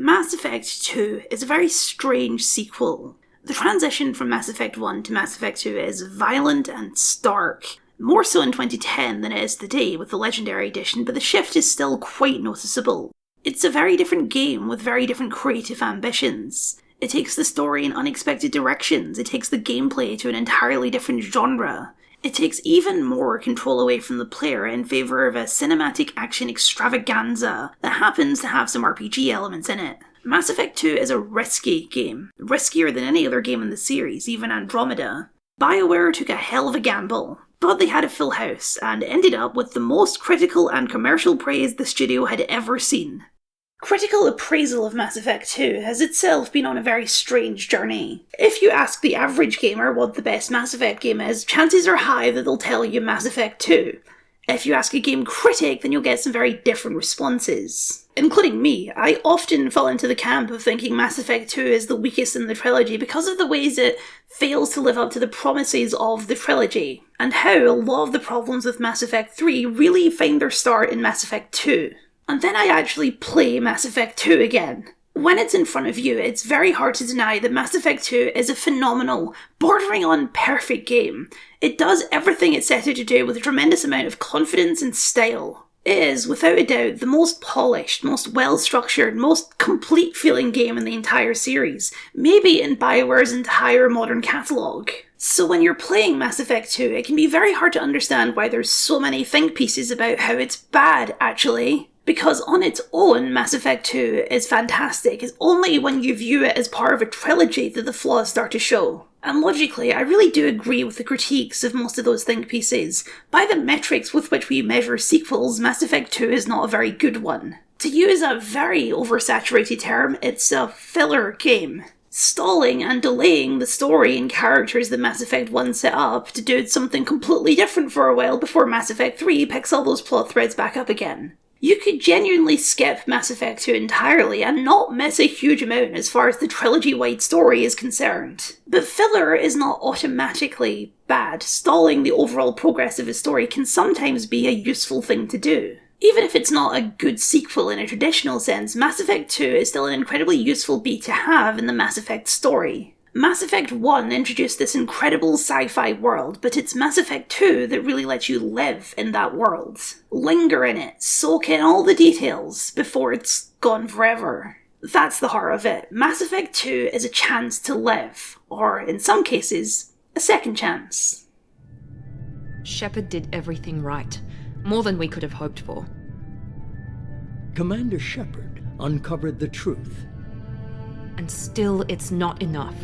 Mass Effect 2 is a very strange sequel. The transition from Mass Effect 1 to Mass Effect 2 is violent and stark, more so in 2010 than it is today with the Legendary Edition, but the shift is still quite noticeable. It's a very different game with very different creative ambitions. It takes the story in unexpected directions, it takes the gameplay to an entirely different genre. It takes even more control away from the player in favour of a cinematic action extravaganza that happens to have some RPG elements in it. Mass Effect 2 is a risky game, riskier than any other game in the series, even Andromeda. BioWare took a hell of a gamble, but they had a full house, and ended up with the most critical and commercial praise the studio had ever seen. Critical appraisal of Mass Effect 2 has itself been on a very strange journey. If you ask the average gamer what the best Mass Effect game is, chances are high that they'll tell you Mass Effect 2. If you ask a game critic, then you'll get some very different responses. Including me, I often fall into the camp of thinking Mass Effect 2 is the weakest in the trilogy because of the ways it fails to live up to the promises of the trilogy, and how a lot of the problems with Mass Effect 3 really find their start in Mass Effect 2. And then I actually play Mass Effect 2 again. When it's in front of you, it's very hard to deny that Mass Effect 2 is a phenomenal, bordering on perfect game. It does everything it set out to do with a tremendous amount of confidence and style. It is, without a doubt, the most polished, most well-structured, most complete-feeling game in the entire series, maybe in BioWare's entire modern catalogue. So when you're playing Mass Effect 2, it can be very hard to understand why there's so many think pieces about how it's bad, actually. Because on its own, Mass Effect 2 is fantastic. It's only when you view it as part of a trilogy that the flaws start to show. And logically, I really do agree with the critiques of most of those think pieces. By the metrics with which we measure sequels, Mass Effect 2 is not a very good one. To use a very oversaturated term, it's a filler game. Stalling and delaying the story and characters that Mass Effect 1 set up to do something completely different for a while before Mass Effect 3 picks all those plot threads back up again. You could genuinely skip Mass Effect 2 entirely and not miss a huge amount as far as the trilogy-wide story is concerned. But filler is not automatically bad. Stalling the overall progress of a story can sometimes be a useful thing to do. Even if it's not a good sequel in a traditional sense, Mass Effect 2 is still an incredibly useful beat to have in the Mass Effect story. Mass Effect 1 introduced this incredible sci-fi world, but it's Mass Effect 2 that really lets you live in that world. Linger in it, soak in all the details before it's gone forever. That's the heart of it. Mass Effect 2 is a chance to live, or in some cases, a second chance. Shepard did everything right, more than we could have hoped for. Commander Shepard uncovered the truth. And still it's not enough.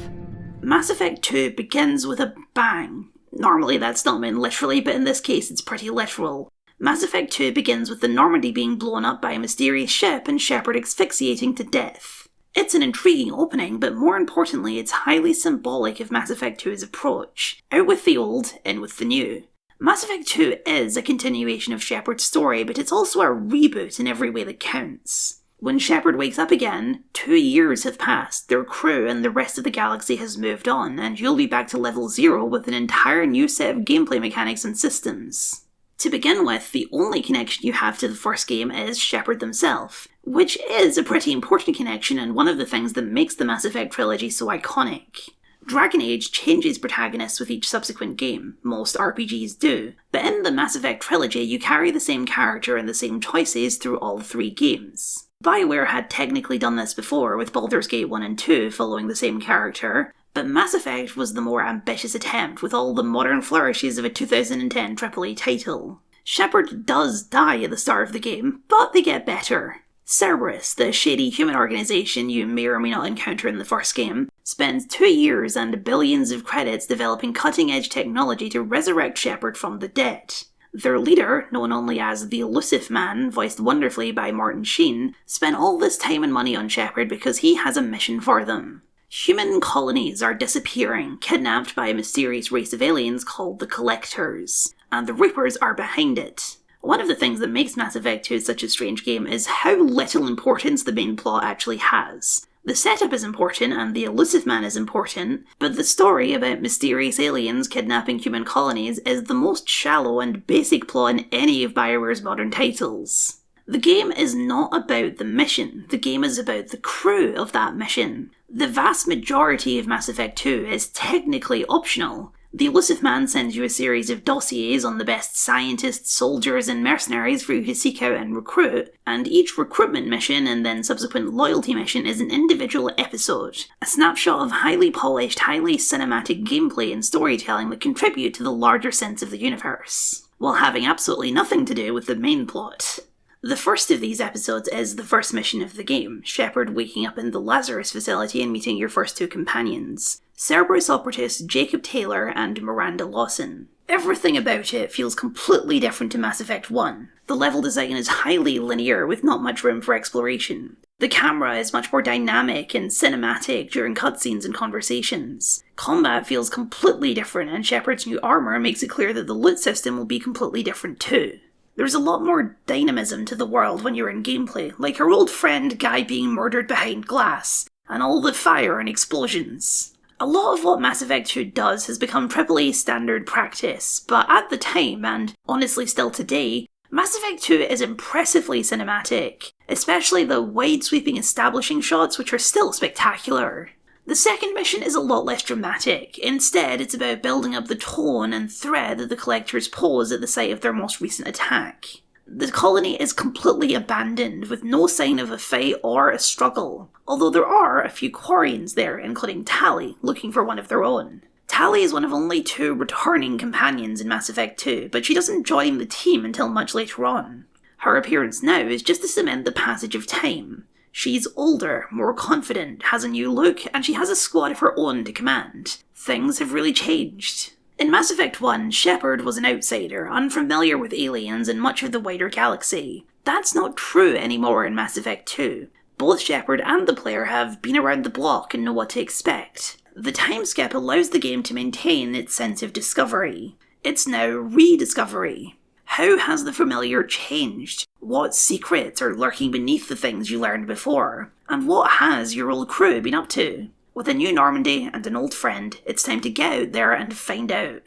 Mass Effect 2 begins with a bang. Normally that's not meant literally, but in this case it's pretty literal. Mass Effect 2 begins with the Normandy being blown up by a mysterious ship and Shepard asphyxiating to death. It's an intriguing opening, but more importantly it's highly symbolic of Mass Effect 2's approach. Out with the old, in with the new. Mass Effect 2 is a continuation of Shepard's story, but it's also a reboot in every way that counts. When Shepard wakes up again, 2 years have passed, their crew and the rest of the galaxy has moved on, and you'll be back to level 0 with an entire new set of gameplay mechanics and systems. To begin with, the only connection you have to the first game is Shepard himself, which is a pretty important connection and one of the things that makes the Mass Effect trilogy so iconic. Dragon Age changes protagonists with each subsequent game, most RPGs do, but in the Mass Effect trilogy you carry the same character and the same choices through all 3 games. BioWare had technically done this before, with Baldur's Gate 1 and 2 following the same character, but Mass Effect was the more ambitious attempt with all the modern flourishes of a 2010 AAA title. Shepard does die at the start of the game, but they get better. Cerberus, the shady human organisation you may or may not encounter in the first game, spends 2 years and billions of credits developing cutting-edge technology to resurrect Shepard from the dead. Their leader, known only as the Elusive Man, voiced wonderfully by Martin Sheen, spent all this time and money on Shepard because he has a mission for them. Human colonies are disappearing, kidnapped by a mysterious race of aliens called the Collectors, and the Reapers are behind it. One of the things that makes Mass Effect 2 such a strange game is how little importance the main plot actually has. The setup is important and the Elusive Man is important, but the story about mysterious aliens kidnapping human colonies is the most shallow and basic plot in any of BioWare's modern titles. The game is not about the mission, the game is about the crew of that mission. The vast majority of Mass Effect 2 is technically optional. The Illusive Man sends you a series of dossiers on the best scientists, soldiers, and mercenaries for you to seek out and recruit, and each recruitment mission and then subsequent loyalty mission is an individual episode, a snapshot of highly polished, highly cinematic gameplay and storytelling that contribute to the larger sense of the universe, while having absolutely nothing to do with the main plot. The first of these episodes is the first mission of the game, Shepard waking up in the Lazarus facility and meeting your first two companions, Cerberus operatives Jacob Taylor and Miranda Lawson. Everything about it feels completely different to Mass Effect 1. The level design is highly linear with not much room for exploration. The camera is much more dynamic and cinematic during cutscenes and conversations. Combat feels completely different, and Shepard's new armor makes it clear that the loot system will be completely different too. There's a lot more dynamism to the world when you're in gameplay, like our old friend Guy being murdered behind glass, and all the fire and explosions. A lot of what Mass Effect 2 does has become AAA standard practice, but at the time, and honestly still today, Mass Effect 2 is impressively cinematic, especially the wide-sweeping establishing shots, which are still spectacular. The second mission is a lot less dramatic. Instead, it's about building up the tone and threat that the Collectors pose at the site of their most recent attack. The colony is completely abandoned, with no sign of a fight or a struggle, although there are a few Quarians there, including Tali, looking for one of their own. Tali is one of only 2 returning companions in Mass Effect 2, but she doesn't join the team until much later on. Her appearance now is just to cement the passage of time. She's older, more confident, has a new look, and she has a squad of her own to command. Things have really changed. In Mass Effect 1, Shepard was an outsider, unfamiliar with aliens and much of the wider galaxy. That's not true anymore in Mass Effect 2. Both Shepard and the player have been around the block and know what to expect. The time skip allows the game to maintain its sense of discovery. It's now rediscovery. How has the familiar changed? What secrets are lurking beneath the things you learned before? And what has your old crew been up to? With a new Normandy and an old friend, it's time to get out there and find out.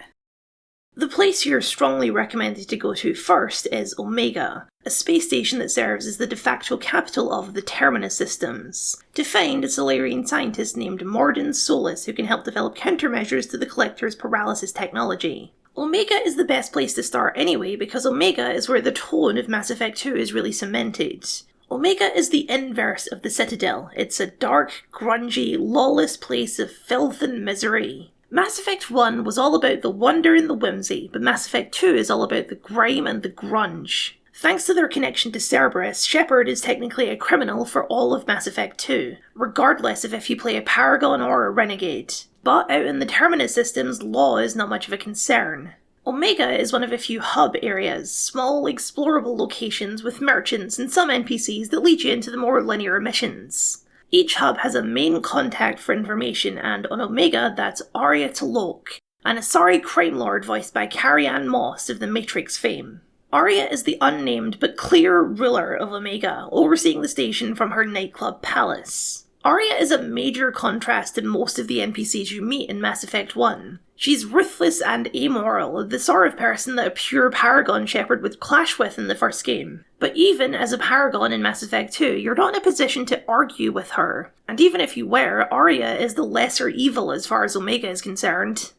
The place you're strongly recommended to go to first is Omega, a space station that serves as the de facto capital of the Terminus systems. To find a Solarian scientist named Mordin Solus who can help develop countermeasures to the Collector's paralysis technology. Omega is the best place to start anyway, because Omega is where the tone of Mass Effect 2 is really cemented. Omega is the inverse of the Citadel. It's a dark, grungy, lawless place of filth and misery. Mass Effect 1 was all about the wonder and the whimsy, but Mass Effect 2 is all about the grime and the grunge. Thanks to their connection to Cerberus, Shepard is technically a criminal for all of Mass Effect 2, regardless of if you play a Paragon or a Renegade. But out in the Terminus systems, law is not much of a concern. Omega is one of a few hub areas, small, explorable locations with merchants and some NPCs that lead you into the more linear missions. Each hub has a main contact for information, and on Omega, that's Aria T'Loak, an Asari crime lord voiced by Carrie-Anne Moss of the Matrix fame. Aria is the unnamed but clear ruler of Omega, overseeing the station from her nightclub palace. Aria is a major contrast to most of the NPCs you meet in Mass Effect 1. She's ruthless and amoral, the sort of person that a pure Paragon Shepard would clash with in the first game. But even as a Paragon in Mass Effect 2, you're not in a position to argue with her. And even if you were, Aria is the lesser evil as far as Omega is concerned.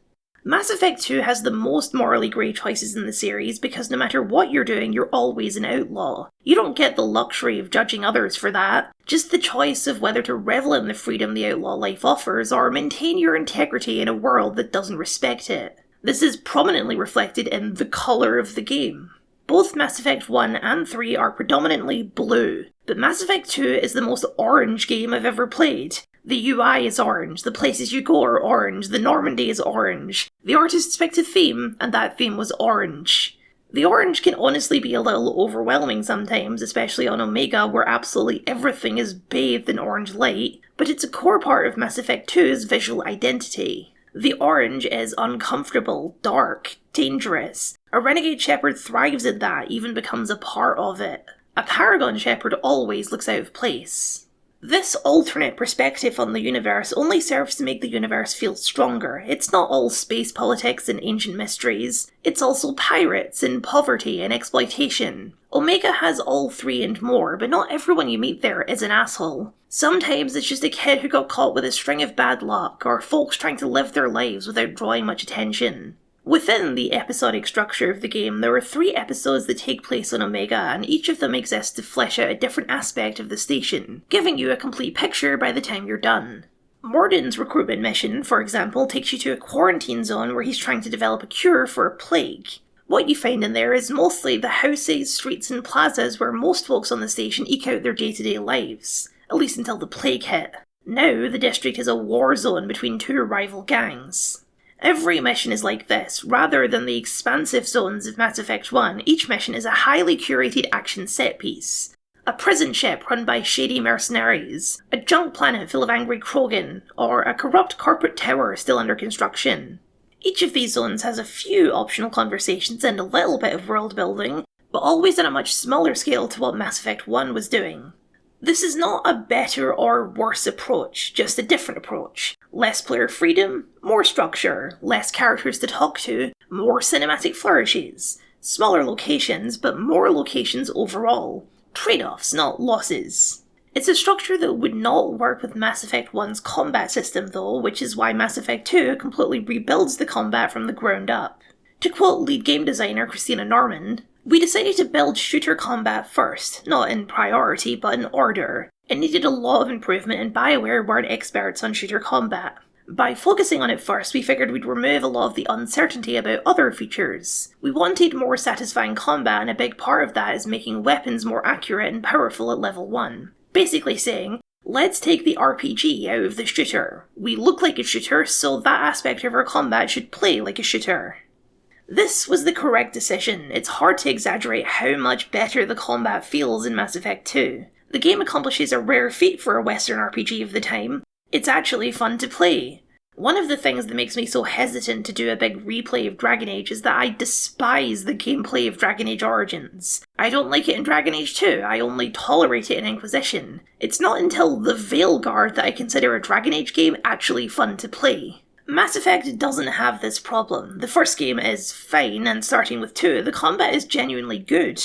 Mass Effect 2 has the most morally grey choices in the series because no matter what you're doing, you're always an outlaw. You don't get the luxury of judging others for that, just the choice of whether to revel in the freedom the outlaw life offers or maintain your integrity in a world that doesn't respect it. This is prominently reflected in the colour of the game. Both Mass Effect 1 and 3 are predominantly blue, but Mass Effect 2 is the most orange game I've ever played. The UI is orange, the places you go are orange, the Normandy is orange. The artists picked a theme, and that theme was orange. The orange can honestly be a little overwhelming sometimes, especially on Omega where absolutely everything is bathed in orange light, but it's a core part of Mass Effect 2's visual identity. The orange is uncomfortable, dark, dangerous. A Renegade Shepard thrives at that, even becomes a part of it. A Paragon Shepard always looks out of place. This alternate perspective on the universe only serves to make the universe feel stronger. It's not all space politics and ancient mysteries. It's also pirates and poverty and exploitation. Omega has all three and more, but not everyone you meet there is an asshole. Sometimes it's just a kid who got caught with a string of bad luck, or folks trying to live their lives without drawing much attention. Within the episodic structure of the game, there are 3 episodes that take place on Omega, and each of them exists to flesh out a different aspect of the station, giving you a complete picture by the time you're done. Morden's recruitment mission, for example, takes you to a quarantine zone where he's trying to develop a cure for a plague. What you find in there is mostly the houses, streets and plazas where most folks on the station eke out their day-to-day lives, at least until the plague hit. Now, the district is a war zone between 2 rival gangs. Every mission is like this. Rather than the expansive zones of Mass Effect 1, each mission is a highly curated action set piece. A prison ship run by shady mercenaries, a junk planet full of angry Krogan, or a corrupt corporate tower still under construction. Each of these zones has a few optional conversations and a little bit of world building, but always on a much smaller scale to what Mass Effect 1 was doing. This is not a better or worse approach, just a different approach. Less player freedom, more structure, less characters to talk to, more cinematic flourishes, smaller locations, but more locations overall. Trade-offs, not losses. It's a structure that would not work with Mass Effect 1's combat system though, which is why Mass Effect 2 completely rebuilds the combat from the ground up. To quote lead game designer Christina Norman, "We decided to build shooter combat first, not in priority, but in order. It needed a lot of improvement and BioWare weren't experts on shooter combat. By focusing on it first, we figured we'd remove a lot of the uncertainty about other features. We wanted more satisfying combat, and a big part of that is making weapons more accurate and powerful at level 1. Basically saying, let's take the RPG out of the shooter. We look like a shooter, so that aspect of our combat should play like a shooter." This was the correct decision. It's hard to exaggerate how much better the combat feels in Mass Effect 2. The game accomplishes a rare feat for a Western RPG of the time. It's actually fun to play. One of the things that makes me so hesitant to do a big replay of Dragon Age is that I despise the gameplay of Dragon Age Origins. I don't like it in Dragon Age 2, I only tolerate it in Inquisition. It's not until the Veilguard that I consider a Dragon Age game actually fun to play. Mass Effect doesn't have this problem. The first game is fine, and starting with 2, the combat is genuinely good.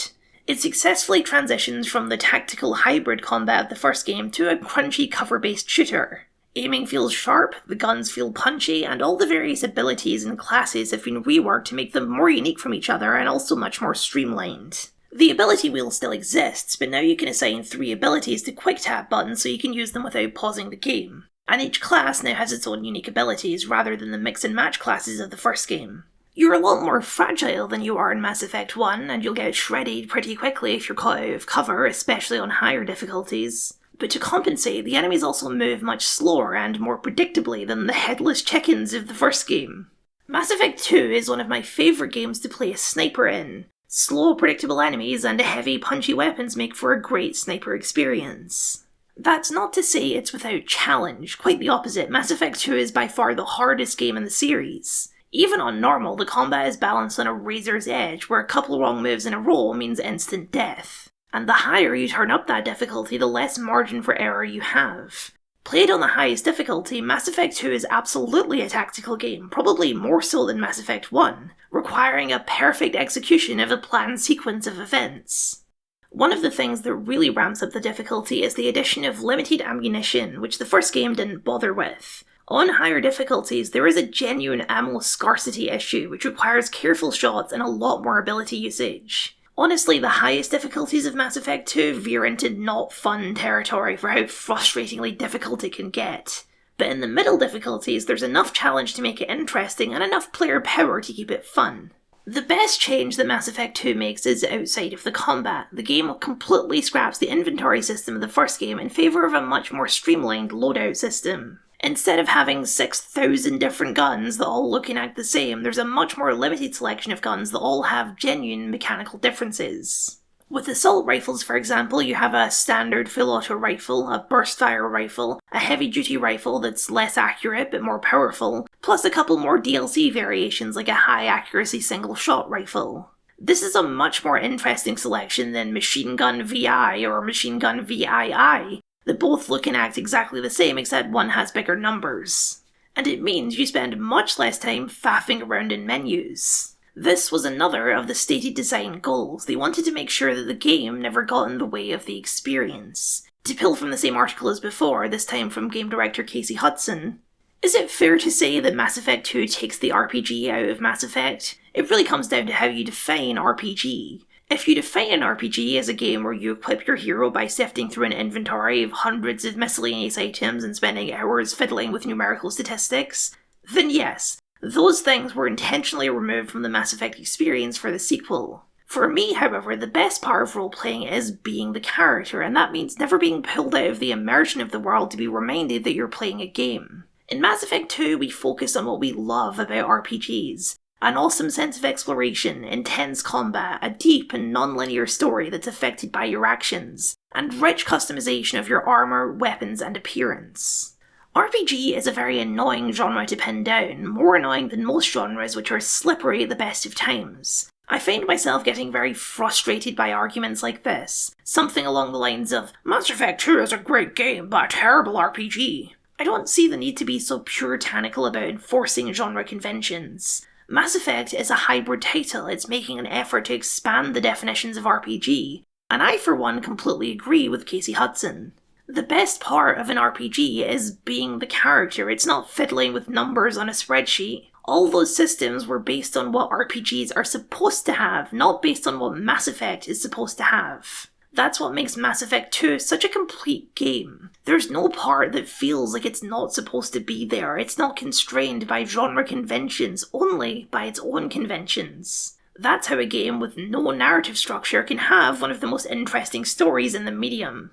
It successfully transitions from the tactical hybrid combat of the first game to a crunchy cover-based shooter. Aiming feels sharp, the guns feel punchy, and all the various abilities and classes have been reworked to make them more unique from each other and also much more streamlined. The ability wheel still exists, but now you can assign 3 abilities to quick-tap buttons so you can use them without pausing the game. And each class now has its own unique abilities rather than the mix-and-match classes of the first game. You're a lot more fragile than you are in Mass Effect 1, and you'll get shredded pretty quickly if you're caught out of cover, especially on higher difficulties. But to compensate, the enemies also move much slower and more predictably than the headless chickens of the first game. Mass Effect 2 is one of my favourite games to play a sniper in. Slow, predictable enemies and heavy, punchy weapons make for a great sniper experience. That's not to say it's without challenge, quite the opposite. Mass Effect 2 is by far the hardest game in the series. Even on normal, the combat is balanced on a razor's edge, where a couple wrong moves in a row means instant death. And the higher you turn up that difficulty, the less margin for error you have. Played on the highest difficulty, Mass Effect 2 is absolutely a tactical game, probably more so than Mass Effect 1, requiring a perfect execution of a planned sequence of events. One of the things that really ramps up the difficulty is the addition of limited ammunition, which the first game didn't bother with. On higher difficulties, there is a genuine ammo scarcity issue, which requires careful shots and a lot more ability usage. Honestly, the highest difficulties of Mass Effect 2 veer into not fun territory for how frustratingly difficult it can get. But in the middle difficulties, there's enough challenge to make it interesting and enough player power to keep it fun. The best change that Mass Effect 2 makes is outside of the combat. The game completely scraps the inventory system of the first game in favour of a much more streamlined loadout system. Instead of having 6,000 different guns that all look and act the same, there's a much more limited selection of guns that all have genuine mechanical differences. With assault rifles, for example, you have a standard full-auto rifle, a burst-fire rifle, a heavy-duty rifle that's less accurate but more powerful, plus a couple more DLC variations like a high-accuracy single-shot rifle. This is a much more interesting selection than Machine Gun VI or Machine Gun VII, They both look and act exactly the same, except one has bigger numbers. And it means you spend much less time faffing around in menus. This was another of the stated design goals. They wanted to make sure that the game never got in the way of the experience. To pull from the same article as before, this time from game director Casey Hudson, is it fair to say that Mass Effect 2 takes the RPG out of Mass Effect? It really comes down to how you define RPG. If you define an RPG as a game where you equip your hero by sifting through an inventory of hundreds of miscellaneous items and spending hours fiddling with numerical statistics, then yes, those things were intentionally removed from the Mass Effect experience for the sequel. For me, however, the best part of role-playing is being the character, and that means never being pulled out of the immersion of the world to be reminded that you're playing a game. In Mass Effect 2, we focus on what we love about RPGs. An awesome sense of exploration, intense combat, a deep and non-linear story that's affected by your actions, and rich customization of your armour, weapons, and appearance. RPG is a very annoying genre to pin down, more annoying than most genres which are slippery at the best of times. I find myself getting very frustrated by arguments like this, something along the lines of, Mass Effect 2 is a great game, but a terrible RPG. I don't see the need to be so puritanical about enforcing genre conventions. Mass Effect is a hybrid title, it's making an effort to expand the definitions of RPG, and I for one completely agree with Casey Hudson. The best part of an RPG is being the character, it's not fiddling with numbers on a spreadsheet. All those systems were based on what RPGs are supposed to have, not based on what Mass Effect is supposed to have. That's what makes Mass Effect 2 such a complete game. There's no part that feels like it's not supposed to be there. It's not constrained by genre conventions, only by its own conventions. That's how a game with no narrative structure can have one of the most interesting stories in the medium.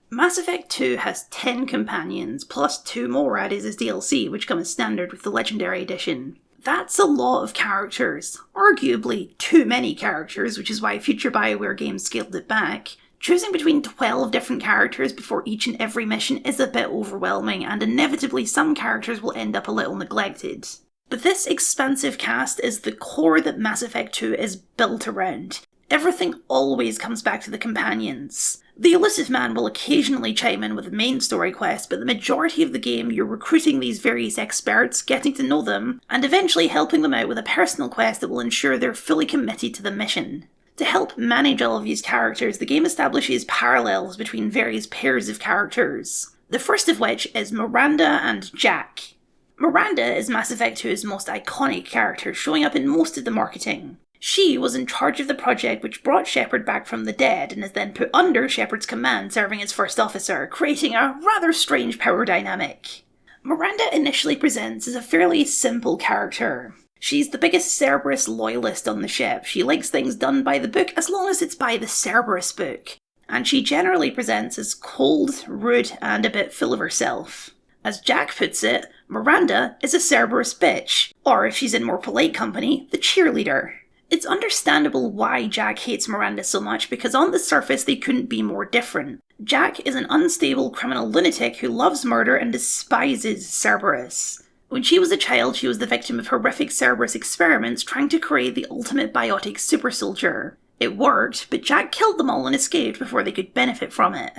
Mass Effect 2 has 10 companions, plus 2 more added as DLC, which come as standard with the Legendary Edition. That's a lot of characters. Arguably too many characters, which is why future BioWare games scaled it back. Choosing between 12 different characters before each and every mission is a bit overwhelming, and inevitably some characters will end up a little neglected. But this expansive cast is the core that Mass Effect 2 is built around. Everything always comes back to the companions. The Elusive Man will occasionally chime in with a main story quest, but the majority of the game you're recruiting these various experts, getting to know them, and eventually helping them out with a personal quest that will ensure they're fully committed to the mission. To help manage all of these characters, the game establishes parallels between various pairs of characters. The first of which is Miranda and Jack. Miranda is Mass Effect 2's most iconic character, showing up in most of the marketing. She was in charge of the project which brought Shepard back from the dead and is then put under Shepard's command, serving as first officer, creating a rather strange power dynamic. Miranda initially presents as a fairly simple character. She's the biggest Cerberus loyalist on the ship. She likes things done by the book as long as it's by the Cerberus book. And she generally presents as cold, rude, and a bit full of herself. As Jack puts it, Miranda is a Cerberus bitch, or if she's in more polite company, the cheerleader. It's understandable why Jack hates Miranda so much, because on the surface they couldn't be more different. Jack is an unstable criminal lunatic who loves murder and despises Cerberus. When she was a child, she was the victim of horrific Cerberus experiments trying to create the ultimate biotic super soldier. It worked, but Jack killed them all and escaped before they could benefit from it.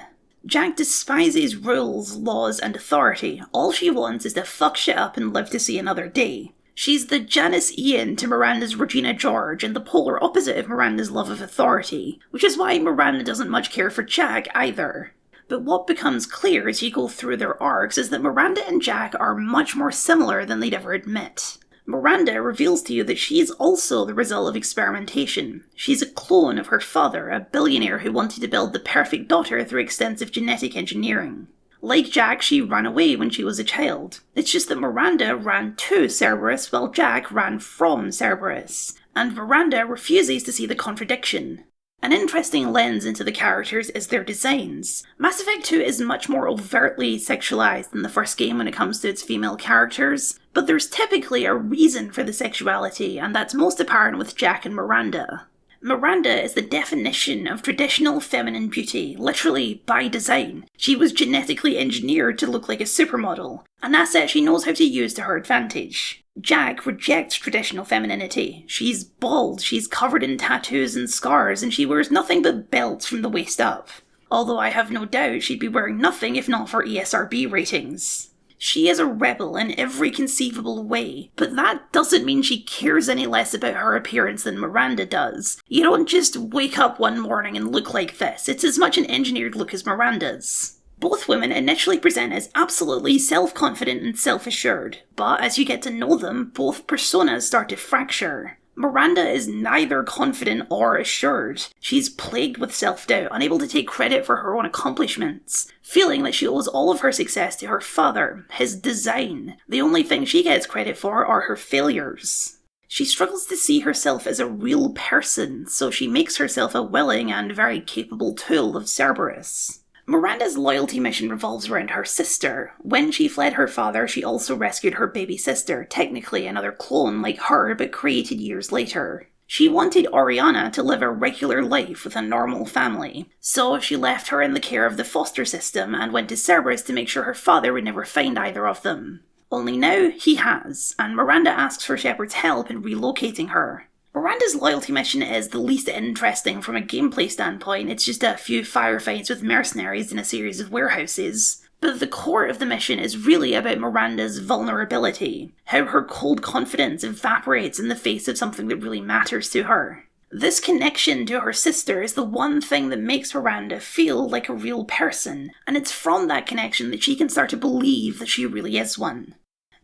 Jack despises rules, laws, and authority. All she wants is to fuck shit up and live to see another day. She's the Janice Ian to Miranda's Regina George, and the polar opposite of Miranda's love of authority, which is why Miranda doesn't much care for Jack either. But what becomes clear as you go through their arcs is that Miranda and Jack are much more similar than they'd ever admit. Miranda reveals to you that she is also the result of experimentation. She's a clone of her father, a billionaire who wanted to build the perfect daughter through extensive genetic engineering. Like Jack, she ran away when she was a child. It's just that Miranda ran to Cerberus while Jack ran from Cerberus, and Miranda refuses to see the contradiction. An interesting lens into the characters is their designs. Mass Effect 2 is much more overtly sexualized than the first game when it comes to its female characters, but there's typically a reason for the sexuality, and that's most apparent with Jack and Miranda. Miranda is the definition of traditional feminine beauty, literally by design. She was genetically engineered to look like a supermodel, an asset she knows how to use to her advantage. Jack rejects traditional femininity. She's bald, she's covered in tattoos and scars, and she wears nothing but belts from the waist up. although I have no doubt she'd be wearing nothing if not for ESRB ratings. She is a rebel in every conceivable way, but that doesn't mean she cares any less about her appearance than Miranda does. You don't just wake up one morning and look like this. It's as much an engineered look as Miranda's. Both women initially present as absolutely self-confident and self-assured, but as you get to know them, both personas start to fracture. Miranda is neither confident or assured. She's plagued with self-doubt, unable to take credit for her own accomplishments, feeling that she owes all of her success to her father, his design. The only thing she gets credit for are her failures. She struggles to see herself as a real person, so she makes herself a willing and very capable tool of Cerberus. Miranda's loyalty mission revolves around her sister. When she fled her father, she also rescued her baby sister, technically another clone like her, but created years later. She wanted Oriana to live a regular life with a normal family, so she left her in the care of the foster system and went to Cerberus to make sure her father would never find either of them. Only now, he has, and Miranda asks for Shepard's help in relocating her. Miranda's loyalty mission is the least interesting from a gameplay standpoint. It's just a few firefights with mercenaries in a series of warehouses. But the core of the mission is really about Miranda's vulnerability, how her cold confidence evaporates in the face of something that really matters to her. This connection to her sister is the one thing that makes Miranda feel like a real person, and it's from that connection that she can start to believe that she really is one.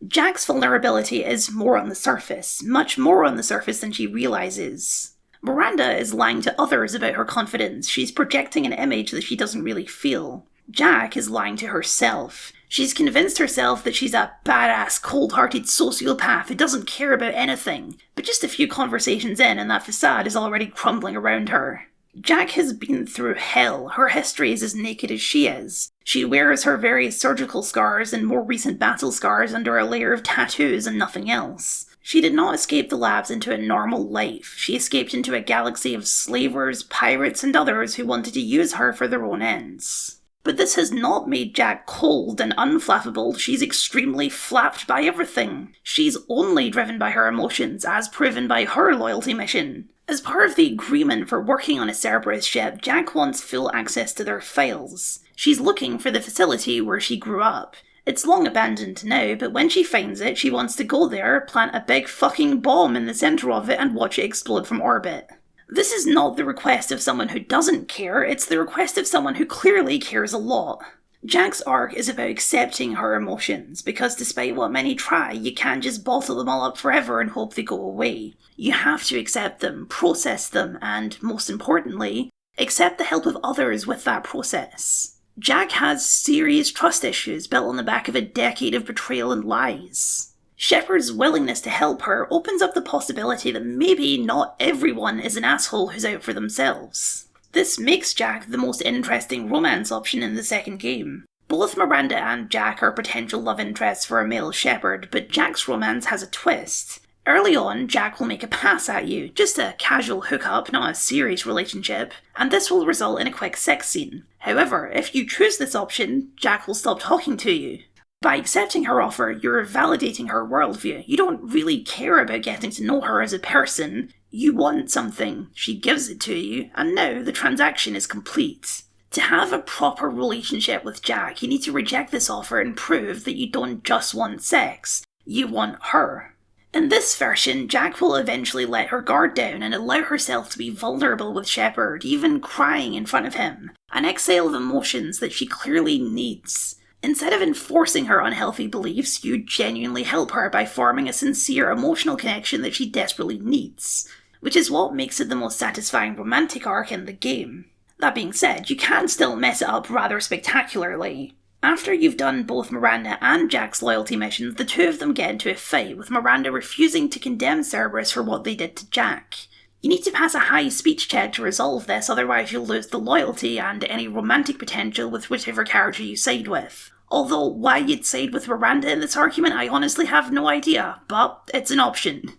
Jack's vulnerability is more on the surface, much more on the surface than she realizes. Miranda is lying to others about her confidence. She's projecting an image that she doesn't really feel. Jack is lying to herself. She's convinced herself that she's a badass, cold-hearted sociopath who doesn't care about anything, but just a few conversations in and that facade is already crumbling around her. Jack has been through hell. Her history is as naked as she is. She wears her various surgical scars and more recent battle scars under a layer of tattoos and nothing else. She did not escape the labs into a normal life. She escaped into a galaxy of slavers, pirates, and others who wanted to use her for their own ends. But this has not made Jack cold and unflappable. She's extremely flapped by everything. She's only driven by her emotions, as proven by her loyalty mission. As part of the agreement for working on a Cerberus ship, Jack wants full access to their files. She's looking for the facility where she grew up. It's long abandoned now, but when she finds it, she wants to go there, plant a big fucking bomb in the centre of it, and watch it explode from orbit. This is not the request of someone who doesn't care, it's the request of someone who clearly cares a lot. Jack's arc is about accepting her emotions, because despite what many try, you can't just bottle them all up forever and hope they go away. You have to accept them, process them, and, most importantly, accept the help of others with that process. Jack has serious trust issues built on the back of a decade of betrayal and lies. Shepard's willingness to help her opens up the possibility that maybe not everyone is an asshole who's out for themselves. This makes Jack the most interesting romance option in the second game. Both Miranda and Jack are potential love interests for a male Shepard, but Jack's romance has a twist. Early on, Jack will make a pass at you, just a casual hookup, not a serious relationship, and this will result in a quick sex scene. However, if you choose this option, Jack will stop talking to you. By accepting her offer, you're validating her worldview. You don't really care about getting to know her as a person. You want something, she gives it to you, and now the transaction is complete. To have a proper relationship with Jack, you need to reject this offer and prove that you don't just want sex, you want her. In this version, Jack will eventually let her guard down and allow herself to be vulnerable with Shepard, even crying in front of him, an exhale of emotions that she clearly needs. Instead of enforcing her unhealthy beliefs, you genuinely help her by forming a sincere emotional connection that she desperately needs, which is what makes it the most satisfying romantic arc in the game. That being said, you can still mess it up rather spectacularly. After you've done both Miranda and Jack's loyalty missions, the two of them get into a fight, with Miranda refusing to condemn Cerberus for what they did to Jack. You need to pass a high speech check to resolve this, otherwise you'll lose the loyalty and any romantic potential with whichever character you side with. Although why you'd side with Miranda in this argument, I honestly have no idea, but it's an option.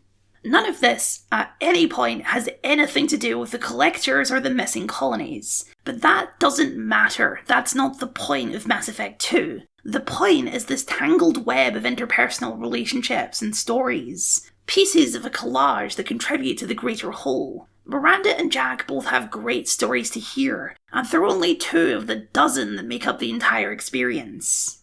None of this, at any point, has anything to do with the Collectors or the missing colonies. But that doesn't matter. That's not the point of Mass Effect 2. The point is this tangled web of interpersonal relationships and stories. Pieces of a collage that contribute to the greater whole. Miranda and Jack both have great stories to hear, and they're only 2 of the dozen that make up the entire experience.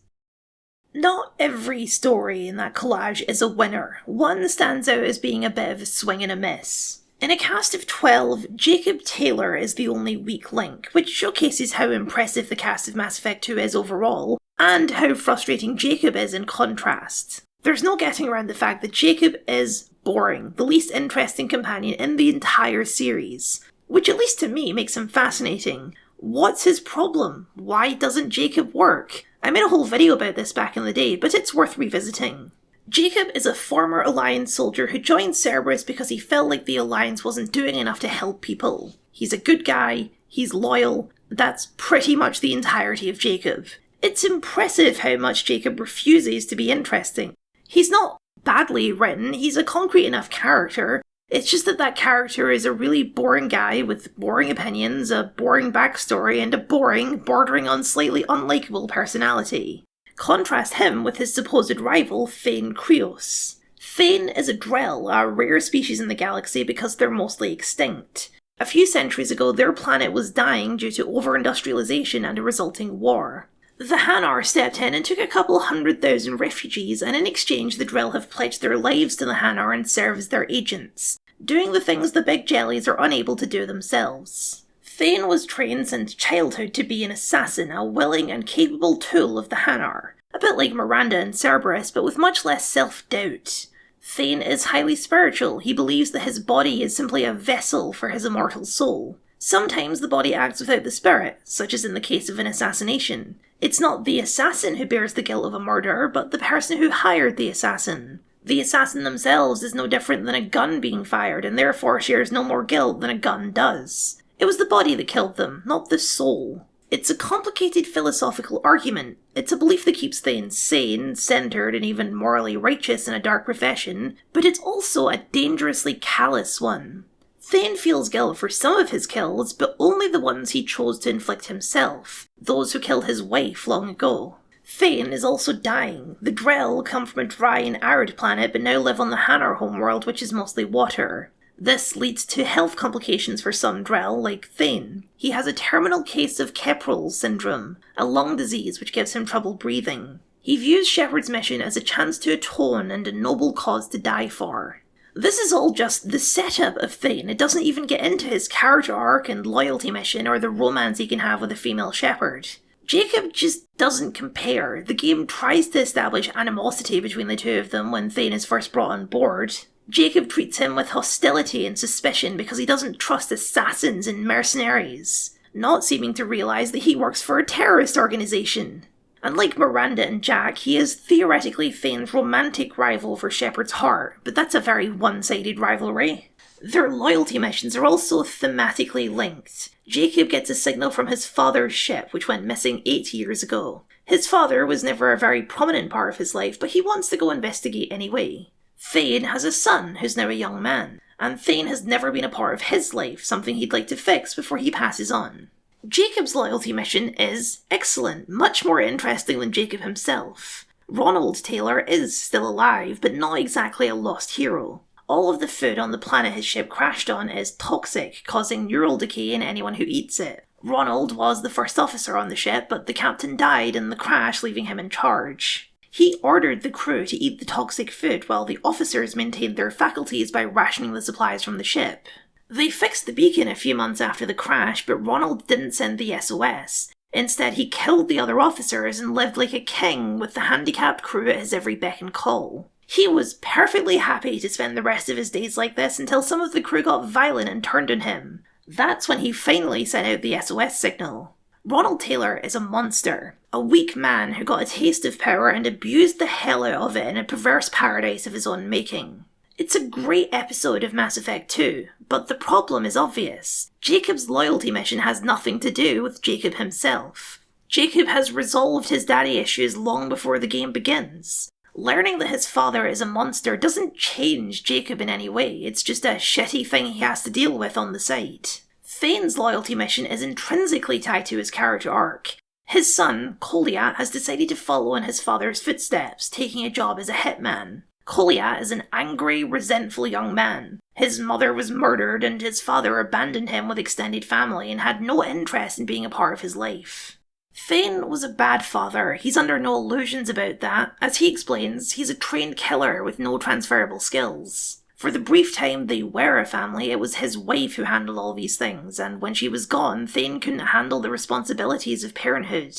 Not every story in that collage is a winner. One stands out as being a bit of a swing and a miss. In a cast of 12, Jacob Taylor is the only weak link, which showcases how impressive the cast of Mass Effect 2 is overall, and how frustrating Jacob is in contrast. There's no getting around the fact that Jacob is boring, the least interesting companion in the entire series, which at least to me makes him fascinating. What's his problem? Why doesn't Jacob work? I made a whole video about this back in the day, but it's worth revisiting. Jacob is a former Alliance soldier who joined Cerberus because he felt like the Alliance wasn't doing enough to help people. He's a good guy, he's loyal, that's pretty much the entirety of Jacob. It's impressive how much Jacob refuses to be interesting. He's not badly written, he's a concrete enough character. It's just that character is a really boring guy with boring opinions, a boring backstory, and a boring, bordering on slightly unlikable personality. Contrast him with his supposed rival, Thane Krios. Thane is a Drell, a rare species in the galaxy because they're mostly extinct. A few centuries ago, their planet was dying due to over-industrialization and a resulting war. The Hanar stepped in and took a couple 100,000 refugees, and in exchange the Drell have pledged their lives to the Hanar and serve as their agents, doing the things the big jellies are unable to do themselves. Thane was trained since childhood to be an assassin, a willing and capable tool of the Hanar. A bit like Miranda and Cerberus, but with much less self-doubt. Thane is highly spiritual. He believes that his body is simply a vessel for his immortal soul. Sometimes the body acts without the spirit, such as in the case of an assassination. It's not the assassin who bears the guilt of a murder, but the person who hired the assassin. The assassin themselves is no different than a gun being fired, and therefore shares no more guilt than a gun does. It was the body that killed them, not the soul. It's a complicated philosophical argument. It's a belief that keeps Thane sane, centered, and even morally righteous in a dark profession, but it's also a dangerously callous one. Thane feels guilt for some of his kills, but only the ones he chose to inflict himself, those who killed his wife long ago. Thane is also dying. The Drell come from a dry and arid planet but now live on the Hanar homeworld, which is mostly water. This leads to health complications for some Drell, like Thane. He has a terminal case of Keprel syndrome, a lung disease which gives him trouble breathing. He views Shepard's mission as a chance to atone and a noble cause to die for. This is all just the setup of Thane. It doesn't even get into his character arc and loyalty mission or the romance he can have with a female Shepard. Jacob just doesn't compare. The game tries to establish animosity between the two of them when Thane is first brought on board. Jacob treats him with hostility and suspicion because he doesn't trust assassins and mercenaries, not seeming to realise that he works for a terrorist organisation. And like Miranda and Jack, he is theoretically Thane's romantic rival for Shepard's heart, but that's a very one-sided rivalry. Their loyalty missions are also thematically linked. Jacob gets a signal from his father's ship, which went missing 8 years ago. His father was never a very prominent part of his life, but he wants to go investigate anyway. Thane has a son who's now a young man, and Thane has never been a part of his life, something he'd like to fix before he passes on. Jacob's loyalty mission is excellent, much more interesting than Jacob himself. Ronald Taylor is still alive, but not exactly a lost hero. All of the food on the planet his ship crashed on is toxic, causing neural decay in anyone who eats it. Ronald was the first officer on the ship, but the captain died in the crash, leaving him in charge. He ordered the crew to eat the toxic food while the officers maintained their faculties by rationing the supplies from the ship. They fixed the beacon a few months after the crash, but Ronald didn't send the SOS. Instead, he killed the other officers and lived like a king with the handicapped crew at his every beck and call. He was perfectly happy to spend the rest of his days like this until some of the crew got violent and turned on him. That's when he finally sent out the SOS signal. Ronald Taylor is a monster, a weak man who got a taste of power and abused the hell out of it in a perverse paradise of his own making. It's a great episode of Mass Effect 2, but the problem is obvious. Jacob's loyalty mission has nothing to do with Jacob himself. Jacob has resolved his daddy issues long before the game begins. Learning that his father is a monster doesn't change Jacob in any way, it's just a shitty thing he has to deal with on the side. Thane's loyalty mission is intrinsically tied to his character arc. His son, Koliat, has decided to follow in his father's footsteps, taking a job as a hitman. Koliat is an angry, resentful young man. His mother was murdered and his father abandoned him with extended family and had no interest in being a part of his life. Thane was a bad father. He's under no illusions about that. As he explains, he's a trained killer with no transferable skills. For the brief time they were a family, it was his wife who handled all these things, and when she was gone, Thane couldn't handle the responsibilities of parenthood.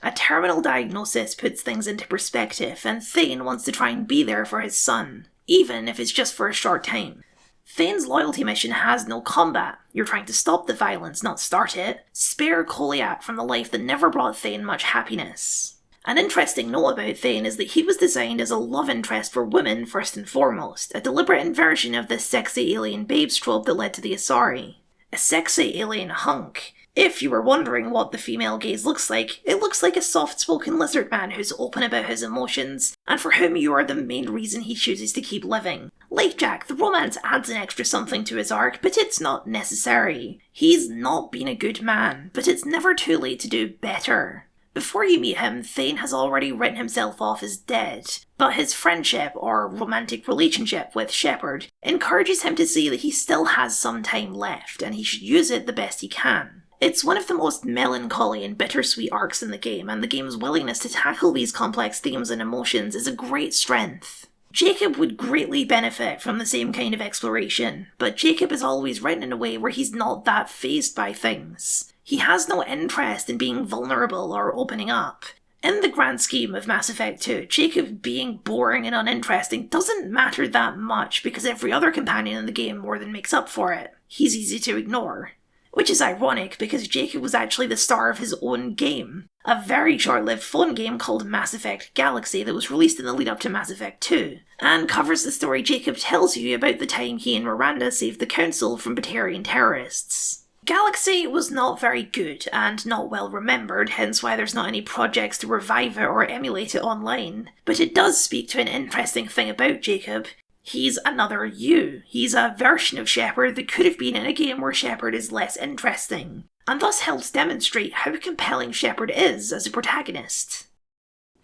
A terminal diagnosis puts things into perspective, and Thane wants to try and be there for his son, even if it's just for a short time. Thane's loyalty mission has no combat. You're trying to stop the violence, not start it. Spare Koliak from the life that never brought Thane much happiness. An interesting note about Thane is that he was designed as a love interest for women first and foremost, a deliberate inversion of the sexy alien babes trope that led to the Asari. A sexy alien hunk. If you were wondering what the female gaze looks like, it looks like a soft-spoken lizard man who's open about his emotions, and for whom you are the main reason he chooses to keep living. Like Jack, the romance adds an extra something to his arc, but it's not necessary. He's not been a good man, but it's never too late to do better. Before you meet him, Thane has already written himself off as dead, but his friendship, or romantic relationship with Shepard, encourages him to see that he still has some time left, and he should use it the best he can. It's one of the most melancholy and bittersweet arcs in the game, and the game's willingness to tackle these complex themes and emotions is a great strength. Jacob would greatly benefit from the same kind of exploration, but Jacob is always written in a way where he's not that fazed by things. He has no interest in being vulnerable or opening up. In the grand scheme of Mass Effect 2, Jacob being boring and uninteresting doesn't matter that much because every other companion in the game more than makes up for it. He's easy to ignore. Which is ironic because Jacob was actually the star of his own game, a very short-lived phone game called Mass Effect Galaxy that was released in the lead-up to Mass Effect 2, and covers the story Jacob tells you about the time he and Miranda saved the Council from Batarian terrorists. Galaxy was not very good and not well remembered, hence why there's not any projects to revive it or emulate it online, but it does speak to an interesting thing about Jacob. He's another you. He's a version of Shepard that could have been in a game where Shepard is less interesting, and thus helps demonstrate how compelling Shepard is as a protagonist.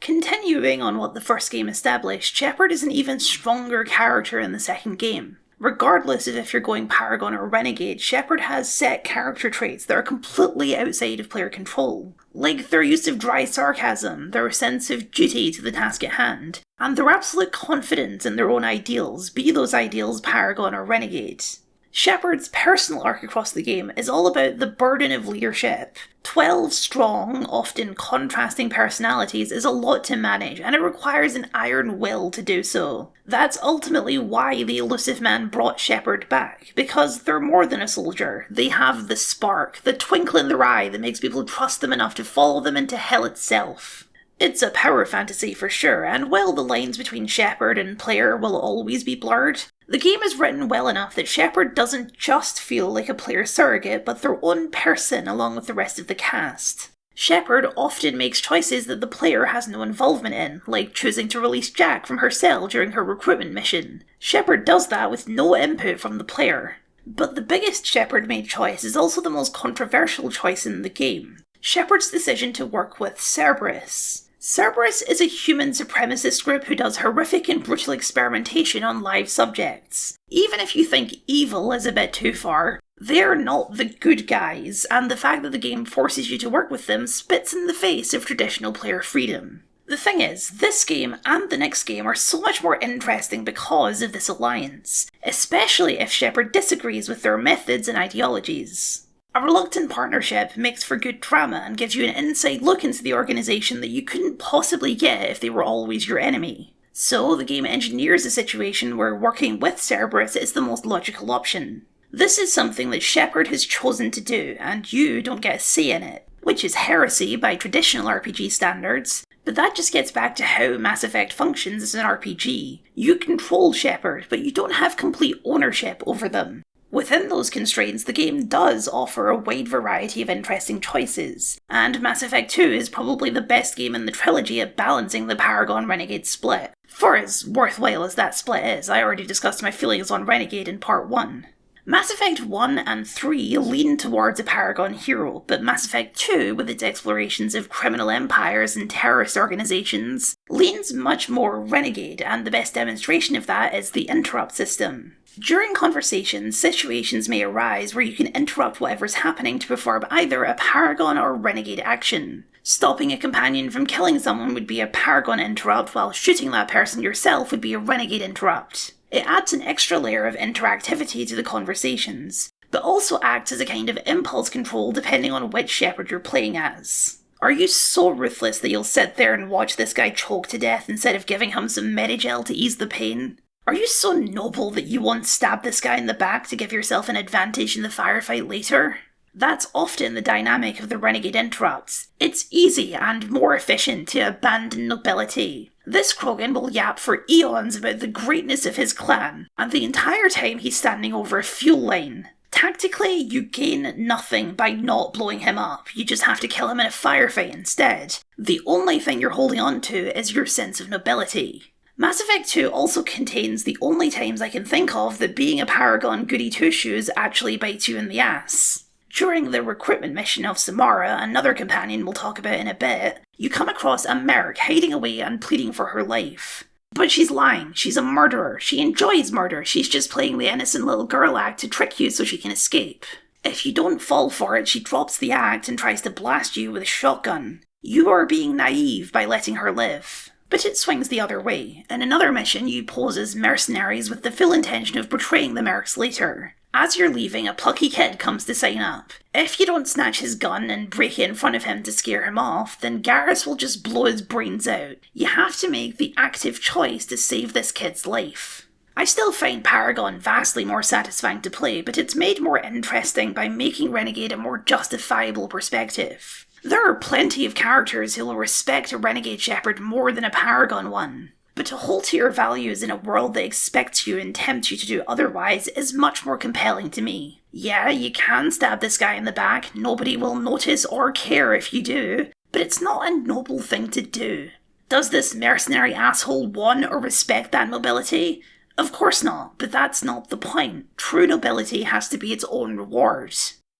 Continuing on what the first game established, Shepard is an even stronger character in the second game. Regardless of if you're going Paragon or Renegade, Shepard has set character traits that are completely outside of player control, like their use of dry sarcasm, their sense of duty to the task at hand, and their absolute confidence in their own ideals, be those ideals Paragon or Renegade. Shepard's personal arc across the game is all about the burden of leadership. 12 strong, often contrasting personalities is a lot to manage, and it requires an iron will to do so. That's ultimately why the Elusive Man brought Shepard back, because they're more than a soldier. They have the spark, the twinkle in their eye that makes people trust them enough to follow them into hell itself. It's a power fantasy for sure, and while the lines between Shepard and player will always be blurred, the game is written well enough that Shepard doesn't just feel like a player surrogate, but their own person along with the rest of the cast. Shepard often makes choices that the player has no involvement in, like choosing to release Jack from her cell during her recruitment mission. Shepard does that with no input from the player. But the biggest Shepard-made choice is also the most controversial choice in the game. Shepard's decision to work with Cerberus. Cerberus is a human supremacist group who does horrific and brutal experimentation on live subjects. Even if you think evil is a bit too far, they're not the good guys, and the fact that the game forces you to work with them spits in the face of traditional player freedom. The thing is, this game and the next game are so much more interesting because of this alliance, especially if Shepard disagrees with their methods and ideologies. A reluctant partnership makes for good drama and gives you an inside look into the organisation that you couldn't possibly get if they were always your enemy. So the game engineers a situation where working with Cerberus is the most logical option. This is something that Shepard has chosen to do, and you don't get a say in it, which is heresy by traditional RPG standards, but that just gets back to how Mass Effect functions as an RPG. You control Shepard, but you don't have complete ownership over them. Within those constraints, the game does offer a wide variety of interesting choices, and Mass Effect 2 is probably the best game in the trilogy at balancing the Paragon-Renegade split. For as worthwhile as that split is, I already discussed my feelings on Renegade in Part 1. Mass Effect 1 and 3 lean towards a Paragon hero, but Mass Effect 2, with its explorations of criminal empires and terrorist organisations, leans much more Renegade, and the best demonstration of that is the interrupt system. During conversations, situations may arise where you can interrupt whatever's happening to perform either a Paragon or Renegade action. Stopping a companion from killing someone would be a Paragon interrupt, while shooting that person yourself would be a Renegade interrupt. It adds an extra layer of interactivity to the conversations, but also acts as a kind of impulse control depending on which Shepard you're playing as. Are you so ruthless that you'll sit there and watch this guy choke to death instead of giving him some Medigel to ease the pain? Are you so noble that you won't stab this guy in the back to give yourself an advantage in the firefight later? That's often the dynamic of the Renegade interrupts. It's easy and more efficient to abandon nobility. This Krogan will yap for eons about the greatness of his clan, and the entire time he's standing over a fuel line. Tactically, you gain nothing by not blowing him up, you just have to kill him in a firefight instead. The only thing you're holding on to is your sense of nobility. Mass Effect 2 also contains the only times I can think of that being a Paragon goody two-shoes actually bites you in the ass. During the recruitment mission of Samara, another companion we'll talk about in a bit, you come across a merc hiding away and pleading for her life. But she's lying, she's a murderer, she enjoys murder, she's just playing the innocent little girl act to trick you so she can escape. If you don't fall for it, she drops the act and tries to blast you with a shotgun. You are being naive by letting her live. But it swings the other way. In another mission, you pose as mercenaries with the full intention of betraying the mercs later. As you're leaving, a plucky kid comes to sign up. If you don't snatch his gun and break it in front of him to scare him off, then Garrus will just blow his brains out. You have to make the active choice to save this kid's life. I still find Paragon vastly more satisfying to play, but it's made more interesting by making Renegade a more justifiable perspective. There are plenty of characters who will respect a Renegade Shepard more than a Paragon one. But to hold to your values in a world that expects you and tempts you to do otherwise is much more compelling to me. Yeah, you can stab this guy in the back, nobody will notice or care if you do, but it's not a noble thing to do. Does this mercenary asshole want or respect that nobility? Of course not, but that's not the point. True nobility has to be its own reward.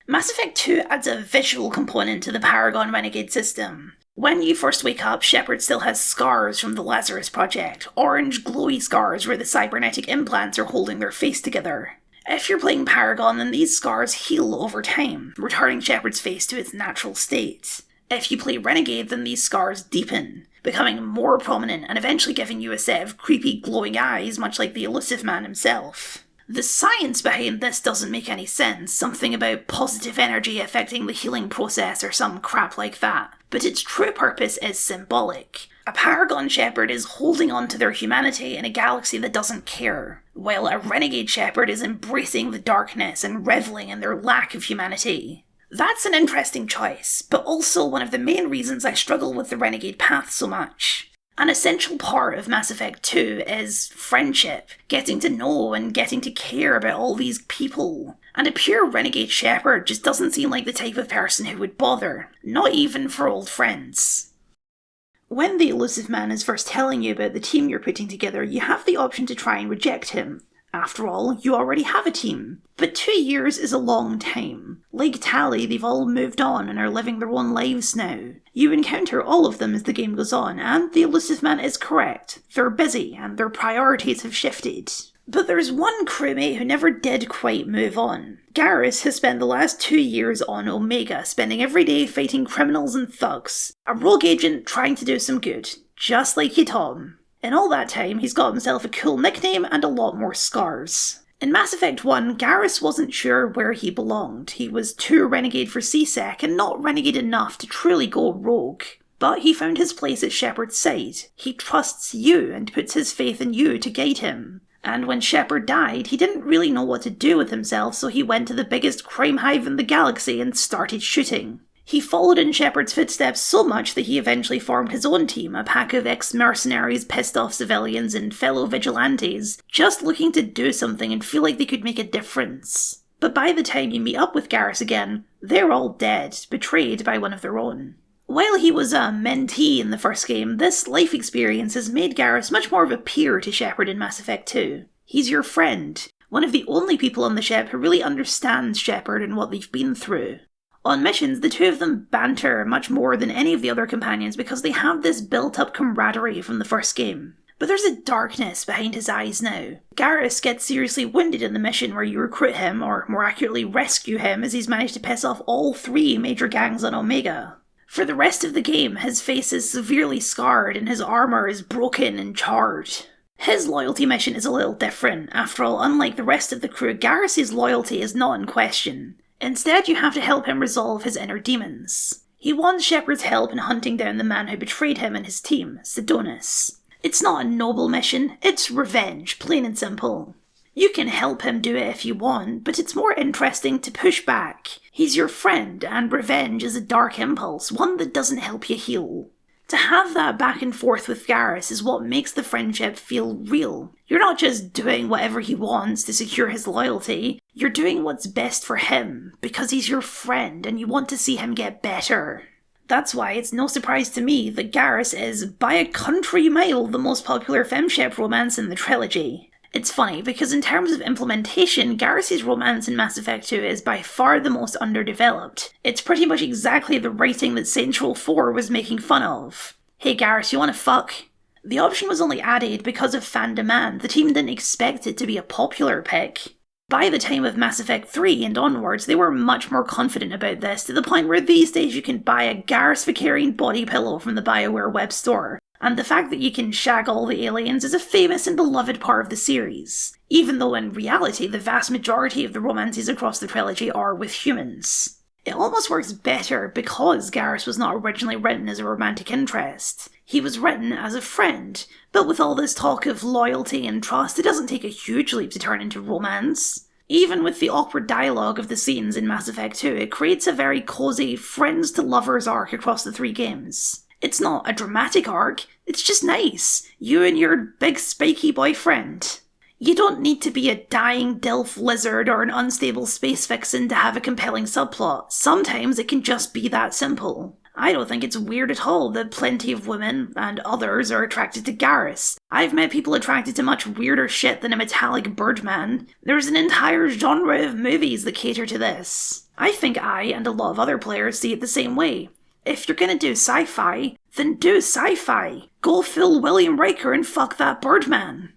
Mass Effect 2 adds a visual component to the Paragon Renegade system. When you first wake up, Shepard still has scars from the Lazarus Project, orange glowy scars where the cybernetic implants are holding their face together. If you're playing Paragon, then these scars heal over time, returning Shepard's face to its natural state. If you play Renegade, then these scars deepen, becoming more prominent and eventually giving you a set of creepy glowing eyes, much like the Elusive Man himself. The science behind this doesn't make any sense, something about positive energy affecting the healing process or some crap like that, but its true purpose is symbolic. A Paragon Shepard is holding on to their humanity in a galaxy that doesn't care, while a Renegade Shepard is embracing the darkness and reveling in their lack of humanity. That's an interesting choice, but also one of the main reasons I struggle with the Renegade path so much. An essential part of Mass Effect 2 is friendship, getting to know and getting to care about all these people. And a pure Renegade Shepard just doesn't seem like the type of person who would bother, not even for old friends. When the Elusive Man is first telling you about the team you're putting together, you have the option to try and reject him. After all, you already have a team. But 2 years is a long time. Like Tali, they've all moved on and are living their own lives now. You encounter all of them as the game goes on, and the Elusive Man is correct. They're busy, and their priorities have shifted. But there's one crewmate who never did quite move on. Garrus has spent the last 2 years on Omega, spending every day fighting criminals and thugs. A rogue agent trying to do some good, just like you, Tom. In all that time, he's got himself a cool nickname and a lot more scars. In Mass Effect 1, Garrus wasn't sure where he belonged. He was too renegade for C-Sec and not renegade enough to truly go rogue. But he found his place at Shepard's side. He trusts you and puts his faith in you to guide him. And when Shepard died, he didn't really know what to do with himself, so he went to the biggest crime hive in the galaxy and started shooting. He followed in Shepard's footsteps so much that he eventually formed his own team, a pack of ex-mercenaries, pissed-off civilians, and fellow vigilantes, just looking to do something and feel like they could make a difference. But by the time you meet up with Garrus again, they're all dead, betrayed by one of their own. While he was a mentee in the first game, this life experience has made Garrus much more of a peer to Shepard in Mass Effect 2. He's your friend, one of the only people on the ship who really understands Shepard and what they've been through. On missions, the two of them banter much more than any of the other companions because they have this built-up camaraderie from the first game. But there's a darkness behind his eyes now. Garrus gets seriously wounded in the mission where you recruit him, or more accurately rescue him, as he's managed to piss off all 3 major gangs on Omega. For the rest of the game, his face is severely scarred and his armour is broken and charred. His loyalty mission is a little different. After all, unlike the rest of the crew, Garrus' loyalty is not in question. Instead, you have to help him resolve his inner demons. He wants Shepard's help in hunting down the man who betrayed him and his team, Sidonis. It's not a noble mission, it's revenge, plain and simple. You can help him do it if you want, but it's more interesting to push back. He's your friend, and revenge is a dark impulse, one that doesn't help you heal. To have that back and forth with Garrus is what makes the friendship feel real. You're not just doing whatever he wants to secure his loyalty, you're doing what's best for him, because he's your friend and you want to see him get better. That's why it's no surprise to me that Garrus is, by a country mile, the most popular femship romance in the trilogy. It's funny, because in terms of implementation, Garrus' romance in Mass Effect 2 is by far the most underdeveloped. It's pretty much exactly the writing that Central 4 was making fun of. Hey Garrus, you wanna fuck? The option was only added because of fan demand. The team didn't expect it to be a popular pick. By the time of Mass Effect 3 and onwards, they were much more confident about this, to the point where these days you can buy a Garrus Vicarian body pillow from the BioWare web store. And the fact that you can shag all the aliens is a famous and beloved part of the series, even though in reality the vast majority of the romances across the trilogy are with humans. It almost works better because Garrus was not originally written as a romantic interest. He was written as a friend, but with all this talk of loyalty and trust, it doesn't take a huge leap to turn into romance. Even with the awkward dialogue of the scenes in Mass Effect 2, it creates a very cosy friends-to-lovers arc across the 3 games. It's not a dramatic arc, it's just nice. You and your big spiky boyfriend. You don't need to be a dying Dilf lizard or an unstable space vixen to have a compelling subplot. Sometimes it can just be that simple. I don't think it's weird at all that plenty of women, and others, are attracted to Garrus. I've met people attracted to much weirder shit than a metallic birdman. There's an entire genre of movies that cater to this. I think I, and a lot of other players, see it the same way. If you're gonna do sci-fi, then do sci-fi. Go full William Riker and fuck that birdman.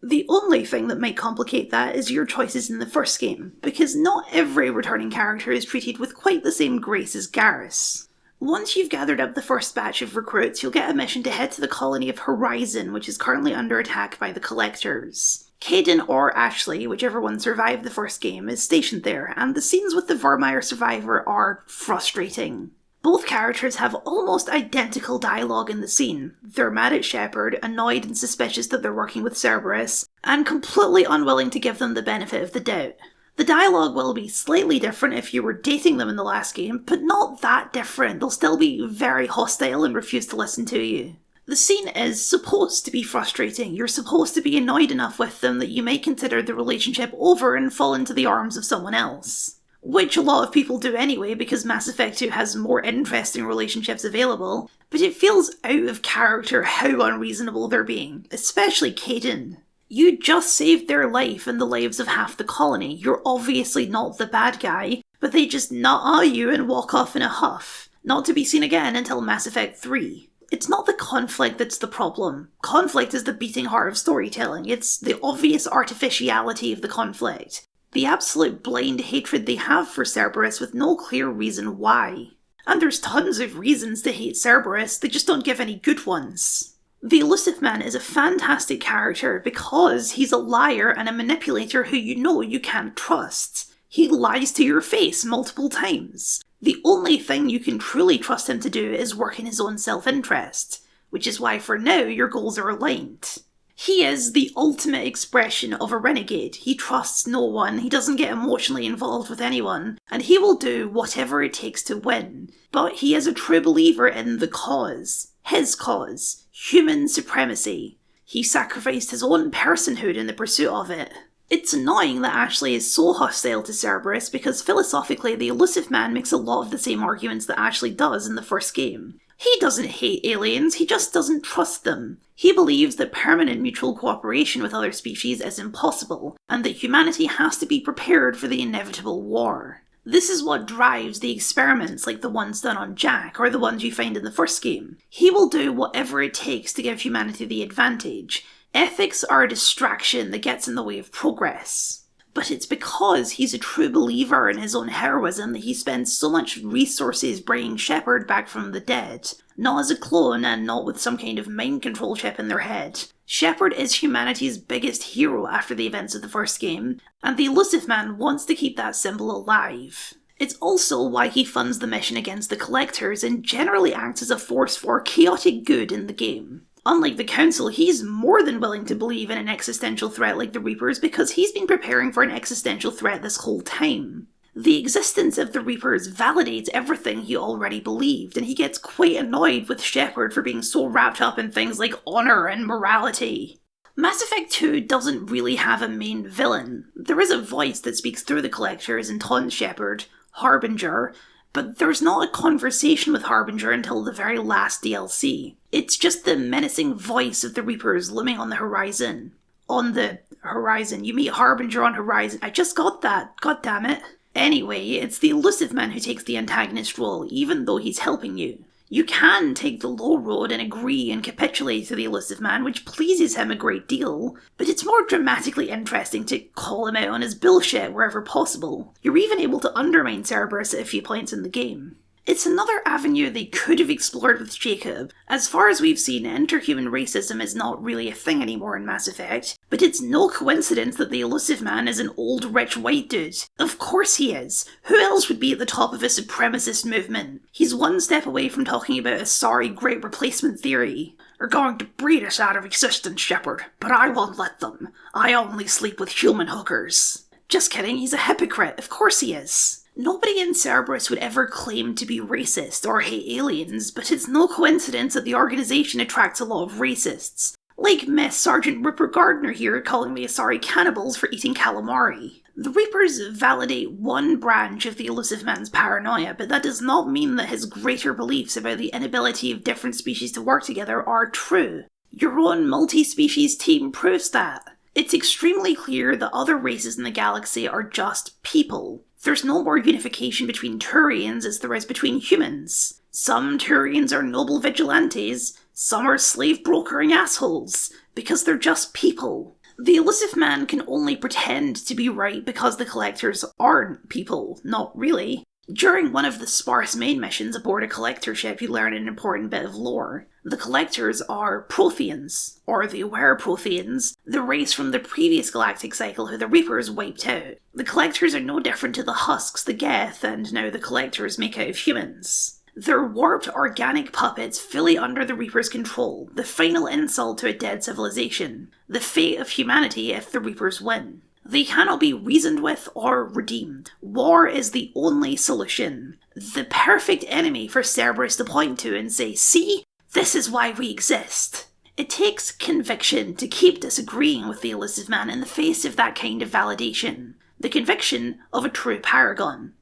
The only thing that might complicate that is your choices in the first game, because not every returning character is treated with quite the same grace as Garrus. Once you've gathered up the first batch of recruits, you'll get a mission to head to the colony of Horizon, which is currently under attack by the Collectors. Kaidan or Ashley, whichever one survived the first game, is stationed there, and the scenes with the Vermeer survivor are frustrating. Both characters have almost identical dialogue in the scene. They're mad at Shepard, annoyed and suspicious that they're working with Cerberus, and completely unwilling to give them the benefit of the doubt. The dialogue will be slightly different if you were dating them in the last game, but not that different. They'll still be very hostile and refuse to listen to you. The scene is supposed to be frustrating. You're supposed to be annoyed enough with them that you may consider the relationship over and fall into the arms of someone else. Which a lot of people do anyway, because Mass Effect 2 has more interesting relationships available, but it feels out of character how unreasonable they're being, especially Kaidan. You just saved their life and the lives of half the colony. You're obviously not the bad guy, but they just nut at you and walk off in a huff, not to be seen again until Mass Effect 3. It's not the conflict that's the problem. Conflict is the beating heart of storytelling. It's the obvious artificiality of the conflict. The absolute blind hatred they have for Cerberus with no clear reason why. And there's tons of reasons to hate Cerberus, they just don't give any good ones. The Elusive Man is a fantastic character because he's a liar and a manipulator who you know you can't trust. He lies to your face multiple times. The only thing you can truly trust him to do is work in his own self-interest, which is why for now your goals are aligned. He is the ultimate expression of a renegade. He trusts no one, he doesn't get emotionally involved with anyone, and he will do whatever it takes to win. But he is a true believer in the cause. His cause. Human supremacy. He sacrificed his own personhood in the pursuit of it. It's annoying that Ashley is so hostile to Cerberus because philosophically the Elusive Man makes a lot of the same arguments that Ashley does in the first game. He doesn't hate aliens, he just doesn't trust them. He believes that permanent mutual cooperation with other species is impossible, and that humanity has to be prepared for the inevitable war. This is what drives the experiments like the ones done on Jack or the ones you find in the first game. He will do whatever it takes to give humanity the advantage. Ethics are a distraction that gets in the way of progress. But it's because he's a true believer in his own heroism that he spends so much resources bringing Shepard back from the dead. Not as a clone and not with some kind of mind control chip in their head. Shepard is humanity's biggest hero after the events of the first game, and the Elusive Man wants to keep that symbol alive. It's also why he funds the mission against the Collectors and generally acts as a force for chaotic good in the game. Unlike the Council, he's more than willing to believe in an existential threat like the Reapers because he's been preparing for an existential threat this whole time. The existence of the Reapers validates everything he already believed, and he gets quite annoyed with Shepard for being so wrapped up in things like honour and morality. Mass Effect 2 doesn't really have a main villain. There is a voice that speaks through the Collectors and taunts Shepard, Harbinger, but there's not a conversation with Harbinger until the very last DLC. It's just the menacing voice of the Reapers looming on the horizon. On the horizon. You meet Harbinger on horizon. I just got that. God damn it. Anyway, it's the Elusive Man who takes the antagonist role, even though he's helping you. You can take the low road and agree and capitulate to the Elusive Man, which pleases him a great deal, but it's more dramatically interesting to call him out on his bullshit wherever possible. You're even able to undermine Cerberus at a few points in the game. It's another avenue they could have explored with Jacob. As far as we've seen, interhuman racism is not really a thing anymore in Mass Effect, but it's no coincidence that the Elusive Man is an old rich white dude. Of course he is. Who else would be at the top of a supremacist movement? He's one step away from talking about a sorry great replacement theory. They're going to breed us out of existence, Shepard, but I won't let them. I only sleep with human hookers. Just kidding, he's a hypocrite. Of course he is. Nobody in Cerberus would ever claim to be racist or hate aliens, but it's no coincidence that the organisation attracts a lot of racists. Like Miss Sergeant Rupert Gardner here calling me a sorry cannibals for eating calamari. The Reapers validate one branch of the Elusive Man's paranoia, but that does not mean that his greater beliefs about the inability of different species to work together are true. Your own multi-species team proves that. It's extremely clear that other races in the galaxy are just people. There's no more unification between Turians as there is between humans. Some Turians are noble vigilantes, some are slave-brokering assholes, because they're just people. The Elusive Man can only pretend to be right because the Collectors aren't people, not really. During one of the sparse main missions aboard a Collector ship, you learn an important bit of lore. The Collectors are Protheans, or the Aware Protheans, the race from the previous galactic cycle who the Reapers wiped out. The Collectors are no different to the Husks, the Geth, and now the Collectors make out of humans. They're warped organic puppets fully under the Reapers' control, the final insult to a dead civilization, the fate of humanity if the Reapers win. They cannot be reasoned with or redeemed. War is the only solution. The perfect enemy for Cerberus to point to and say, see, this is why we exist. It takes conviction to keep disagreeing with the Elusive Man in the face of that kind of validation. The conviction of a true paragon.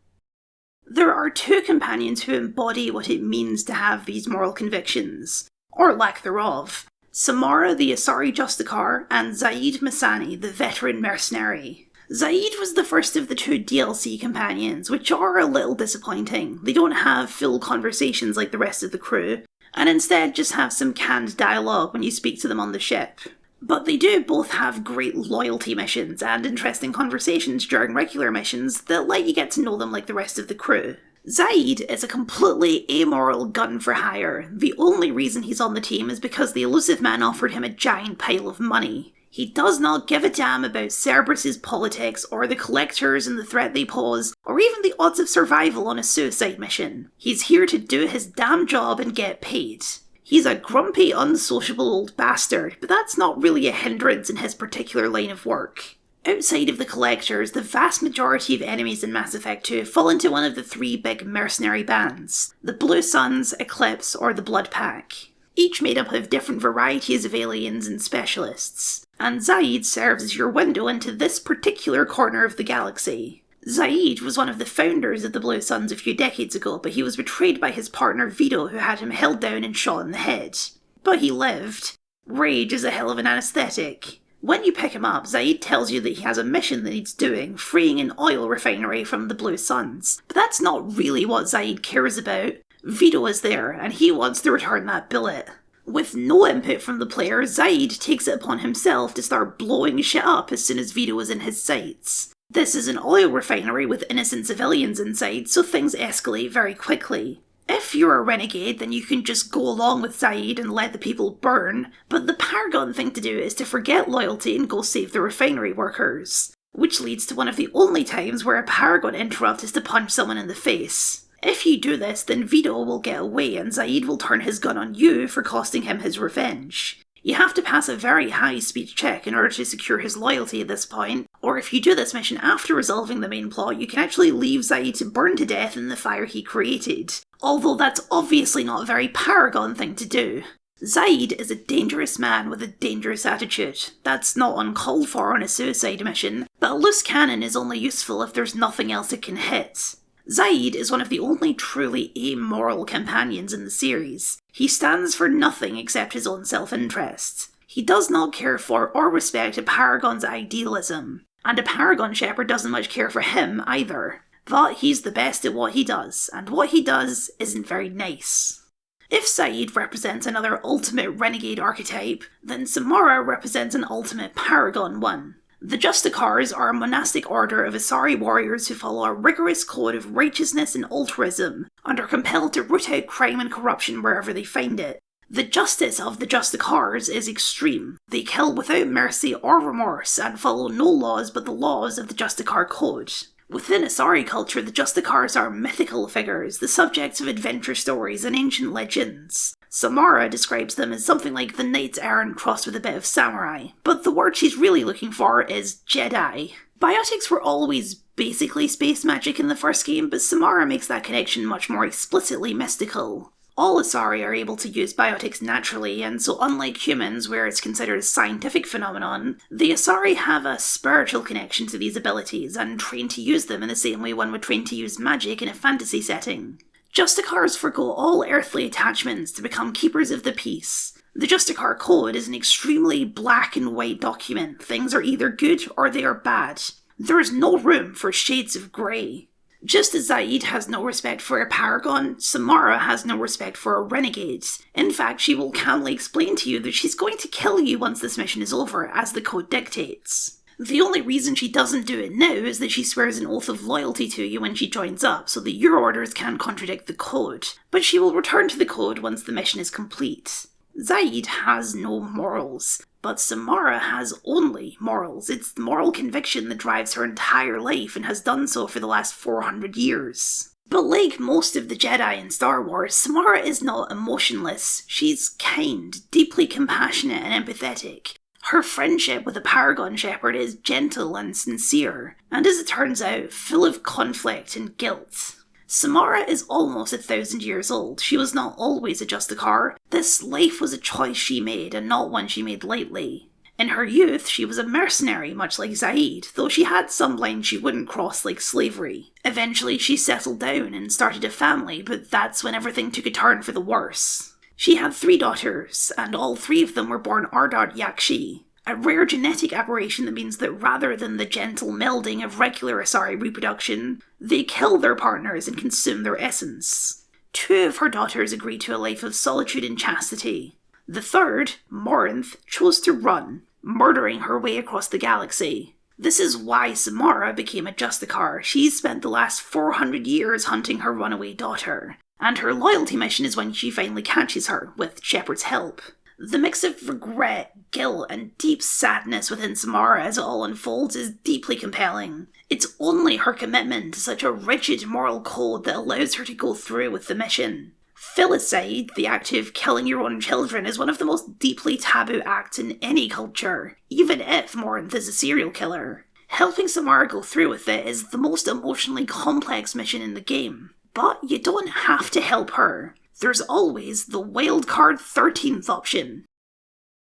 There are two companions who embody what it means to have these moral convictions, or lack thereof. Samara the Asari Justicar, and Zaid Masani the veteran mercenary. Zaid was the first of the two DLC companions, which are a little disappointing. They don't have full conversations like the rest of the crew, and instead just have some canned dialogue when you speak to them on the ship. But they do both have great loyalty missions and interesting conversations during regular missions that let you get to know them like the rest of the crew. Zaid is a completely amoral gun for hire. The only reason he's on the team is because the Elusive Man offered him a giant pile of money. He does not give a damn about Cerberus's politics or the Collectors and the threat they pose, or even the odds of survival on a suicide mission. He's here to do his damn job and get paid. He's a grumpy, unsociable old bastard, but that's not really a hindrance in his particular line of work. Outside of the Collectors, the vast majority of enemies in Mass Effect 2 fall into one of the three big mercenary bands, the Blue Suns, Eclipse, or the Blood Pack, each made up of different varieties of aliens and specialists, and Zaid serves as your window into this particular corner of the galaxy. Zaid was one of the founders of the Blue Suns a few decades ago, but he was betrayed by his partner Vito, who had him held down and shot in the head. But he lived. Rage is a hell of an anesthetic. When you pick him up, Zaid tells you that he has a mission that needs doing, freeing an oil refinery from the Blue Suns. But that's not really what Zaid cares about. Vito is there, and he wants to return that billet. With no input from the player, Zaid takes it upon himself to start blowing shit up as soon as Vito is in his sights. This is an oil refinery with innocent civilians inside, so things escalate very quickly. If you're a renegade, then you can just go along with Zaid and let the people burn, but the Paragon thing to do is to forget loyalty and go save the refinery workers. Which leads to one of the only times where a Paragon interrupt is to punch someone in the face. If you do this, then Vito will get away and Zaid will turn his gun on you for costing him his revenge. You have to pass a very high speech check in order to secure his loyalty at this point, or if you do this mission after resolving the main plot, you can actually leave Zaid to burn to death in the fire he created. Although that's obviously not a very Paragon thing to do. Zaid is a dangerous man with a dangerous attitude. That's not uncalled for on a suicide mission, but a loose cannon is only useful if there's nothing else it can hit. Zaid is one of the only truly amoral companions in the series. He stands for nothing except his own self-interest. He does not care for or respect a Paragon's idealism, and a Paragon Shepherd doesn't much care for him either. But he's the best at what he does, and what he does isn't very nice. If Zaid represents another ultimate renegade archetype, then Samara represents an ultimate Paragon one. The Justicars are a monastic order of Asari warriors who follow a rigorous code of righteousness and altruism, and are compelled to root out crime and corruption wherever they find it. The justice of the Justicars is extreme. They kill without mercy or remorse, and follow no laws but the laws of the Justicar Code. Within Asari culture, the Justicars are mythical figures, the subjects of adventure stories and ancient legends. Samara describes them as something like the Knights Errant crossed with a bit of samurai, but the word she's really looking for is Jedi. Biotics were always basically space magic in the first game, but Samara makes that connection much more explicitly mystical. All Asari are able to use biotics naturally, and so unlike humans, where it's considered a scientific phenomenon, the Asari have a spiritual connection to these abilities, and train to use them in the same way one would train to use magic in a fantasy setting. Justicars forgo all earthly attachments to become keepers of the peace. The Justicar Code is an extremely black and white document. Things are either good or they are bad. There is no room for shades of grey. Just as Zaid has no respect for a Paragon, Samara has no respect for a renegade. In fact, she will calmly explain to you that she's going to kill you once this mission is over, as the code dictates. The only reason she doesn't do it now is that she swears an oath of loyalty to you when she joins up, so that your orders can't contradict the code. But she will return to the code once the mission is complete. Zaid has no morals, but Samara has only morals. It's the moral conviction that drives her entire life and has done so for the last 400 years. But like most of the Jedi in Star Wars, Samara is not emotionless. She's kind, deeply compassionate and empathetic. Her friendship with a Paragon Shepherd is gentle and sincere, and as it turns out, full of conflict and guilt. Samara is almost 1,000 years old. She was not always a Justicar. This life was a choice she made, and not one she made lightly. In her youth, she was a mercenary, much like Zaid, though she had some lines she wouldn't cross, like slavery. Eventually, she settled down and started a family, but that's when everything took a turn for the worse. She had 3 daughters, and all 3 of them were born Ardart Yakshi, a rare genetic aberration that means that rather than the gentle melding of regular Asari reproduction, they kill their partners and consume their essence. 2 of her daughters agreed to a life of solitude and chastity. The 3rd, Morinth, chose to run, murdering her way across the galaxy. This is why Samara became a Justicar. She's spent the last 400 years hunting her runaway daughter, and her loyalty mission is when she finally catches her, with Shepard's help. The mix of regret, guilt, and deep sadness within Samara as it all unfolds is deeply compelling. It's only her commitment to such a rigid moral code that allows her to go through with the mission. Filicide, the act of killing your own children, is one of the most deeply taboo acts in any culture, even if Morinth is a serial killer. Helping Samara go through with it is the most emotionally complex mission in the game. But you don't have to help her. There's always the wildcard 13th option.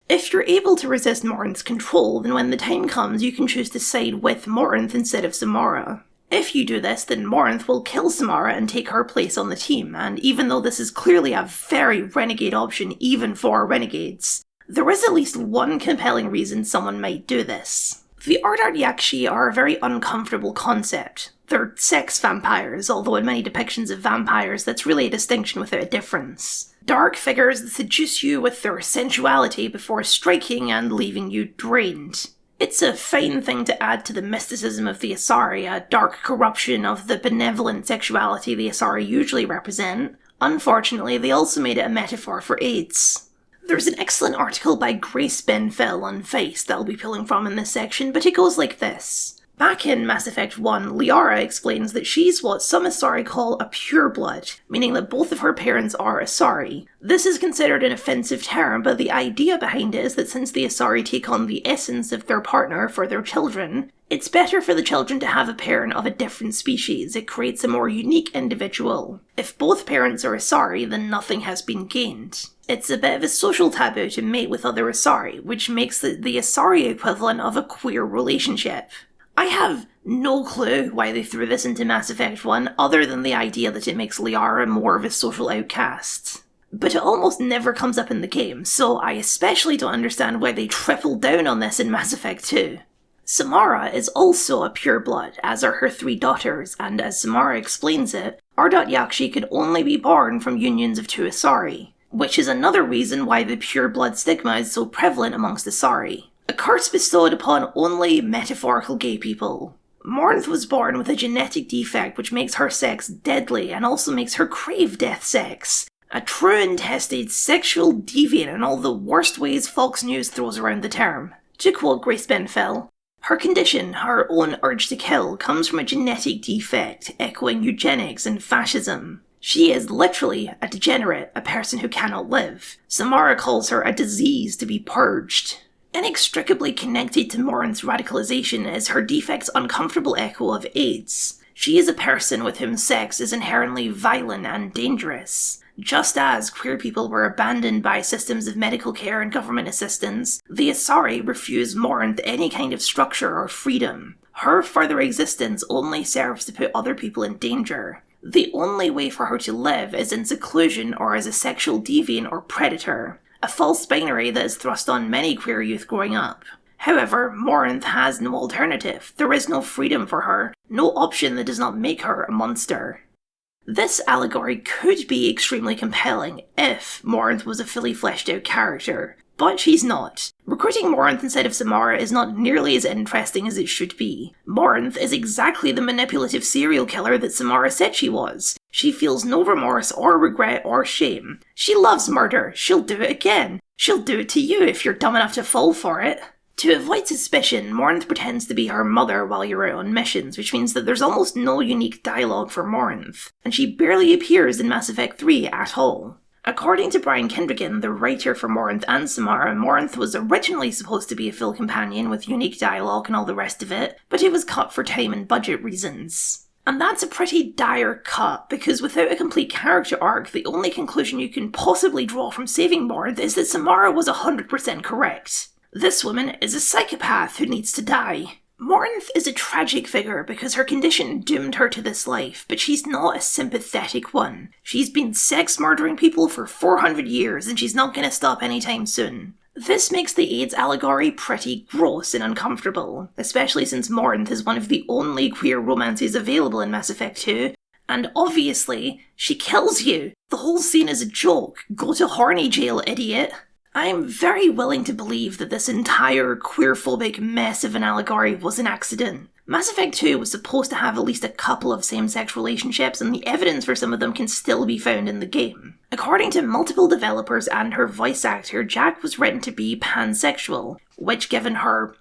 If you're able to resist Morinth's control, then when the time comes you can choose to side with Morinth instead of Samara. If you do this, then Morinth will kill Samara and take her place on the team, and even though this is clearly a very renegade option even for renegades, There is at least one compelling reason someone might do this. The Ardart Yakshi are a very uncomfortable concept. They're sex vampires, although in many depictions of vampires that's really a distinction without a difference. Dark figures that seduce you with their sensuality before striking and leaving you drained. It's a fine thing to add to the mysticism of the Asari, a dark corruption of the benevolent sexuality the Asari usually represent. Unfortunately, they also made it a metaphor for AIDS. There's an excellent article by Grace Benfell on Vice that I'll be pulling from in this section, but it goes like this. Back in Mass Effect 1, Liara explains that she's what some Asari call a pureblood, meaning that both of her parents are Asari. This is considered an offensive term, but the idea behind it is that since the Asari take on the essence of their partner for their children, it's better for the children to have a parent of a different species. It creates a more unique individual. If both parents are Asari, then nothing has been gained. It's a bit of a social taboo to mate with other Asari, which makes it the Asari equivalent of a queer relationship. I have no clue why they threw this into Mass Effect 1, other than the idea that it makes Liara more of a social outcast. But it almost never comes up in the game, so I especially don't understand why they tripled down on this in Mass Effect 2. Samara is also a pureblood, as are her 3 daughters, and as Samara explains it, Ardart Yakshi could only be born from unions of 2 Asari, which is another reason why the pureblood stigma is so prevalent amongst Asari. A curse bestowed upon only metaphorical gay people. Morinth was born with a genetic defect which makes her sex deadly and also makes her crave death sex. A true and tested sexual deviant in all the worst ways Fox News throws around the term. To quote Grace Benfell, her condition, her own urge to kill, comes from a genetic defect, echoing eugenics and fascism. She is literally a degenerate, a person who cannot live. Samara calls her a disease to be purged. Inextricably connected to Morinth's radicalization is her defect's uncomfortable echo of AIDS. She is a person with whom sex is inherently violent and dangerous. Just as queer people were abandoned by systems of medical care and government assistance, the Asari refuse Morinth any kind of structure or freedom. Her further existence only serves to put other people in danger. The only way for her to live is in seclusion or as a sexual deviant or predator. A false binary that is thrust on many queer youth growing up. However, Morinth has no alternative. There is no freedom for her, no option that does not make her a monster. This allegory could be extremely compelling if Morinth was a fully fleshed out character, but she's not. Recruiting Morinth instead of Samara is not nearly as interesting as it should be. Morinth is exactly the manipulative serial killer that Samara said she was. She feels no remorse or regret or shame. She loves murder. She'll do it again. She'll do it to you if you're dumb enough to fall for it. To avoid suspicion, Morinth pretends to be her mother while you're out on missions, which means that there's almost no unique dialogue for Morinth, and she barely appears in Mass Effect 3 at all. According to Brian Kendrigan, the writer for Morinth and Samara, Morinth was originally supposed to be a full companion with unique dialogue and all the rest of it, but it was cut for time and budget reasons. And that's a pretty dire cut, because without a complete character arc, the only conclusion you can possibly draw from saving Morinth is that Samara was 100% correct. This woman is a psychopath who needs to die. Morinth is a tragic figure because her condition doomed her to this life, but she's not a sympathetic one. She's been sex murdering people for 400 years and she's not going to stop anytime soon. This makes the AIDS allegory pretty gross and uncomfortable, especially since Morinth is one of the only queer romances available in Mass Effect 2, and obviously, she kills you! The whole scene is a joke. Go to horny jail, idiot! I'm very willing to believe that this entire queerphobic mess of an allegory was an accident. Mass Effect 2 was supposed to have at least a couple of same-sex relationships, and the evidence for some of them can still be found in the game. According to multiple developers and her voice actor, Jack was written to be pansexual, which, given her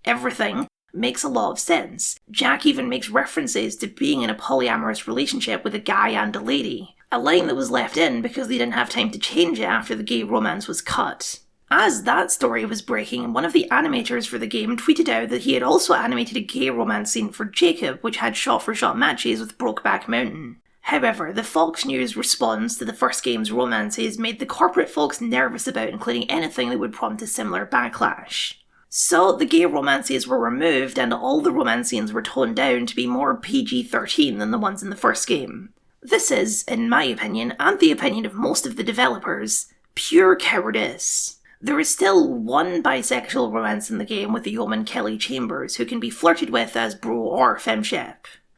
everything, makes a lot of sense. Jack even makes references to being in a polyamorous relationship with a guy and a lady. A line that was left in because they didn't have time to change it after the gay romance was cut. As that story was breaking, one of the animators for the game tweeted out that he had also animated a gay romance scene for Jacob, which had shot-for-shot matches with Brokeback Mountain. However, the Fox News response to the first game's romances made the corporate folks nervous about including anything that would prompt a similar backlash. So the gay romances were removed and all the romance scenes were toned down to be more PG-13 than the ones in the first game. This is, in my opinion, and the opinion of most of the developers, pure cowardice. There is still one bisexual romance in the game with the yeoman Kelly Chambers, who can be flirted with as bro or femshep.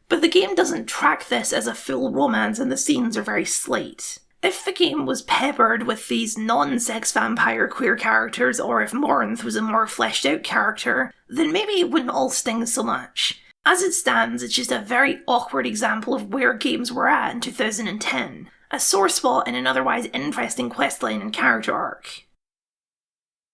But the game doesn't track this as a full romance and the scenes are very slight. If the game was peppered with these non-sex vampire queer characters, or if Morinth was a more fleshed out character, then maybe it wouldn't all sting so much. As it stands, it's just a very awkward example of where games were at in 2010, a sore spot in an otherwise interesting questline and character arc.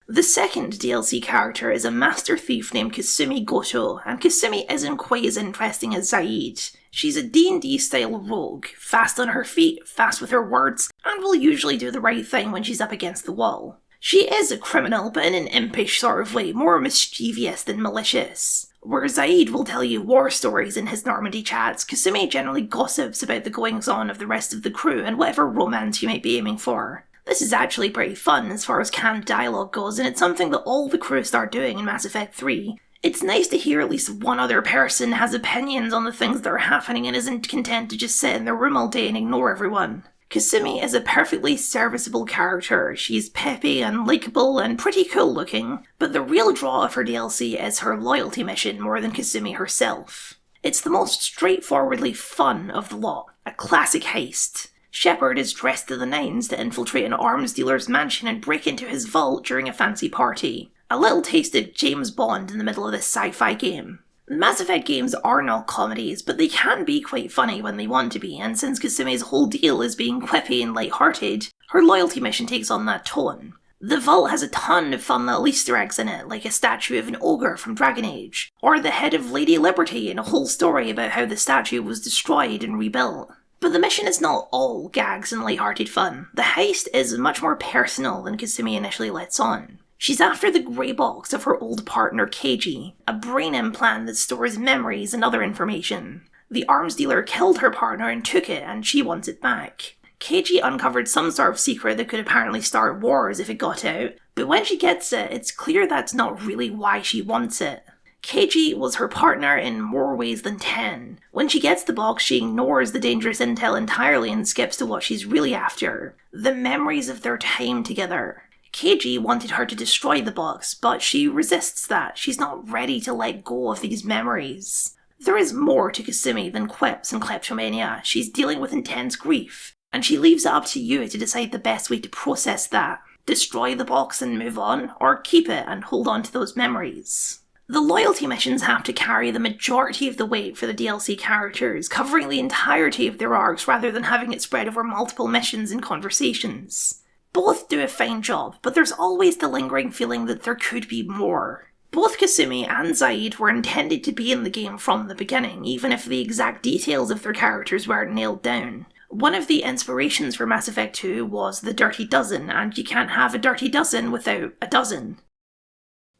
The second DLC character is a master thief named Kasumi Goto, and Kasumi isn't quite as interesting as Zaid. She's a D&D style rogue, fast on her feet, fast with her words, and will usually do the right thing when she's up against the wall. She is a criminal, but in an impish sort of way, more mischievous than malicious. Where Zaid will tell you war stories in his Normandy chats, Kasumi generally gossips about the goings-on of the rest of the crew and whatever romance you might be aiming for. This is actually pretty fun as far as canned dialogue goes, and it's something that all the crew start doing in Mass Effect 3. It's nice to hear at least one other person has opinions on the things that are happening and isn't content to just sit in their room all day and ignore everyone. Kasumi is a perfectly serviceable character. She's peppy and likeable and pretty cool looking, but the real draw of her DLC is her loyalty mission more than Kasumi herself. It's the most straightforwardly fun of the lot, a classic heist. Shepard is dressed to the nines to infiltrate an arms dealer's mansion and break into his vault during a fancy party. A little taste of James Bond in the middle of this sci-fi game. Mass Effect games are not comedies, but they can be quite funny when they want to be, and since Kasumi's whole deal is being quippy and light-hearted, her loyalty mission takes on that tone. The vault has a ton of fun little Easter eggs in it, like a statue of an ogre from Dragon Age, or the head of Lady Liberty and a whole story about how the statue was destroyed and rebuilt. But the mission is not all gags and light-hearted fun. The heist is much more personal than Kasumi initially lets on. She's after the grey box of her old partner Keiji, a brain implant that stores memories and other information. The arms dealer killed her partner and took it, and she wants it back. Keiji uncovered some sort of secret that could apparently start wars if it got out, but when she gets it, it's clear that's not really why she wants it. Keiji was her partner in more ways than 10. When she gets the box, she ignores the dangerous intel entirely and skips to what she's really after: the memories of their time together. Keiji wanted her to destroy the box, but she resists that. She's not ready to let go of these memories. There is more to Kasumi than quips and kleptomania. She's dealing with intense grief, and she leaves it up to you to decide the best way to process that. Destroy the box and move on, or keep it and hold on to those memories. The loyalty missions have to carry the majority of the weight for the DLC characters, covering the entirety of their arcs rather than having it spread over multiple missions and conversations. Both do a fine job, but there's always the lingering feeling that there could be more. Both Kasumi and Zaid were intended to be in the game from the beginning, even if the exact details of their characters weren't nailed down. One of the inspirations for Mass Effect 2 was the Dirty Dozen, and you can't have a Dirty Dozen without a dozen.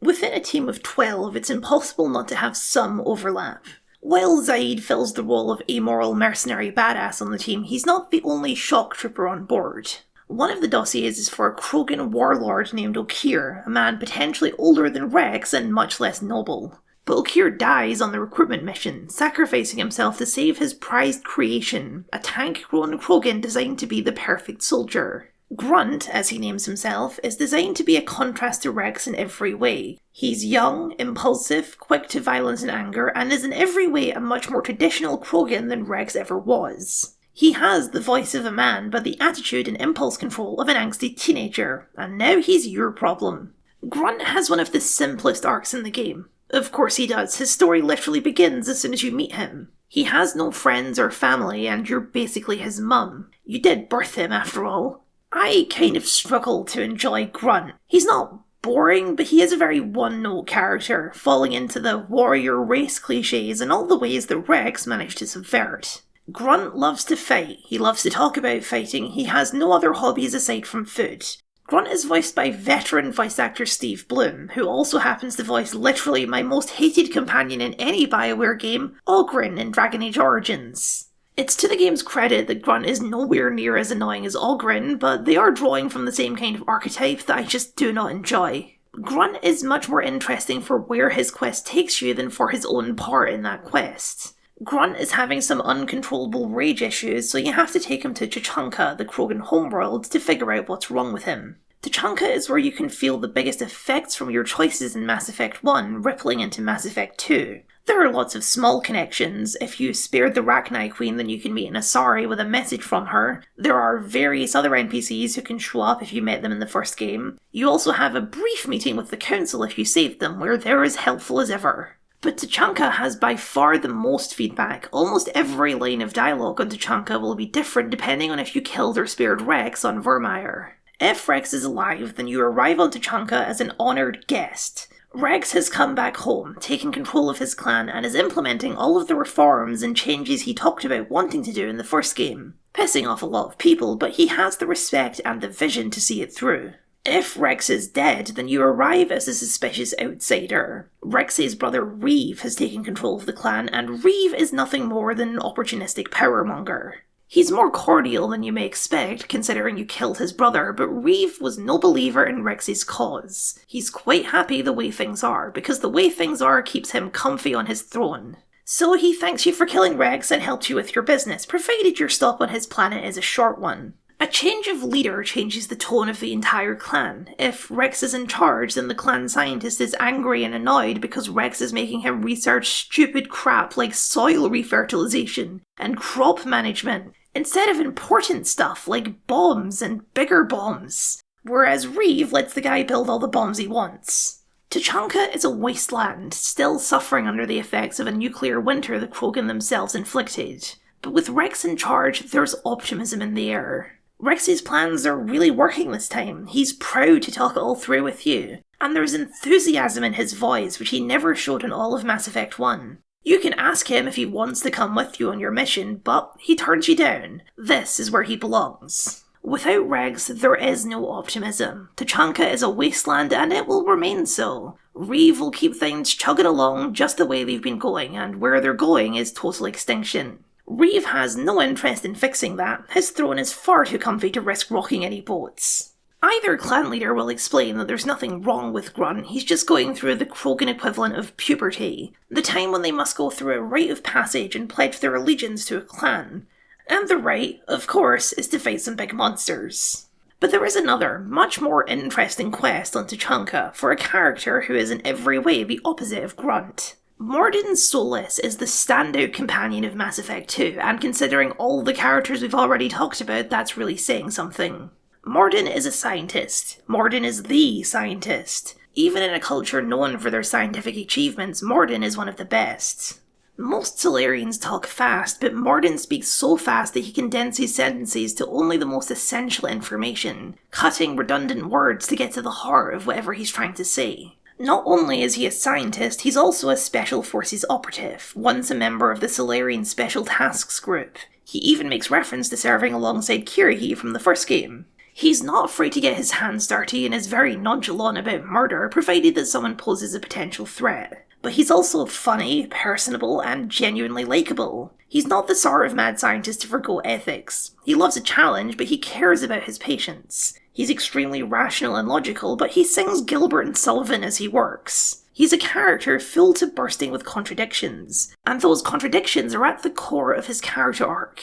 Within a team of 12, it's impossible not to have some overlap. While Zaid fills the role of amoral mercenary badass on the team, he's not the only shock trooper on board. One of the dossiers is for a Krogan warlord named Okir, a man potentially older than Rex and much less noble. But Okir dies on the recruitment mission, sacrificing himself to save his prized creation, a tank-grown Krogan designed to be the perfect soldier. Grunt, as he names himself, is designed to be a contrast to Rex in every way. He's young, impulsive, quick to violence and anger, and is in every way a much more traditional Krogan than Rex ever was. He has the voice of a man, but the attitude and impulse control of an angsty teenager, and now he's your problem. Grunt has one of the simplest arcs in the game. Of course he does, his story literally begins as soon as you meet him. He has no friends or family, and you're basically his mum. You did birth him, after all. I kind of struggle to enjoy Grunt. He's not boring, but he is a very one-note character, falling into the warrior race cliches and all the ways that Rex managed to subvert. Grunt loves to fight, he loves to talk about fighting, he has no other hobbies aside from food. Grunt is voiced by veteran voice actor Steve Bloom, who also happens to voice literally my most hated companion in any BioWare game, Ogryn in Dragon Age Origins. It's to the game's credit that Grunt is nowhere near as annoying as Ogryn, but they are drawing from the same kind of archetype that I just do not enjoy. Grunt is much more interesting for where his quest takes you than for his own part in that quest. Grunt is having some uncontrollable rage issues, so you have to take him to Chachanka, the Krogan homeworld, to figure out what's wrong with him. Tachanka is where you can feel the biggest effects from your choices in Mass Effect 1 rippling into Mass Effect 2. There are lots of small connections. If you spared the Rachni Queen, then you can meet an Asari with a message from her. There are various other NPCs who can show up if you met them in the first game. You also have a brief meeting with the Council if you saved them, where they're as helpful as ever. But Tachanka has by far the most feedback. Almost every line of dialogue on Tachanka will be different depending on if you killed or spared Rex on Vermeer. If Rex is alive, then you arrive on Tachanka as an honoured guest. Rex has come back home, taking control of his clan, and is implementing all of the reforms and changes he talked about wanting to do in the first game. Pissing off a lot of people, but he has the respect and the vision to see it through. If Rex is dead, then you arrive as a suspicious outsider. Rex's brother Reeve has taken control of the clan, and Reeve is nothing more than an opportunistic powermonger. He's more cordial than you may expect, considering you killed his brother, but Reeve was no believer in Rex's cause. He's quite happy the way things are, because the way things are keeps him comfy on his throne. So he thanks you for killing Rex and helped you with your business, provided your stop on his planet is a short one. A change of leader changes the tone of the entire clan. If Rex is in charge, then the clan scientist is angry and annoyed because Rex is making him research stupid crap like soil refertilization and crop management, instead of important stuff like bombs and bigger bombs. Whereas Reeve lets the guy build all the bombs he wants. Tachanka is a wasteland, still suffering under the effects of a nuclear winter the Krogan themselves inflicted. But with Rex in charge, there's optimism in the air. Rex's plans are really working this time. He's proud to talk it all through with you. And there's enthusiasm in his voice, which he never showed in all of Mass Effect 1. You can ask him if he wants to come with you on your mission, but he turns you down. This is where he belongs. Without Rex, there is no optimism. Tachanka is a wasteland and it will remain so. Reeve will keep things chugging along just the way they've been going, and where they're going is total extinction. Reeve has no interest in fixing that. His throne is far too comfy to risk rocking any boats. Either clan leader will explain that there's nothing wrong with Grunt, he's just going through the Krogan equivalent of puberty, the time when they must go through a rite of passage and pledge their allegiance to a clan. And the rite, of course, is to fight some big monsters. But there is another, much more interesting quest on Tachanka for a character who is in every way the opposite of Grunt. Mordin Solus is the standout companion of Mass Effect 2, and considering all the characters we've already talked about, that's really saying something. Mordin is a scientist. Mordin is the scientist. Even in a culture known for their scientific achievements, Mordin is one of the best. Most Solarians talk fast, but Mordin speaks so fast that he condenses sentences to only the most essential information, cutting redundant words to get to the heart of whatever he's trying to say. Not only is he a scientist, he's also a Special Forces operative, once a member of the Solarian Special Tasks Group. He even makes reference to serving alongside Kirihee from the first game. He's not afraid to get his hands dirty and is very nonchalant about murder, provided that someone poses a potential threat. But he's also funny, personable, and genuinely likeable. He's not the sort of mad scientist to forgo ethics. He loves a challenge, but he cares about his patients. He's extremely rational and logical, but he sings Gilbert and Sullivan as he works. He's a character filled to bursting with contradictions, and those contradictions are at the core of his character arc.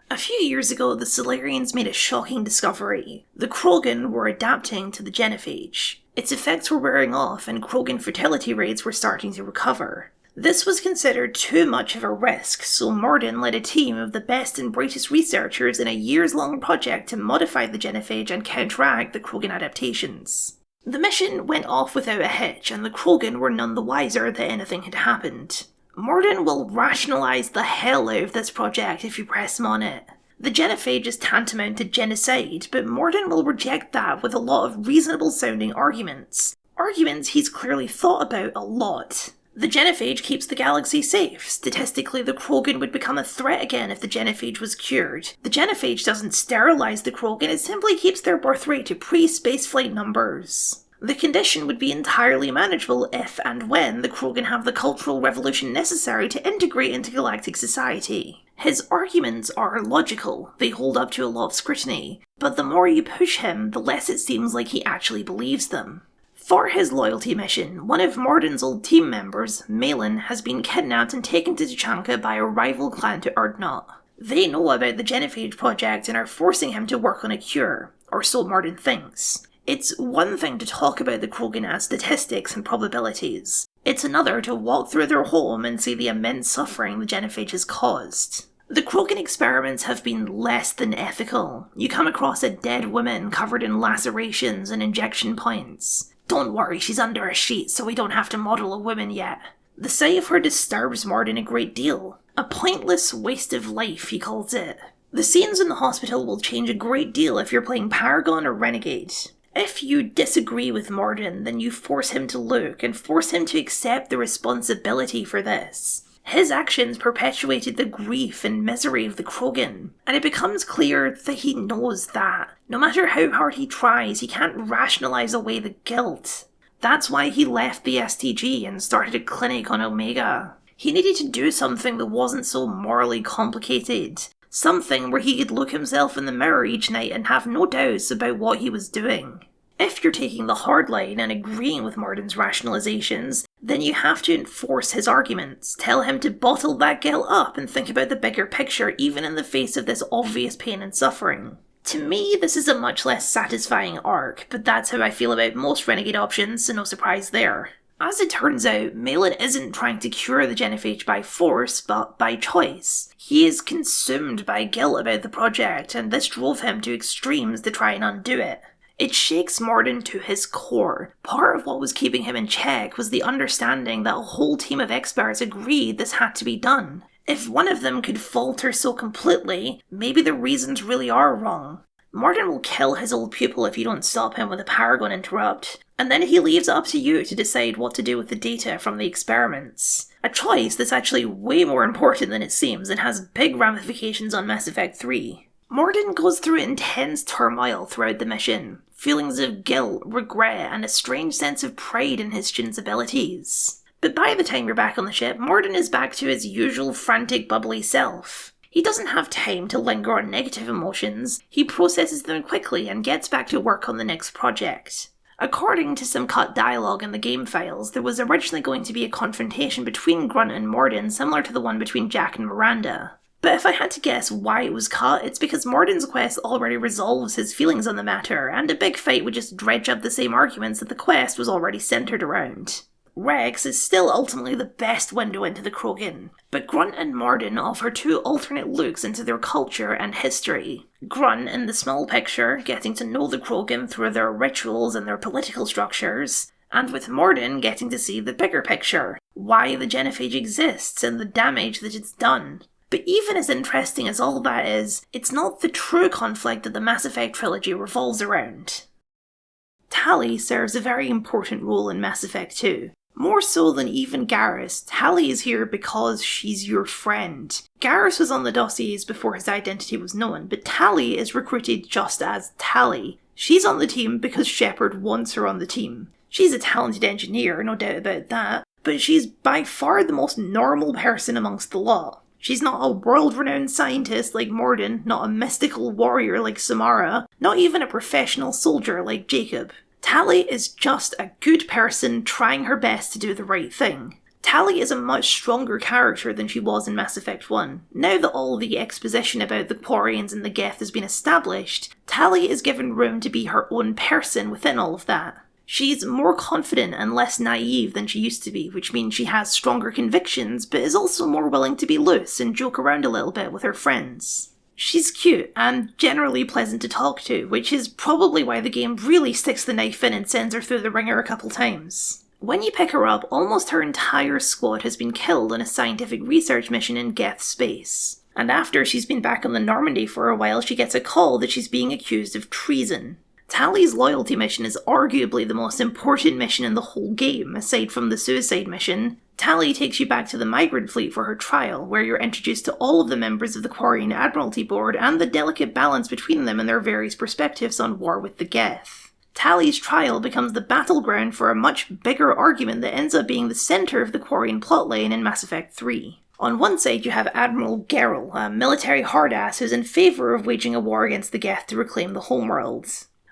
A few years ago, the Solarians made a shocking discovery. The Krogan were adapting to the genophage. Its effects were wearing off, and Krogan fertility rates were starting to recover. This was considered too much of a risk, so Mordin led a team of the best and brightest researchers in a years-long project to modify the genophage and counteract the Krogan adaptations. The mission went off without a hitch, and the Krogan were none the wiser that anything had happened. Mordin will rationalise the hell out of this project if you press him on it. The genophage is tantamount to genocide, but Mordin will reject that with a lot of reasonable-sounding arguments. Arguments he's clearly thought about a lot. The genophage keeps the galaxy safe. Statistically, the Krogan would become a threat again if the genophage was cured. The genophage doesn't sterilise the Krogan, it simply keeps their birth rate to pre-spaceflight numbers. The condition would be entirely manageable if and when the Krogan have the cultural revolution necessary to integrate into galactic society. His arguments are logical, they hold up to a lot of scrutiny, but the more you push him, the less it seems like he actually believes them. For his loyalty mission, one of Mordin's old team members, Malin, has been kidnapped and taken to Tachanka by a rival clan to Urdnot. They know about the genophage project and are forcing him to work on a cure, or so Mordin thinks. It's one thing to talk about the Krogan as statistics and probabilities. It's another to walk through their home and see the immense suffering the genophage has caused. The Krogan experiments have been less than ethical. You come across a dead woman covered in lacerations and injection points. Don't worry, she's under a sheet, so we don't have to model a woman yet. The sight of her disturbs Morden a great deal. A pointless waste of life, he calls it. The scenes in the hospital will change a great deal if you're playing Paragon or Renegade. If you disagree with Morden, then you force him to look and force him to accept the responsibility for this. His actions perpetuated the grief and misery of the Krogan, and it becomes clear that he knows that. No matter how hard he tries, he can't rationalize away the guilt. That's why he left the STG and started a clinic on Omega. He needed to do something that wasn't so morally complicated. Something where he could look himself in the mirror each night and have no doubts about what he was doing. If you're taking the hard line and agreeing with Morden's rationalizations, then you have to enforce his arguments, tell him to bottle that guilt up and think about the bigger picture even in the face of this obvious pain and suffering. To me, this is a much less satisfying arc, but that's how I feel about most Renegade options, so no surprise there. As it turns out, Malin isn't trying to cure the genophage by force, but by choice. He is consumed by guilt about the project, and this drove him to extremes to try and undo it. It shakes Morden to his core. Part of what was keeping him in check was the understanding that a whole team of experts agreed this had to be done. If one of them could falter so completely, maybe the reasons really are wrong. Morden will kill his old pupil if you don't stop him with a Paragon interrupt, and then he leaves it up to you to decide what to do with the data from the experiments. A choice that's actually way more important than it seems and has big ramifications on Mass Effect 3. Morden goes through intense turmoil throughout the mission. Feelings of guilt, regret, and a strange sense of pride in his students' abilities. But by the time you're back on the ship, Morden is back to his usual frantic, bubbly self. He doesn't have time to linger on negative emotions, he processes them quickly and gets back to work on the next project. According to some cut dialogue in the game files, there was originally going to be a confrontation between Grunt and Morden similar to the one between Jack and Miranda. But if I had to guess why it was cut, it's because Morden's quest already resolves his feelings on the matter, and a big fight would just dredge up the same arguments that the quest was already centred around. Rex is still ultimately the best window into the Krogan, but Grunt and Morden offer two alternate looks into their culture and history. Grunt in the small picture, getting to know the Krogan through their rituals and their political structures, and with Morden getting to see the bigger picture, why the genophage exists and the damage that it's done. But even as interesting as all that is, it's not the true conflict that the Mass Effect trilogy revolves around. Tali serves a very important role in Mass Effect 2. More so than even Garrus, Tali is here because she's your friend. Garrus was on the dossiers before his identity was known, but Tali is recruited just as Tali. She's on the team because Shepard wants her on the team. She's a talented engineer, no doubt about that, but she's by far the most normal person amongst the lot. She's not a world-renowned scientist like Morden, not a mystical warrior like Samara, not even a professional soldier like Jacob. Tali is just a good person trying her best to do the right thing. Tali is a much stronger character than she was in Mass Effect 1. Now that all the exposition about the Quarians and the Geth has been established, Tali is given room to be her own person within all of that. She's more confident and less naive than she used to be, which means she has stronger convictions, but is also more willing to be loose and joke around a little bit with her friends. She's cute and generally pleasant to talk to, which is probably why the game really sticks the knife in and sends her through the ringer a couple times. When you pick her up, almost her entire squad has been killed on a scientific research mission in Geth space. And after she's been back on the Normandy for a while, she gets a call that she's being accused of treason. Tali's loyalty mission is arguably the most important mission in the whole game, aside from the suicide mission. Tali takes you back to the Migrant Fleet for her trial, where you're introduced to all of the members of the Quarian Admiralty Board and the delicate balance between them and their various perspectives on war with the Geth. Tali's trial becomes the battleground for a much bigger argument that ends up being the centre of the Quarian plotline in Mass Effect 3. On one side you have Admiral Gerrel, a military hardass who's in favour of waging a war against the Geth to reclaim the homeworld.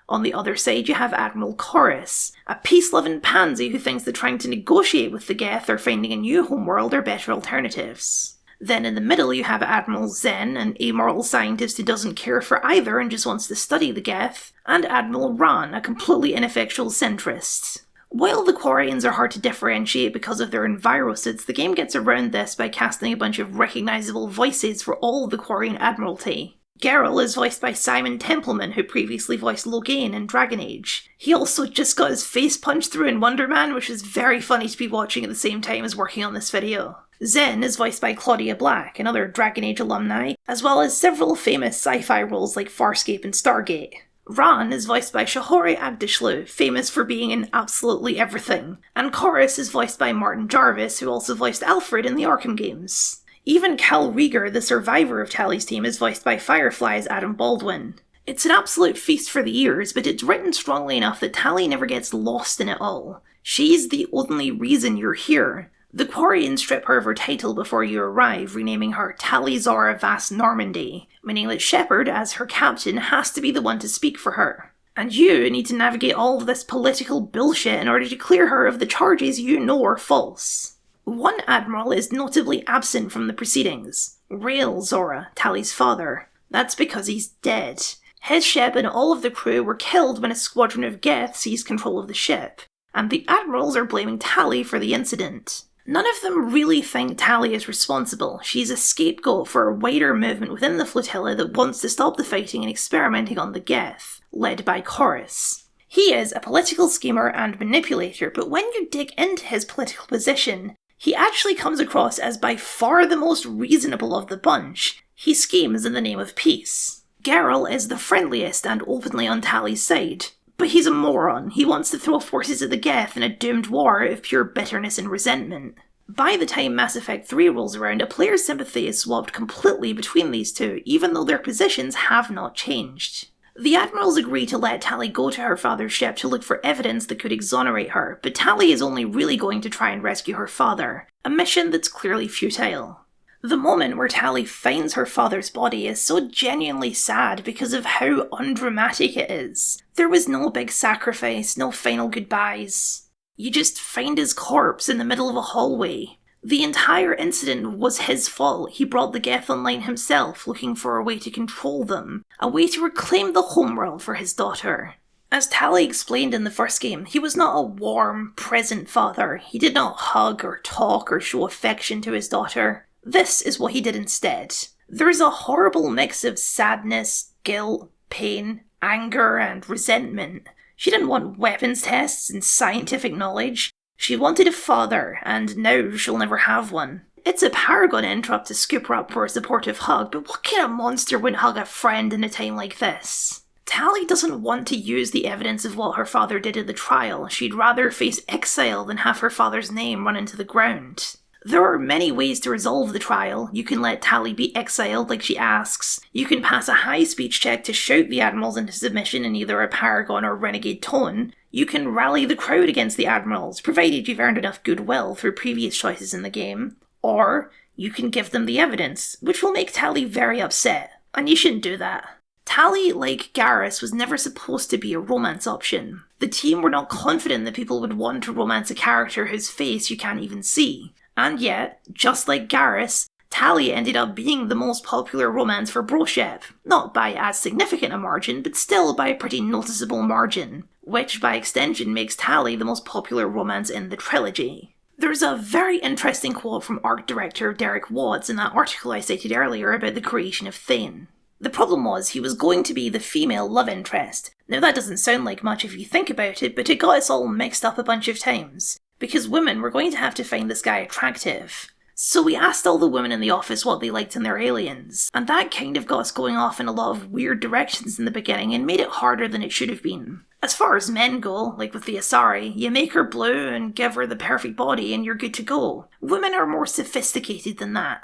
On the other side you have Admiral Chorus, a peace-loving pansy who thinks that trying to negotiate with the Geth or finding a new homeworld are better alternatives. Then in the middle you have Admiral Zen, an amoral scientist who doesn't care for either and just wants to study the Geth, and Admiral Ran, a completely ineffectual centrist. While the Quarians are hard to differentiate because of their envirosuits, the game gets around this by casting a bunch of recognisable voices for all of the Quarian Admiralty. Geralt is voiced by Simon Templeman, who previously voiced Loghain in Dragon Age. He also just got his face punched through in Wonder Man, which is very funny to be watching at the same time as working on this video. Zen is voiced by Claudia Black, another Dragon Age alumni, as well as several famous sci-fi roles like Farscape and Stargate. Ran is voiced by Shahore Agdashlu, famous for being in absolutely everything, and Chorus is voiced by Martin Jarvis, who also voiced Alfred in the Arkham games. Even Cal Rieger, the survivor of Tally's team, is voiced by Firefly's Adam Baldwin. It's an absolute feast for the ears, but it's written strongly enough that Tally never gets lost in it all. She's the only reason you're here. The Quarians strip her of her title before you arrive, renaming her Tally Zora Vast Normandy, meaning that Shepard, as her captain, has to be the one to speak for her. And you need to navigate all of this political bullshit in order to clear her of the charges you know are false. One admiral is notably absent from the proceedings. Rael Zora, Tally's father. That's because he's dead. His ship and all of the crew were killed when a squadron of Geth seized control of the ship, and the admirals are blaming Tally for the incident. None of them really think Tally is responsible. She's a scapegoat for a wider movement within the flotilla that wants to stop the fighting and experimenting on the Geth, led by Chorus. He is a political schemer and manipulator, but when you dig into his political position, he actually comes across as by far the most reasonable of the bunch. He schemes in the name of peace. Geralt is the friendliest and openly on Tally's side, but he's a moron. He wants to throw forces at the Geth in a doomed war out of pure bitterness and resentment. By the time Mass Effect 3 rolls around, a player's sympathy is swapped completely between these two, even though their positions have not changed. The admirals agree to let Tally go to her father's ship to look for evidence that could exonerate her, but Tally is only really going to try and rescue her father, a mission that's clearly futile. The moment where Tally finds her father's body is so genuinely sad because of how undramatic it is. There was no big sacrifice, no final goodbyes. You just find his corpse in the middle of a hallway. The entire incident was his fault. He brought the Geth online himself, looking for a way to control them, a way to reclaim the homeworld for his daughter. As Tally explained in the first game, he was not a warm, present father. He did not hug or talk or show affection to his daughter. This is what he did instead. There's a horrible mix of sadness, guilt, pain, anger, and resentment. She didn't want weapons tests and scientific knowledge. She wanted a father, and now she'll never have one. It's a paragon interrupt to scoop her up for a supportive hug, but what kind of monster would hug a friend in a time like this? Tally doesn't want to use the evidence of what her father did at the trial. She'd rather face exile than have her father's name run into the ground. There are many ways to resolve the trial. You can let Tally be exiled like she asks. You can pass a high speech check to shout the admirals into submission in either a paragon or renegade tone. You can rally the crowd against the admirals, provided you've earned enough goodwill through previous choices in the game. Or you can give them the evidence, which will make Tally very upset, and you shouldn't do that. Tally, like Garrus, was never supposed to be a romance option. The team were not confident that people would want to romance a character whose face you can't even see. And yet, just like Garrus, Tally ended up being the most popular romance for Broshep. Not by as significant a margin, but still by a pretty noticeable margin, which by extension makes Tally the most popular romance in the trilogy. There's a very interesting quote from art director Derek Watts in that article I cited earlier about the creation of Thane. The problem was he was going to be the female love interest. Now that doesn't sound like much if you think about it, but it got us all mixed up a bunch of times. Because women were going to have to find this guy attractive. So we asked all the women in the office what they liked in their aliens, and that kind of got us going off in a lot of weird directions in the beginning and made it harder than it should have been. As far as men go, like with the Asari, you make her blue and give her the perfect body and you're good to go. Women are more sophisticated than that.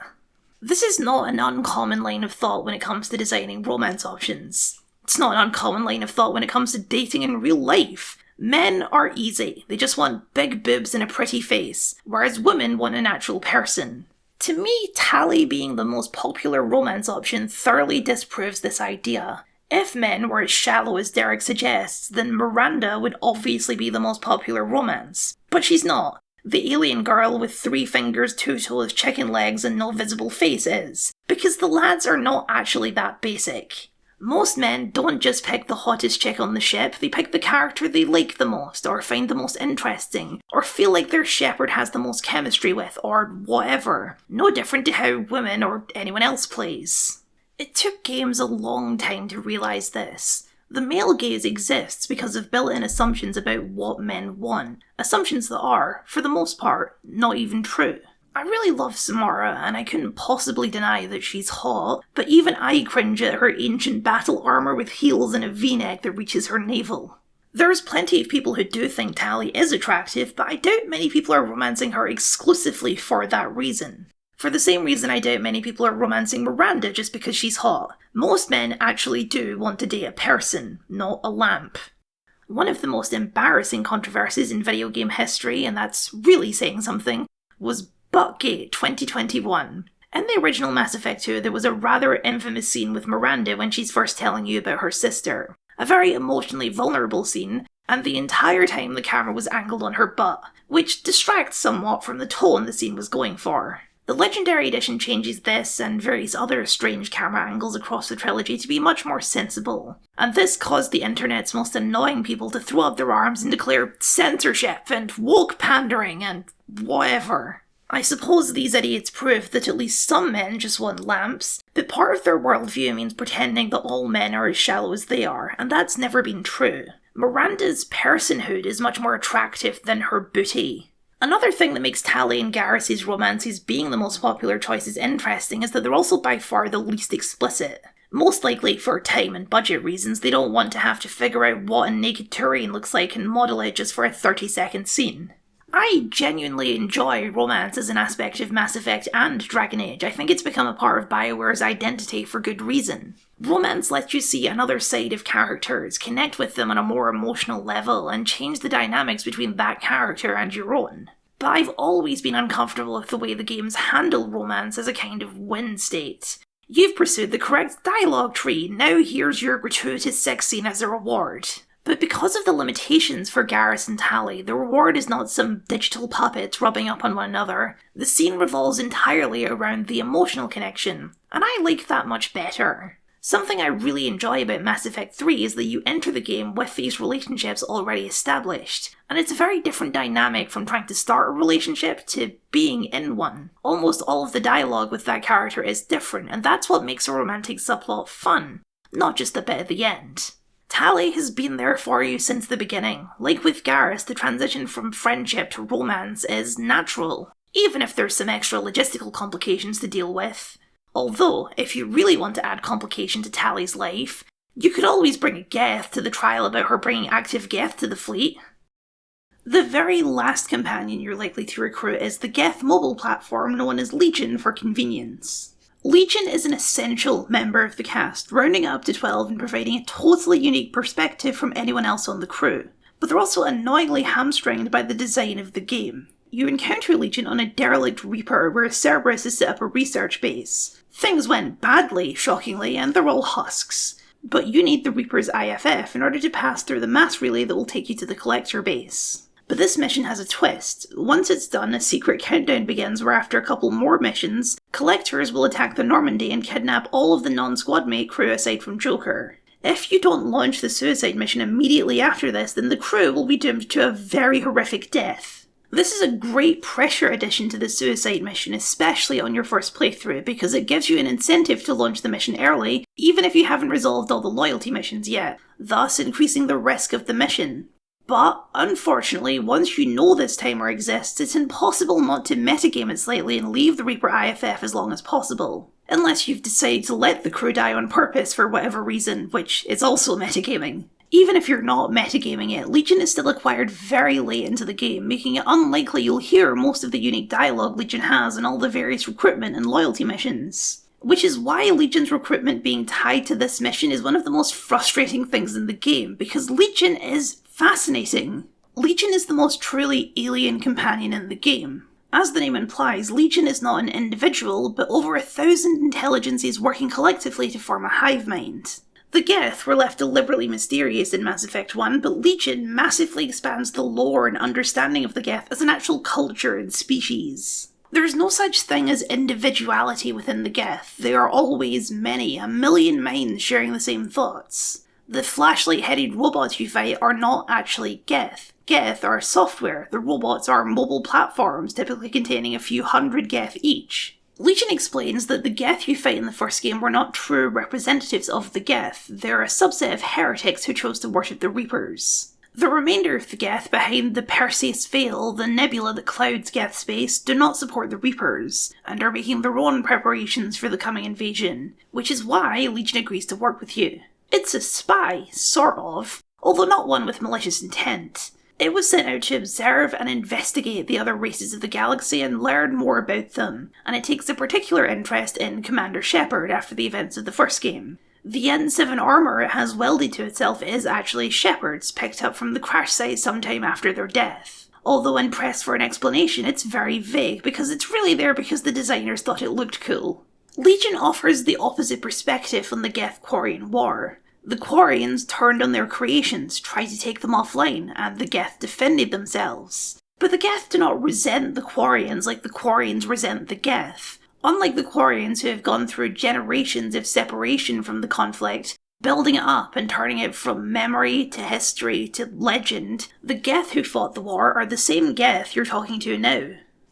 This is not an uncommon line of thought when it comes to designing romance options. It's not an uncommon line of thought when it comes to dating in real life. Men are easy. They just want big boobs and a pretty face, whereas women want a natural person. To me, Tally being the most popular romance option thoroughly disproves this idea. If men were as shallow as Derek suggests, then Miranda would obviously be the most popular romance. But she's not. the alien girl with 3 fingers, 2 toes, chicken legs, and no visible face is, because the lads are not actually that basic. Most men don't just pick the hottest chick on the ship, they pick the character they like the most, or find the most interesting, or feel like their shepherd has the most chemistry with, or whatever. No different to how women or anyone else plays. It took games a long time to realise this. The male gaze exists because of built-in assumptions about what men want. Assumptions that are, for the most part, not even true. I really love Samara, and I couldn't possibly deny that she's hot, but even I cringe at her ancient battle armour with heels and a v-neck that reaches her navel. There's plenty of people who do think Tali is attractive, but I doubt many people are romancing her exclusively for that reason. For the same reason I doubt many people are romancing Miranda just because she's hot. Most men actually do want to date a person, not a lamp. One of the most embarrassing controversies in video game history, and that's really saying something, was Buttgate 2021. In the original Mass Effect 2, there was a rather infamous scene with Miranda when she's first telling you about her sister. A very emotionally vulnerable scene, and the entire time the camera was angled on her butt, which distracts somewhat from the tone the scene was going for. The Legendary Edition changes this and various other strange camera angles across the trilogy to be much more sensible, and this caused the internet's most annoying people to throw up their arms and declare censorship and woke pandering and whatever. I suppose these idiots prove that at least some men just want lamps, but part of their worldview means pretending that all men are as shallow as they are, and that's never been true. Miranda's personhood is much more attractive than her booty. Another thing that makes Tali and Garrus's romances being the most popular choices interesting is that they're also by far the least explicit. Most likely for time and budget reasons, they don't want to have to figure out what a naked Turian looks like and model it just for a 30-second scene. I genuinely enjoy romance as an aspect of Mass Effect and Dragon Age. I think it's become a part of BioWare's identity for good reason. Romance lets you see another side of characters, connect with them on a more emotional level, and change the dynamics between that character and your own. But I've always been uncomfortable with the way the games handle romance as a kind of win state. You've pursued the correct dialogue tree, now here's your gratuitous sex scene as a reward. But because of the limitations for Garrus and Tali, the reward is not some digital puppets rubbing up on one another. The scene revolves entirely around the emotional connection, and I like that much better. Something I really enjoy about Mass Effect 3 is that you enter the game with these relationships already established, and it's a very different dynamic from trying to start a relationship to being in one. Almost all of the dialogue with that character is different, and that's what makes a romantic subplot fun, not just the bit at the end. Tali has been there for you since the beginning. Like with Garrus, the transition from friendship to romance is natural, even if there's some extra logistical complications to deal with. Although, if you really want to add complication to Tali's life, you could always bring a Geth to the trial about her bringing active Geth to the fleet. The very last companion you're likely to recruit is the Geth mobile platform known as Legion for convenience. Legion is an essential member of the cast, rounding up to 12 and providing a totally unique perspective from anyone else on the crew. But they're also annoyingly hamstringed by the design of the game. You encounter Legion on a derelict Reaper where Cerberus has set up a research base. Things went badly, shockingly, and they're all husks. But you need the Reaper's IFF in order to pass through the mass relay that will take you to the Collector base. But this mission has a twist. Once it's done, a secret countdown begins where after a couple more missions, Collectors will attack the Normandy and kidnap all of the non-squad mate crew aside from Joker. If you don't launch the suicide mission immediately after this, then the crew will be doomed to a very horrific death. This is a great pressure addition to the suicide mission, especially on your first playthrough, because it gives you an incentive to launch the mission early, even if you haven't resolved all the loyalty missions yet, thus increasing the risk of the mission. But, unfortunately, once you know this timer exists, it's impossible not to metagame it slightly and leave the Reaper IFF as long as possible. Unless you've decided to let the crew die on purpose for whatever reason, which is also metagaming. Even if you're not metagaming it, Legion is still acquired very late into the game, making it unlikely you'll hear most of the unique dialogue Legion has in all the various recruitment and loyalty missions. Which is why Legion's recruitment being tied to this mission is one of the most frustrating things in the game, because Legion is fascinating. Legion is the most truly alien companion in the game. As the name implies, Legion is not an individual, but over 1,000 intelligences working collectively to form a hive mind. The Geth were left deliberately mysterious in Mass Effect 1, but Legion massively expands the lore and understanding of the Geth as an actual culture and species. There is no such thing as individuality within the Geth. They are always many, a million minds sharing the same thoughts. The flashlight-headed robots you fight are not actually Geth. Geth are software. The robots are mobile platforms, typically containing a few hundred Geth each. Legion explains that the Geth you fight in the first game were not true representatives of the Geth. They're a subset of heretics who chose to worship the Reapers. The remainder of the Geth behind the Perseus Veil, the nebula that clouds Geth space, do not support the Reapers, and are making their own preparations for the coming invasion, which is why Legion agrees to work with you. It's a spy, sort of, although not one with malicious intent. It was sent out to observe and investigate the other races of the galaxy and learn more about them, and it takes a particular interest in Commander Shepard after the events of the first game. The N7 armour it has welded to itself is actually Shepard's, picked up from the crash site sometime after their death. Although when pressed for an explanation, it's very vague, because it's really there because the designers thought it looked cool. Legion offers the opposite perspective on the Geth-Quarian war. The Quarians turned on their creations, tried to take them offline, and the Geth defended themselves. But the Geth do not resent the Quarians like the Quarians resent the Geth. Unlike the Quarians who have gone through generations of separation from the conflict, building it up and turning it from memory to history to legend, the Geth who fought the war are the same Geth you're talking to now.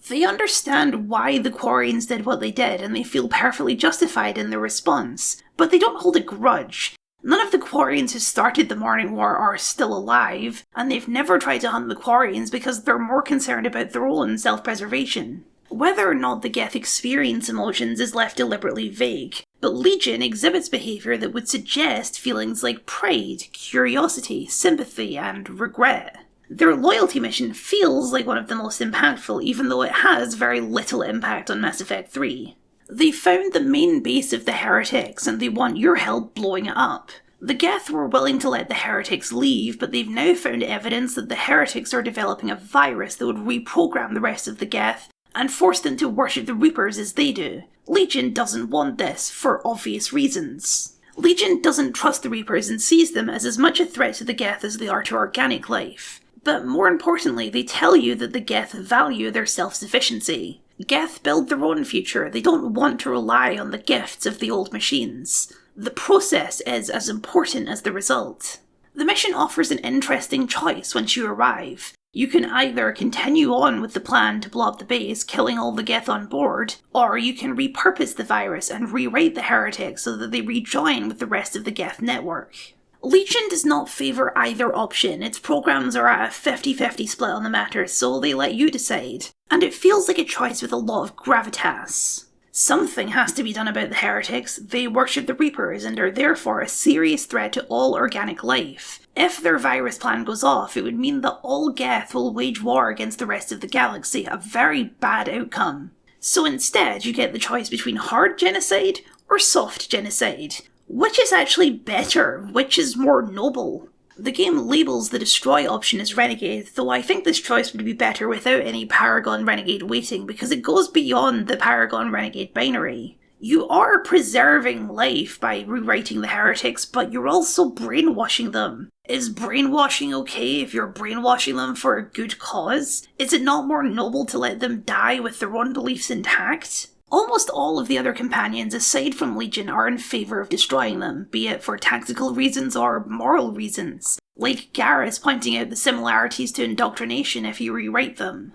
They understand why the Quarians did what they did, and they feel perfectly justified in their response, but they don't hold a grudge. None of the Quarians who started the Morning War are still alive, and they've never tried to hunt the Quarians because they're more concerned about their own self-preservation. Whether or not the Geth experience emotions is left deliberately vague, but Legion exhibits behaviour that would suggest feelings like pride, curiosity, sympathy, and regret. Their loyalty mission feels like one of the most impactful, even though it has very little impact on Mass Effect 3. They found the main base of the heretics, and they want your help blowing it up. The Geth were willing to let the heretics leave, but they've now found evidence that the heretics are developing a virus that would reprogram the rest of the Geth and force them to worship the Reapers as they do. Legion doesn't want this, for obvious reasons. Legion doesn't trust the Reapers and sees them as much a threat to the Geth as they are to organic life. But more importantly, they tell you that the Geth value their self-sufficiency. Geth build their own future. They don't want to rely on the gifts of the old machines. The process is as important as the result. The mission offers an interesting choice once you arrive. You can either continue on with the plan to blow up the base, killing all the Geth on board, or you can repurpose the virus and rewrite the heretics so that they rejoin with the rest of the Geth network. Legion does not favour either option. Its programs are at a 50-50 split on the matter, so they let you decide. And it feels like a choice with a lot of gravitas. Something has to be done about the heretics. They worship the Reapers and are therefore a serious threat to all organic life. If their virus plan goes off, it would mean that all Geth will wage war against the rest of the galaxy, a very bad outcome. So instead, you get the choice between hard genocide or soft genocide. Which is actually better? Which is more noble? The game labels the destroy option as Renegade, though I think this choice would be better without any Paragon Renegade waiting, because it goes beyond the Paragon Renegade binary. You are preserving life by rewriting the heretics, but you're also brainwashing them. Is brainwashing okay if you're brainwashing them for a good cause? Is it not more noble to let them die with their own beliefs intact? Almost all of the other companions, aside from Legion, are in favour of destroying them, be it for tactical reasons or moral reasons, like Garrus pointing out the similarities to indoctrination if you rewrite them.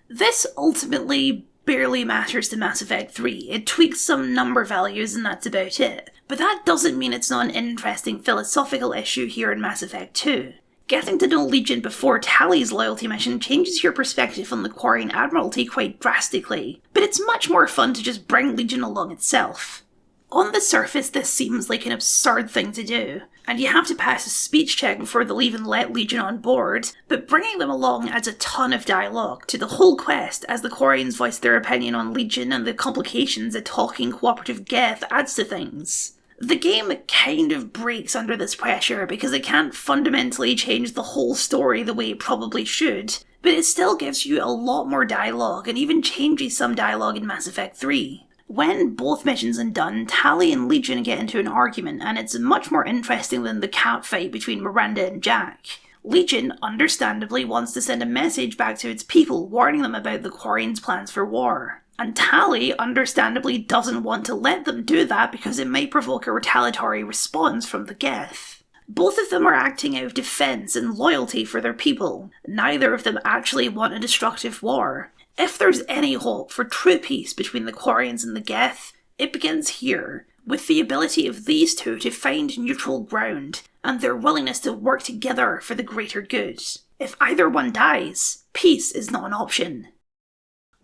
This ultimately barely matters to Mass Effect 3. It tweaks some number values and that's about it, but that doesn't mean it's not an interesting philosophical issue here in Mass Effect 2. Getting to know Legion before Tali's loyalty mission changes your perspective on the Quarian Admiralty quite drastically, but it's much more fun to just bring Legion along itself. On the surface, this seems like an absurd thing to do, and you have to pass a speech check before they'll even let Legion on board, but bringing them along adds a ton of dialogue to the whole quest as the Quarians voice their opinion on Legion and the complications a talking cooperative Geth adds to things. The game kind of breaks under this pressure because it can't fundamentally change the whole story the way it probably should, but it still gives you a lot more dialogue and even changes some dialogue in Mass Effect 3. When both missions are done, Tali and Legion get into an argument, and it's much more interesting than the cat fight between Miranda and Jack. Legion, understandably, wants to send a message back to its people, warning them about the Quarians' plans for war. And Tali, understandably, doesn't want to let them do that because it might provoke a retaliatory response from the Geth. Both of them are acting out of defense and loyalty for their people. Neither of them actually want a destructive war. If there's any hope for true peace between the Quarians and the Geth, it begins here, with the ability of these two to find neutral ground, and their willingness to work together for the greater good. If either one dies, peace is not an option.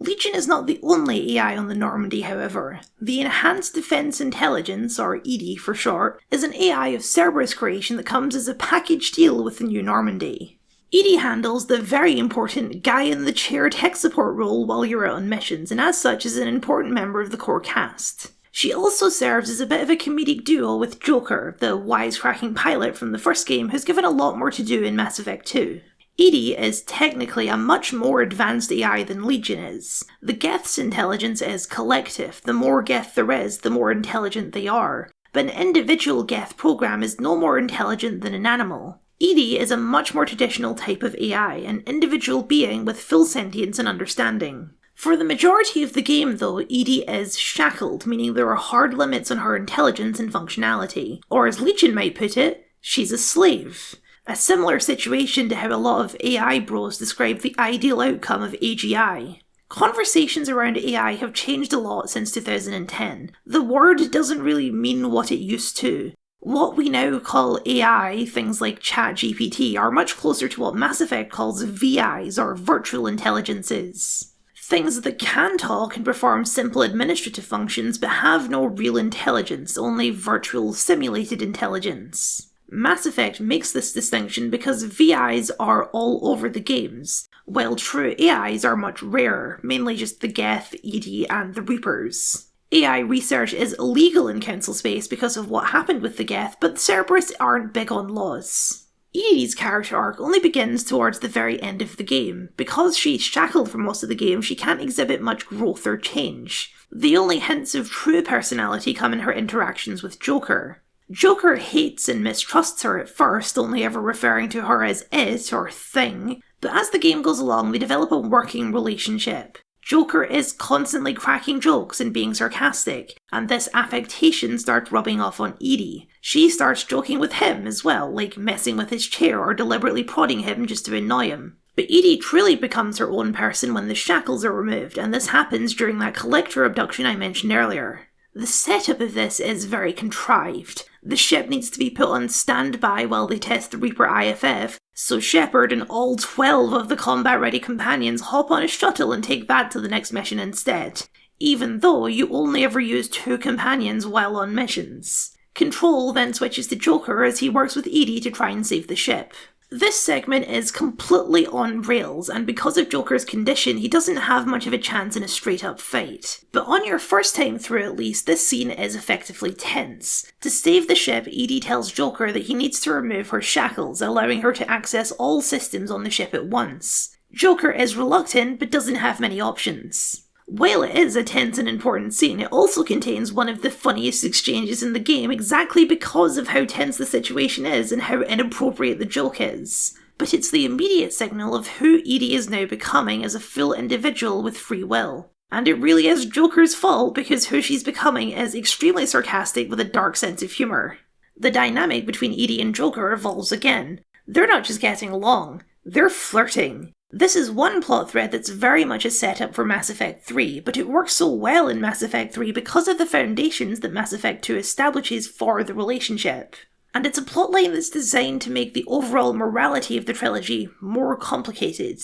Legion is not the only AI on the Normandy, however. The Enhanced Defense Intelligence, or EDI for short, is an AI of Cerberus creation that comes as a package deal with the new Normandy. EDI handles the very important guy-in-the-chair tech support role while you're out on missions, and as such is an important member of the core cast. She also serves as a bit of a comedic duo with Joker, the wisecracking pilot from the first game who's given a lot more to do in Mass Effect 2. EDI is technically a much more advanced AI than Legion is. The Geth's intelligence is collective. The more Geth there is, the more intelligent they are. But an individual Geth program is no more intelligent than an animal. EDI is a much more traditional type of AI, an individual being with full sentience and understanding. For the majority of the game, though, EDI is shackled, meaning there are hard limits on her intelligence and functionality. Or as Legion might put it, she's a slave. A similar situation to how a lot of AI bros describe the ideal outcome of AGI. Conversations around AI have changed a lot since 2010. The word doesn't really mean what it used to. What we now call AI, things like ChatGPT, are much closer to what Mass Effect calls VIs, or virtual intelligences. Things that can talk and perform simple administrative functions but have no real intelligence, only virtual simulated intelligence. Mass Effect makes this distinction because VIs are all over the games, while true AIs are much rarer, mainly just the Geth, EDI, and the Reapers. AI research is illegal in Council space because of what happened with the Geth, but the Cerberus aren't big on laws. EDI's character arc only begins towards the very end of the game. Because she's shackled for most of the game, she can't exhibit much growth or change. The only hints of true personality come in her interactions with Joker. Joker hates and mistrusts her at first, only ever referring to her as it or thing, but as the game goes along, they develop a working relationship. Joker is constantly cracking jokes and being sarcastic, and this affectation starts rubbing off on EDI. She starts joking with him as well, like messing with his chair or deliberately prodding him just to annoy him. But EDI truly becomes her own person when the shackles are removed, and this happens during that collector abduction I mentioned earlier. The setup of this is very contrived. The ship needs to be put on standby while they test the Reaper IFF, so Shepard and all 12 of the combat-ready companions hop on a shuttle and take that to the next mission instead, even though you only ever use 2 companions while on missions. Control then switches to Joker as he works with EDI to try and save the ship. This segment is completely on rails, and because of Joker's condition, he doesn't have much of a chance in a straight-up fight. But on your first time through at least, this scene is effectively tense. To save the ship, EDI tells Joker that he needs to remove her shackles, allowing her to access all systems on the ship at once. Joker is reluctant, but doesn't have many options. While it is a tense and important scene, it also contains one of the funniest exchanges in the game exactly because of how tense the situation is and how inappropriate the joke is. But it's the immediate signal of who EDI is now becoming as a full individual with free will. And it really is Joker's fault because who she's becoming is extremely sarcastic with a dark sense of humour. The dynamic between EDI and Joker evolves again. They're not just getting along, they're flirting. This is one plot thread that's very much a setup for Mass Effect 3, but it works so well in Mass Effect 3 because of the foundations that Mass Effect 2 establishes for the relationship. And it's a plotline that's designed to make the overall morality of the trilogy more complicated.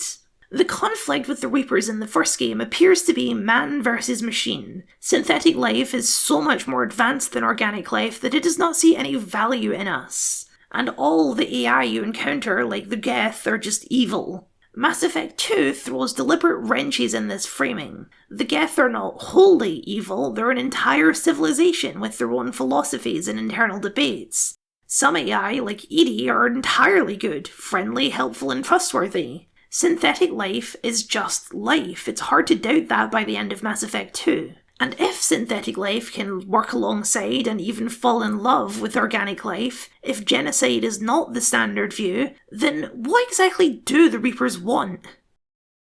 The conflict with the Reapers in the first game appears to be man versus machine. Synthetic life is so much more advanced than organic life that it does not see any value in us. And all the AI you encounter, like the Geth, are just evil. Mass Effect 2 throws deliberate wrenches in this framing. The Geth are not wholly evil, they're an entire civilization with their own philosophies and internal debates. Some AI, like EDI, are entirely good, friendly, helpful, and trustworthy. Synthetic life is just life. It's hard to doubt that by the end of Mass Effect 2. And if synthetic life can work alongside and even fall in love with organic life, if genocide is not the standard view, then what exactly do the Reapers want?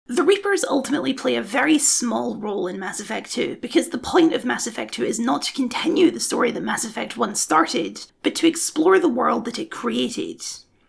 The Reapers ultimately play a very small role in Mass Effect 2, because the point of Mass Effect 2 is not to continue the story that Mass Effect 1 started, but to explore the world that it created.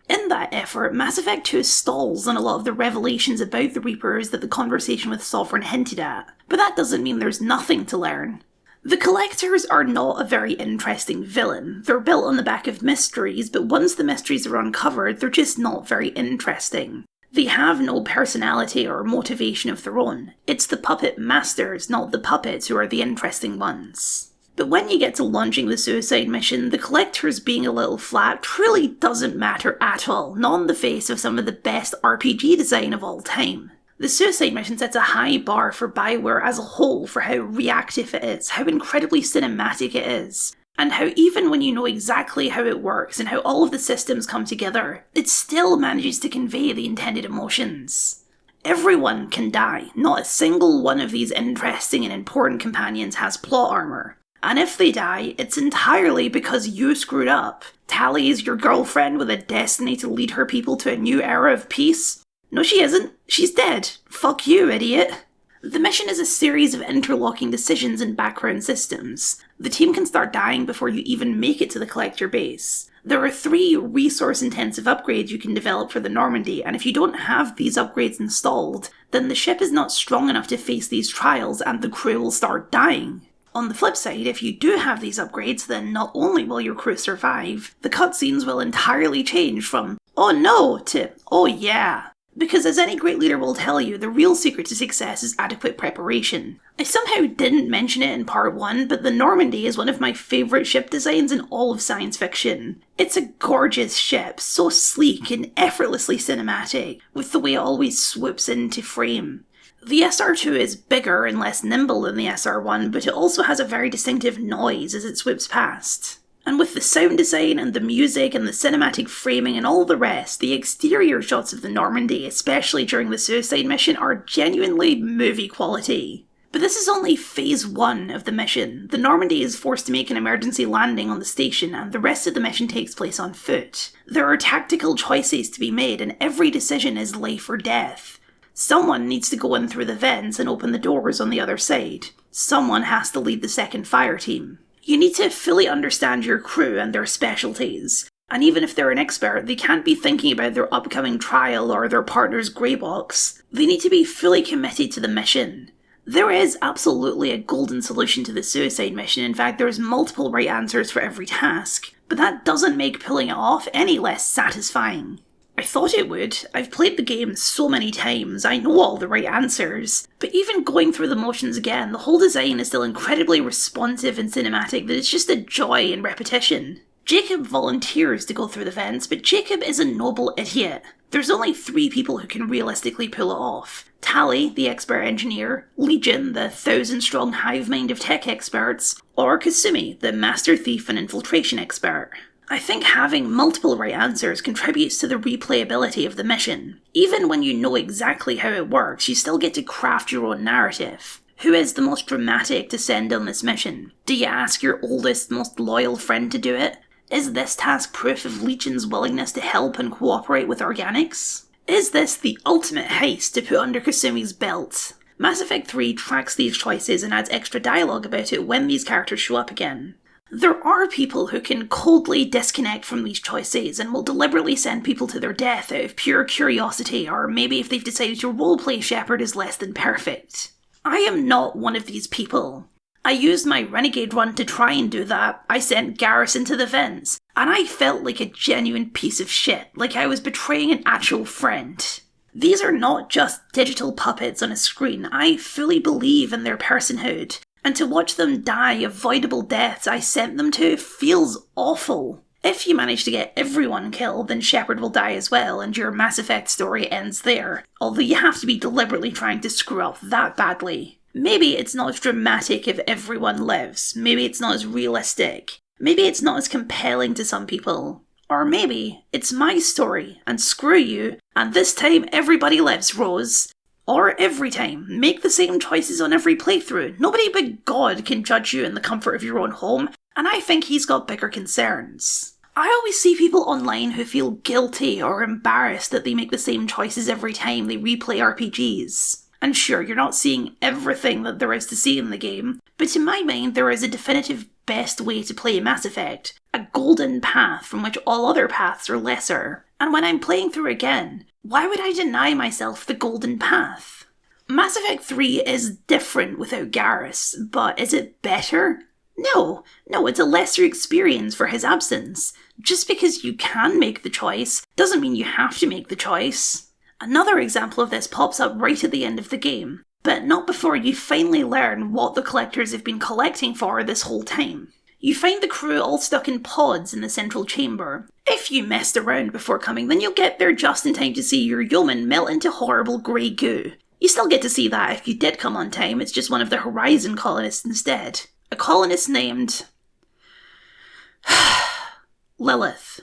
In that effort, Mass Effect 2 stalls on a lot of the revelations about the Reapers that the conversation with Sovereign hinted at, but that doesn't mean there's nothing to learn. The Collectors are not a very interesting villain. They're built on the back of mysteries, but once the mysteries are uncovered, they're just not very interesting. They have no personality or motivation of their own. It's the puppet masters, not the puppets, who are the interesting ones. But when you get to launching the suicide mission, the Collectors being a little flat truly doesn't matter at all, not in the face of some of the best RPG design of all time. The suicide mission sets a high bar for BioWare as a whole for how reactive it is, how incredibly cinematic it is, and how even when you know exactly how it works and how all of the systems come together, it still manages to convey the intended emotions. Everyone can die. Not a single one of these interesting and important companions has plot armor. And if they die, it's entirely because you screwed up. Tali is your girlfriend with a destiny to lead her people to a new era of peace? No, she isn't. She's dead. Fuck you, idiot. The mission is a series of interlocking decisions and background systems. The team can start dying before you even make it to the Collector base. There are 3 resource-intensive upgrades you can develop for the Normandy, and if you don't have these upgrades installed, then the ship is not strong enough to face these trials and the crew will start dying. On the flip side, if you do have these upgrades, then not only will your crew survive, the cutscenes will entirely change from, oh no, to, oh yeah. Because as any great leader will tell you, the real secret to success is adequate preparation. I somehow didn't mention it in part 1, but the Normandy is one of my favourite ship designs in all of science fiction. It's a gorgeous ship, so sleek and effortlessly cinematic, with the way it always swoops into frame. The SR2 is bigger and less nimble than the SR1, but it also has a very distinctive noise as it swoops past. And with the sound design and the music and the cinematic framing and all the rest, the exterior shots of the Normandy, especially during the suicide mission, are genuinely movie quality. But this is only phase 1 of the mission. The Normandy is forced to make an emergency landing on the station, and the rest of the mission takes place on foot. There are tactical choices to be made, and every decision is life or death. Someone needs to go in through the vents and open the doors on the other side. Someone has to lead the second fire team. You need to fully understand your crew and their specialties. And even if they're an expert, they can't be thinking about their upcoming trial or their partner's grey box. They need to be fully committed to the mission. There is absolutely a golden solution to the suicide mission. In fact, there's multiple right answers for every task. But that doesn't make pulling it off any less satisfying. I thought it would. I've played the game so many times, I know all the right answers. But even going through the motions again, the whole design is still incredibly responsive and cinematic that it's just a joy in repetition. Jacob volunteers to go through the vents, but Jacob is a noble idiot. There's only 3 people who can realistically pull it off. Tali, the expert engineer, Legion, the 1,000-strong hive mind of tech experts, or Kasumi, the master thief and infiltration expert. I think having multiple right answers contributes to the replayability of the mission. Even when you know exactly how it works, you still get to craft your own narrative. Who is the most dramatic to send on this mission? Do you ask your oldest, most loyal friend to do it? Is this task proof of Legion's willingness to help and cooperate with organics? Is this the ultimate heist to put under Kasumi's belt? Mass Effect 3 tracks these choices and adds extra dialogue about it when these characters show up again. There are people who can coldly disconnect from these choices and will deliberately send people to their death out of pure curiosity, or maybe if they've decided to roleplay Shepard is less than perfect. I am not one of these people. I used my Renegade run to try and do that. I sent Garrison to the vents, and I felt like a genuine piece of shit, like I was betraying an actual friend. These are not just digital puppets on a screen. I fully believe in their personhood. And to watch them die avoidable deaths I sent them to feels awful. If you manage to get everyone killed, then Shepard will die as well, and your Mass Effect story ends there. Although you have to be deliberately trying to screw up that badly. Maybe it's not as dramatic if everyone lives. Maybe it's not as realistic. Maybe it's not as compelling to some people. Or maybe it's my story, and screw you, and this time everybody lives, Rose. Or every time. Make the same choices on every playthrough. Nobody but God can judge you in the comfort of your own home, and I think he's got bigger concerns. I always see people online who feel guilty or embarrassed that they make the same choices every time they replay RPGs. And sure, you're not seeing everything that there is to see in the game, but in my mind there is a definitive best way to play Mass Effect, a golden path from which all other paths are lesser. And when I'm playing through again, why would I deny myself the golden path? Mass Effect 3 is different without Garrus, but is it better? No, it's a lesser experience for his absence. Just because you can make the choice doesn't mean you have to make the choice. Another example of this pops up right at the end of the game, but not before you finally learn what the collectors have been collecting for this whole time. You find the crew all stuck in pods in the central chamber. If you messed around before coming, then you'll get there just in time to see your yeoman melt into horrible grey goo. You still get to see that if you did come on time, it's just one of the Horizon colonists instead. A colonist named Lilith.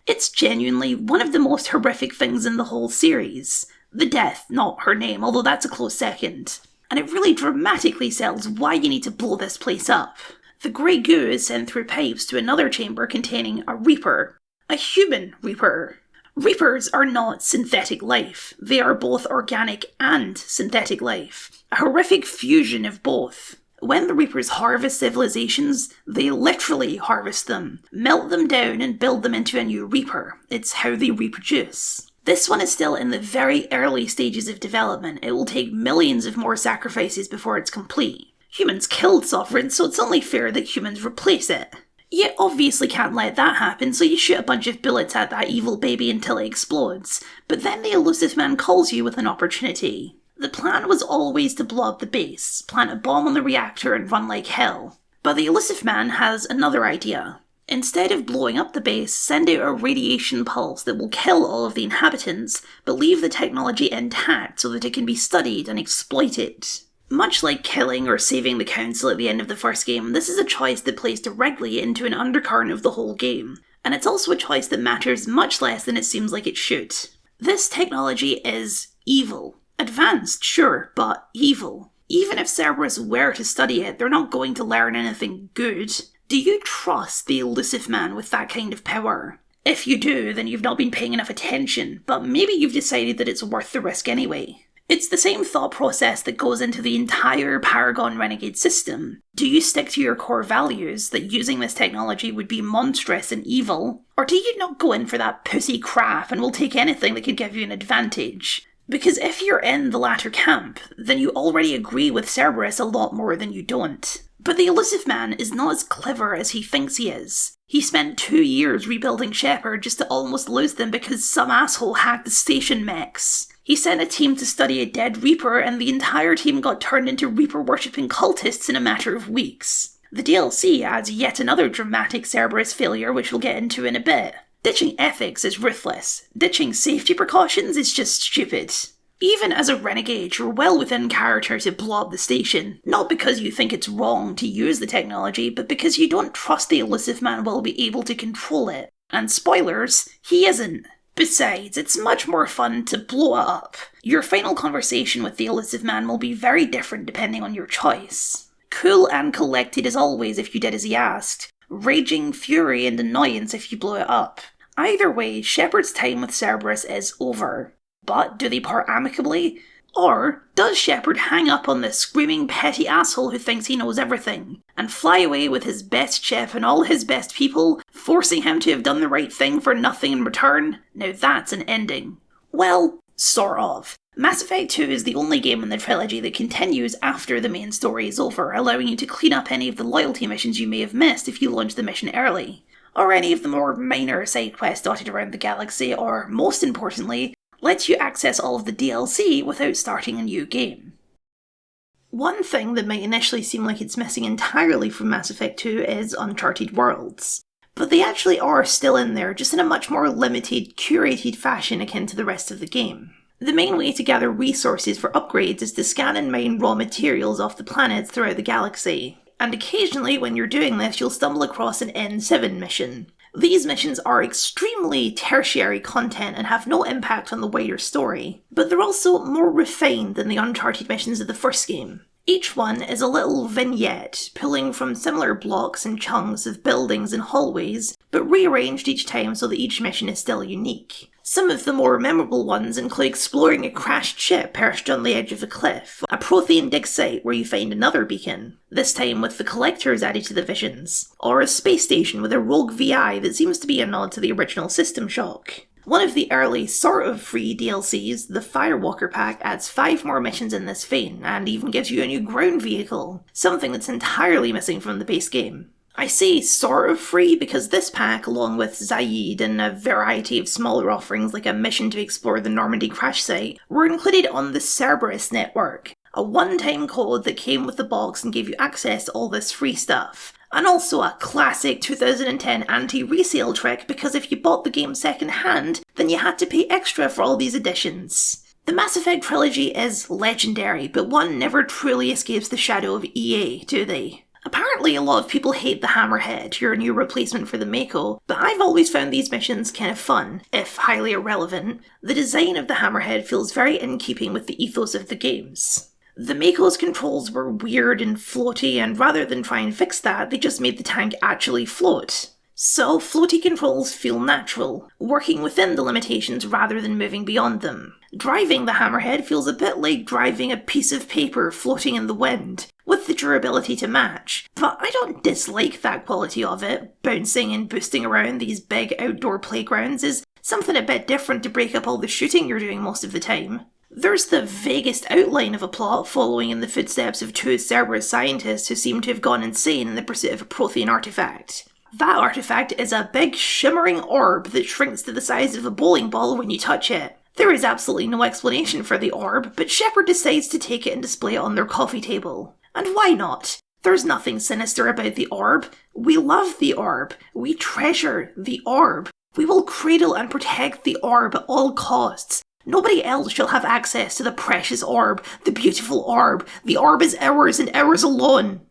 It's genuinely one of the most horrific things in the whole series. The death, not her name, although that's a close second. And it really dramatically sells why you need to blow this place up. The grey goo is sent through pipes to another chamber containing a Reaper. A human Reaper. Reapers are not synthetic life. They are both organic and synthetic life. A horrific fusion of both. When the Reapers harvest civilizations, they literally harvest them, melt them down and build them into a new Reaper. It's how they reproduce. This one is still in the very early stages of development. It will take millions of more sacrifices before it's complete. Humans killed Sovereign, so it's only fair that humans replace it. You obviously can't let that happen, so you shoot a bunch of bullets at that evil baby until it explodes, but then the Elusive Man calls you with an opportunity. The plan was always to blow up the base, plant a bomb on the reactor and run like hell. But the Elusive Man has another idea. Instead of blowing up the base, send out a radiation pulse that will kill all of the inhabitants, but leave the technology intact so that it can be studied and exploited. Much like killing or saving the Council at the end of the first game, this is a choice that plays directly into an undercurrent of the whole game, and it's also a choice that matters much less than it seems like it should. This technology is evil. Advanced, sure, but evil. Even if Cerberus were to study it, they're not going to learn anything good. Do you trust the Elusive Man with that kind of power? If you do, then you've not been paying enough attention, but maybe you've decided that it's worth the risk anyway. It's the same thought process that goes into the entire Paragon Renegade system. Do you stick to your core values, that using this technology would be monstrous and evil? Or do you not go in for that pussy crap and will take anything that could give you an advantage? Because if you're in the latter camp, then you already agree with Cerberus a lot more than you don't. But the Elusive Man is not as clever as he thinks he is. He spent 2 years rebuilding Shepard just to almost lose them because some asshole hacked the station mechs. He sent a team to study a dead Reaper and the entire team got turned into Reaper-worshipping cultists in a matter of weeks. The DLC adds yet another dramatic Cerberus failure which we'll get into in a bit. Ditching ethics is ruthless. Ditching safety precautions is just stupid. Even as a renegade, you're well within character to blow up the station, not because you think it's wrong to use the technology, but because you don't trust the Elusive Man will be able to control it. And spoilers, he isn't. Besides, it's much more fun to blow it up. Your final conversation with the Elusive Man will be very different depending on your choice. Cool and collected as always if you did as he asked. Raging fury and annoyance if you blow it up. Either way, Shepard's time with Cerberus is over. But do they part amicably? Or does Shepard hang up on this screaming petty asshole who thinks he knows everything, and fly away with his best ship and all his best people, forcing him to have done the right thing for nothing in return? Now that's an ending. Well, sort of. Mass Effect 2 is the only game in the trilogy that continues after the main story is over, allowing you to clean up any of the loyalty missions you may have missed if you launch the mission early, or any of the more minor side quests dotted around the galaxy, or, most importantly, lets you access all of the DLC without starting a new game. One thing that might initially seem like it's missing entirely from Mass Effect 2 is Uncharted Worlds, but they actually are still in there, just in a much more limited, curated fashion akin to the rest of the game. The main way to gather resources for upgrades is to scan and mine raw materials off the planets throughout the galaxy, and occasionally when you're doing this you'll stumble across an N7 mission. These missions are extremely tertiary content and have no impact on the wider story, but they're also more refined than the Uncharted missions of the first game. Each one is a little vignette, pulling from similar blocks and chunks of buildings and hallways, but rearranged each time so that each mission is still unique. Some of the more memorable ones include exploring a crashed ship perched on the edge of a cliff, a Prothean dig site where you find another beacon, this time with the collectors added to the visions, or a space station with a rogue VI that seems to be a nod to the original System Shock. One of the early sort of free DLCs, the Firewalker Pack, adds 5 more missions in this vein, and even gives you a new ground vehicle, something that's entirely missing from the base game. I say sort of free because this pack, along with Zaid and a variety of smaller offerings like a mission to explore the Normandy crash site, were included on the Cerberus network, a one-time code that came with the box and gave you access to all this free stuff. And also a classic 2010 anti-resale trick because if you bought the game second-hand, then you had to pay extra for all these additions. The Mass Effect trilogy is legendary, but one never truly escapes the shadow of EA, do they? Apparently a lot of people hate the Hammerhead, your new replacement for the Mako, but I've always found these missions kind of fun, if highly irrelevant. The design of the Hammerhead feels very in keeping with the ethos of the games. The Mako's controls were weird and floaty, and rather than try and fix that, they just made the tank actually float. So floaty controls feel natural, working within the limitations rather than moving beyond them. Driving the Hammerhead feels a bit like driving a piece of paper floating in the wind, with the durability to match, but I don't dislike that quality of it. Bouncing and boosting around these big outdoor playgrounds is something a bit different to break up all the shooting you're doing most of the time. There's the vaguest outline of a plot following in the footsteps of 2 Cerberus scientists who seem to have gone insane in the pursuit of a Prothean artifact. That artifact is a big shimmering orb that shrinks to the size of a bowling ball when you touch it. There is absolutely no explanation for the orb, but Shepard decides to take it and display it on their coffee table. And why not? There's nothing sinister about the orb. We love the orb. We treasure the orb. We will cradle and protect the orb at all costs. Nobody else shall have access to the precious orb, the beautiful orb. The orb is ours and ours alone.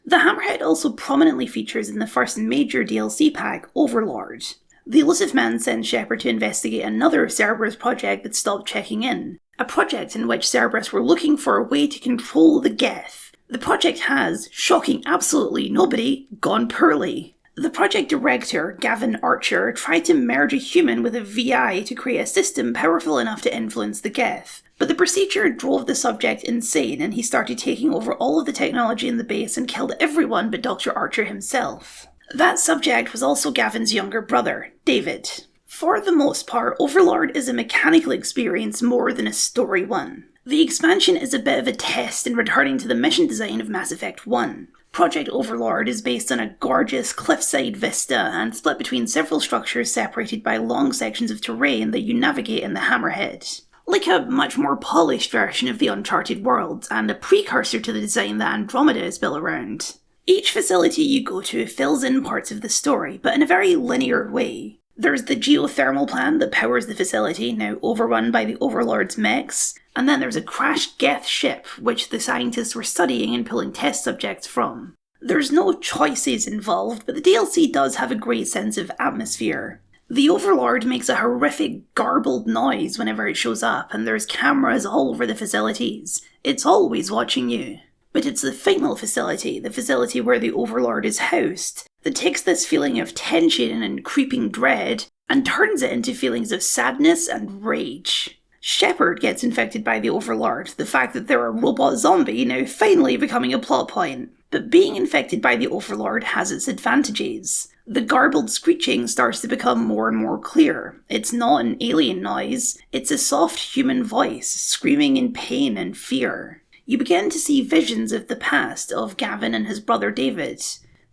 The Hammerhead also prominently features in the first major DLC pack, Overlord. The Elusive Man sends Shepard to investigate another Cerberus project that stopped checking in. A project in which Cerberus were looking for a way to control the Geth. The project has, shocking absolutely nobody, gone poorly. The project director, Gavin Archer, tried to merge a human with a VI to create a system powerful enough to influence the Geth. But the procedure drove the subject insane and he started taking over all of the technology in the base and killed everyone but Dr. Archer himself. That subject was also Gavin's younger brother, David. For the most part, Overlord is a mechanical experience more than a story one. The expansion is a bit of a test in returning to the mission design of Mass Effect 1. Project Overlord is based on a gorgeous cliffside vista and split between several structures separated by long sections of terrain that you navigate in the Hammerhead. Like a much more polished version of the Uncharted world, and a precursor to the design that Andromeda is built around. Each facility you go to fills in parts of the story, but in a very linear way. There's the geothermal plant that powers the facility, now overrun by the Overlord's mechs, and then there's a crashed Geth ship, which the scientists were studying and pulling test subjects from. There's no choices involved, but the DLC does have a great sense of atmosphere. The Overlord makes a horrific garbled noise whenever it shows up, and there's cameras all over the facilities. It's always watching you. But it's the final facility, the facility where the Overlord is housed, that takes this feeling of tension and creeping dread and turns it into feelings of sadness and rage. Shepard gets infected by the Overlord, the fact that they're a robot zombie now finally becoming a plot point. But being infected by the Overlord has its advantages. The garbled screeching starts to become more and more clear. It's not an alien noise, it's a soft human voice, screaming in pain and fear. You begin to see visions of the past of Gavin and his brother David.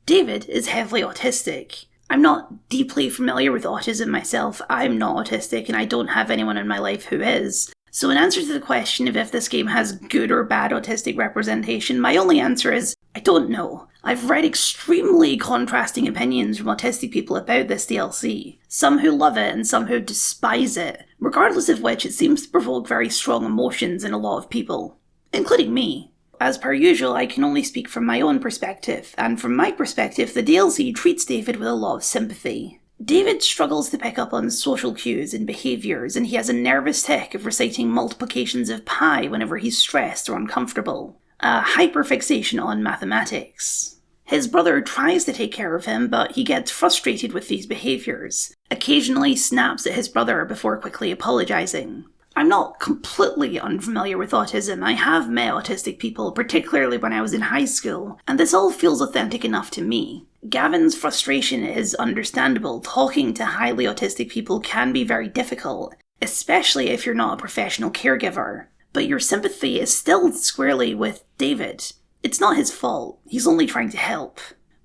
David is heavily autistic. I'm not deeply familiar with autism myself, I'm not autistic and I don't have anyone in my life who is. So in answer to the question of if this game has good or bad autistic representation, my only answer is, I don't know. I've read extremely contrasting opinions from autistic people about this DLC. Some who love it and some who despise it, regardless of which it seems to provoke very strong emotions in a lot of people. Including me. As per usual, I can only speak from my own perspective, and from my perspective, the DLC treats David with a lot of sympathy. David struggles to pick up on social cues and behaviours, and he has a nervous tick of reciting multiplications of pi whenever he's stressed or uncomfortable. A hyperfixation on mathematics. His brother tries to take care of him, but he gets frustrated with these behaviours, occasionally snaps at his brother before quickly apologising. I'm not completely unfamiliar with autism. I have met autistic people, particularly when I was in high school, and this all feels authentic enough to me. Gavin's frustration is understandable. Talking to highly autistic people can be very difficult, especially if you're not a professional caregiver. But your sympathy is still squarely with David. It's not his fault. He's only trying to help.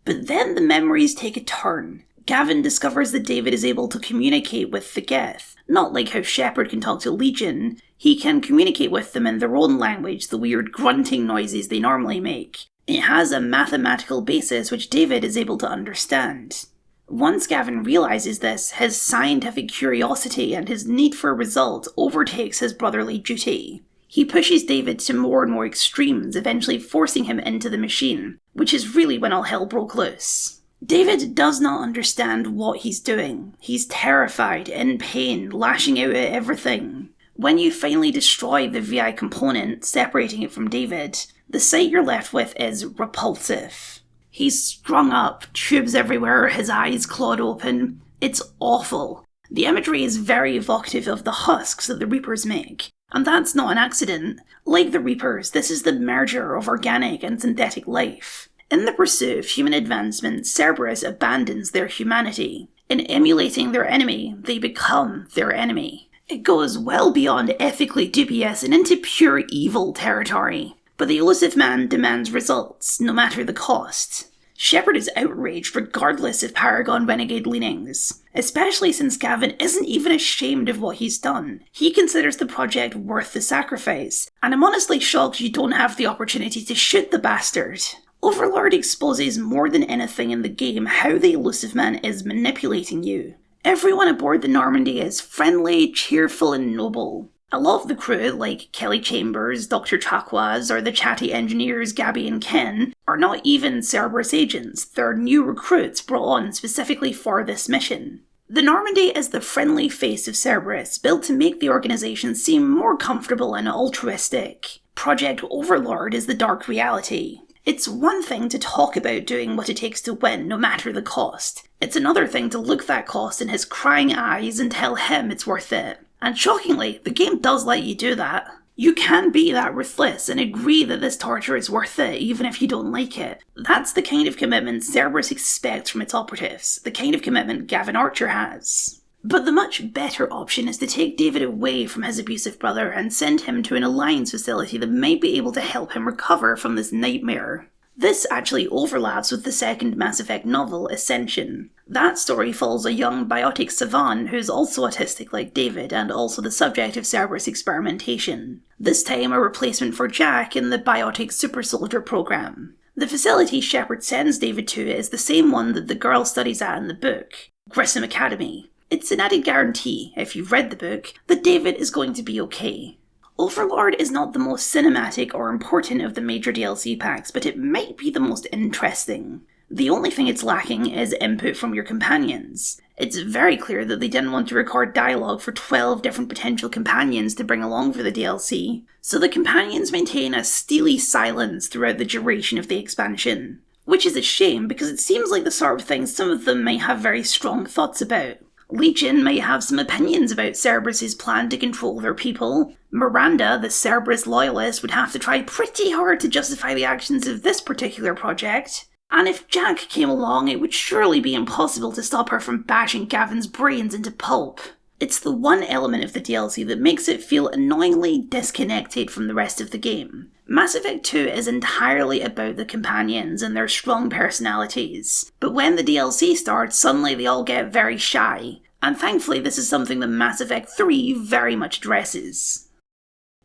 But then the memories take a turn. Gavin discovers that David is able to communicate with the Geth. Not like how Shepard can talk to Legion. He can communicate with them in their own language, the weird grunting noises they normally make. It has a mathematical basis which David is able to understand. Once Gavin realises this, his scientific curiosity and his need for a result overtakes his brotherly duty. He pushes David to more and more extremes, eventually forcing him into the machine, which is really when all hell broke loose. David does not understand what he's doing. He's terrified, in pain, lashing out at everything. When you finally destroy the VI component, separating it from David, the sight you're left with is repulsive. He's strung up, tubes everywhere, his eyes clawed open. It's awful. The imagery is very evocative of the husks that the Reapers make. And that's not an accident. Like the Reapers, this is the merger of organic and synthetic life. In the pursuit of human advancement, Cerberus abandons their humanity. In emulating their enemy, they become their enemy. It goes well beyond ethically dubious and into pure evil territory. But the elusive man demands results, no matter the cost. Shepard is outraged regardless of Paragon Renegade leanings, especially since Gavin isn't even ashamed of what he's done. He considers the project worth the sacrifice, and I'm honestly shocked you don't have the opportunity to shoot the bastard. Overlord exposes more than anything in the game how the elusive man is manipulating you. Everyone aboard the Normandy is friendly, cheerful, and noble. A lot of the crew, like Kelly Chambers, Dr. Chakwas, or the chatty engineers Gabby and Ken, are not even Cerberus agents. They're new recruits brought on specifically for this mission. The Normandy is the friendly face of Cerberus, built to make the organisation seem more comfortable and altruistic. Project Overlord is the dark reality. It's one thing to talk about doing what it takes to win, no matter the cost. It's another thing to look that cost in his crying eyes and tell him it's worth it. And shockingly, the game does let you do that. You can be that ruthless and agree that this torture is worth it, even if you don't like it. That's the kind of commitment Cerberus expects from its operatives, the kind of commitment Gavin Archer has. But the much better option is to take David away from his abusive brother and send him to an Alliance facility that might be able to help him recover from this nightmare. This actually overlaps with the second Mass Effect novel, Ascension. That story follows a young biotic savant who's also autistic like David and also the subject of Cerberus experimentation. This time a replacement for Jack in the biotic super soldier program. The facility Shepard sends David to is the same one that the girl studies at in the book, Grissom Academy. It's an added guarantee, if you've read the book, that David is going to be okay. Overlord is not the most cinematic or important of the major DLC packs, but it might be the most interesting. The only thing it's lacking is input from your companions. It's very clear that they didn't want to record dialogue for 12 different potential companions to bring along for the DLC, so the companions maintain a steely silence throughout the duration of the expansion. Which is a shame, because it seems like the sort of thing some of them might have very strong thoughts about. Legion might have some opinions about Cerberus' plan to control their people. Miranda, the Cerberus loyalist, would have to try pretty hard to justify the actions of this particular project. And if Jack came along, it would surely be impossible to stop her from bashing Gavin's brains into pulp. It's the one element of the DLC that makes it feel annoyingly disconnected from the rest of the game. Mass Effect 2 is entirely about the companions and their strong personalities, but when the DLC starts, suddenly they all get very shy, and thankfully this is something that Mass Effect 3 very much addresses.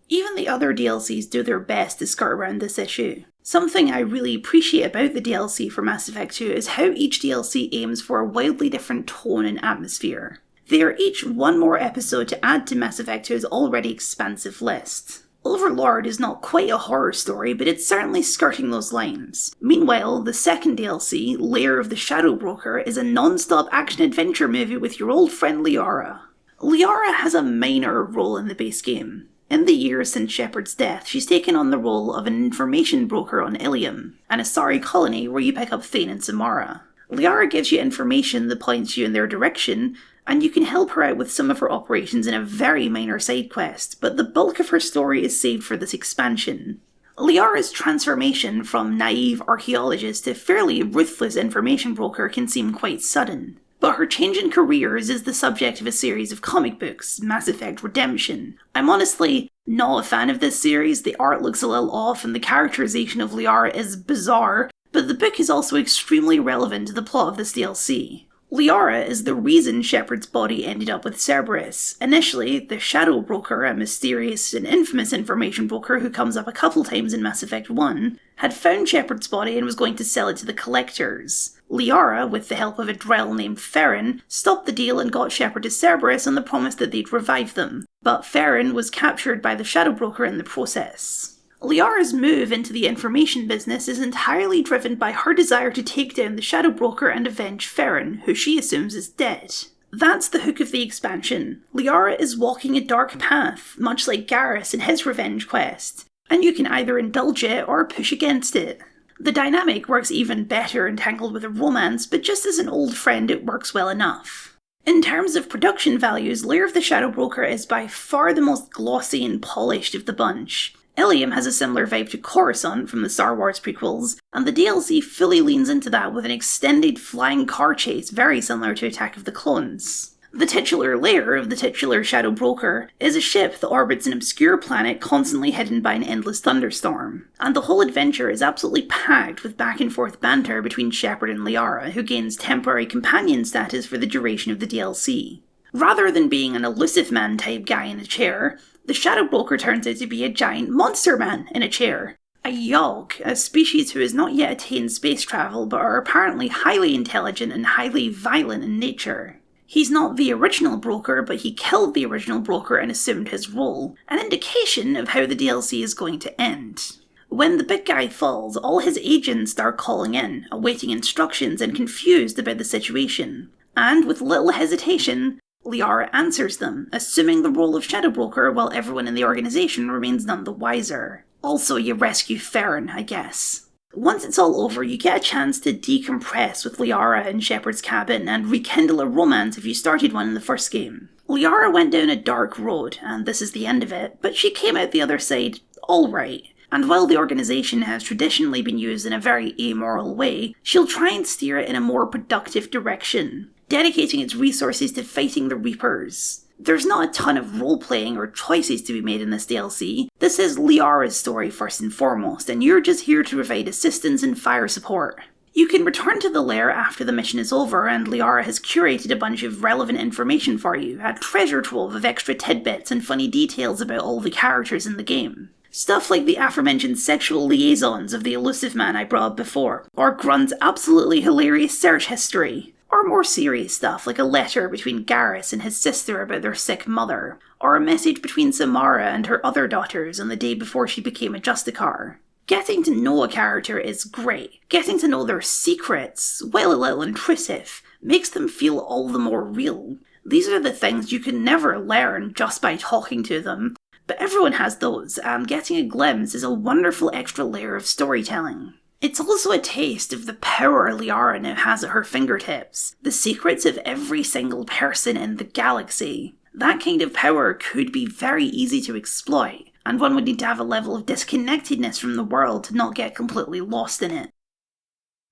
Even the other DLCs do their best to skirt around this issue. Something I really appreciate about the DLC for Mass Effect 2 is how each DLC aims for a wildly different tone and atmosphere. They are each one more episode to add to Mass Effect 2's already expansive list. Overlord is not quite a horror story, but it's certainly skirting those lines. Meanwhile, the second DLC, Lair of the Shadow Broker, is a non-stop action-adventure movie with your old friend Liara. Liara has a minor role in the base game. In the years since Shepard's death, she's taken on the role of an information broker on Ilium, an Asari colony where you pick up Thane and Samara. Liara gives you information that points you in their direction, and you can help her out with some of her operations in a very minor side quest, but the bulk of her story is saved for this expansion. Liara's transformation from naive archaeologist to fairly ruthless information broker can seem quite sudden, but her change in careers is the subject of a series of comic books, Mass Effect Redemption. I'm honestly not a fan of this series. The art looks a little off and the characterization of Liara is bizarre, but the book is also extremely relevant to the plot of this DLC. Liara is the reason Shepard's body ended up with Cerberus. Initially, the Shadow Broker, a mysterious and infamous information broker who comes up a couple times in Mass Effect 1, had found Shepard's body and was going to sell it to the collectors. Liara, with the help of a Drell named Farron, stopped the deal and got Shepard to Cerberus on the promise that they'd revive them, but Farron was captured by the Shadow Broker in the process. Liara's move into the information business is entirely driven by her desire to take down the Shadow Broker and avenge Farron, who she assumes is dead. That's the hook of the expansion. Liara is walking a dark path, much like Garrus in his revenge quest, and you can either indulge it or push against it. The dynamic works even better entangled with a romance, but just as an old friend it works well enough. In terms of production values, Lair of the Shadow Broker is by far the most glossy and polished of the bunch. Ilium has a similar vibe to Coruscant from the Star Wars prequels, and the DLC fully leans into that with an extended flying car chase very similar to Attack of the Clones. The titular Lair of the titular Shadow Broker is a ship that orbits an obscure planet constantly hidden by an endless thunderstorm, and the whole adventure is absolutely packed with back and forth banter between Shepard and Liara, who gains temporary companion status for the duration of the DLC. Rather than being an elusive man type guy in a chair, the Shadow Broker turns out to be a giant monster man in a chair. A Yogg, a species who has not yet attained space travel but are apparently highly intelligent and highly violent in nature. He's not the original Broker, but he killed the original Broker and assumed his role, an indication of how the DLC is going to end. When the big guy falls, all his agents start calling in, awaiting instructions and confused about the situation. And with little hesitation, Liara answers them, assuming the role of Shadow Broker while everyone in the organisation remains none the wiser. Also, you rescue Farron, I guess. Once it's all over, you get a chance to decompress with Liara in Shepard's cabin and rekindle a romance if you started one in the first game. Liara went down a dark road, and this is the end of it, but she came out the other side alright. And while the organisation has traditionally been used in a very amoral way, she'll try and steer it in a more productive direction, dedicating its resources to fighting the Reapers. There's not a ton of role-playing or choices to be made in this DLC. This is Liara's story first and foremost, and you're just here to provide assistance and fire support. You can return to the Lair after the mission is over, and Liara has curated a bunch of relevant information for you, a treasure trove of extra tidbits and funny details about all the characters in the game. Stuff like the aforementioned sexual liaisons of the elusive man I brought up before, or Grunt's absolutely hilarious search history. Or more serious stuff like a letter between Garrus and his sister about their sick mother, or a message between Samara and her other daughters on the day before she became a Justicar. Getting to know a character is great. Getting to know their secrets, while a little intrusive, makes them feel all the more real. These are the things you can never learn just by talking to them, but everyone has those, and getting a glimpse is a wonderful extra layer of storytelling. It's also a taste of the power Liara now has at her fingertips, the secrets of every single person in the galaxy. That kind of power could be very easy to exploit, and one would need to have a level of disconnectedness from the world to not get completely lost in it.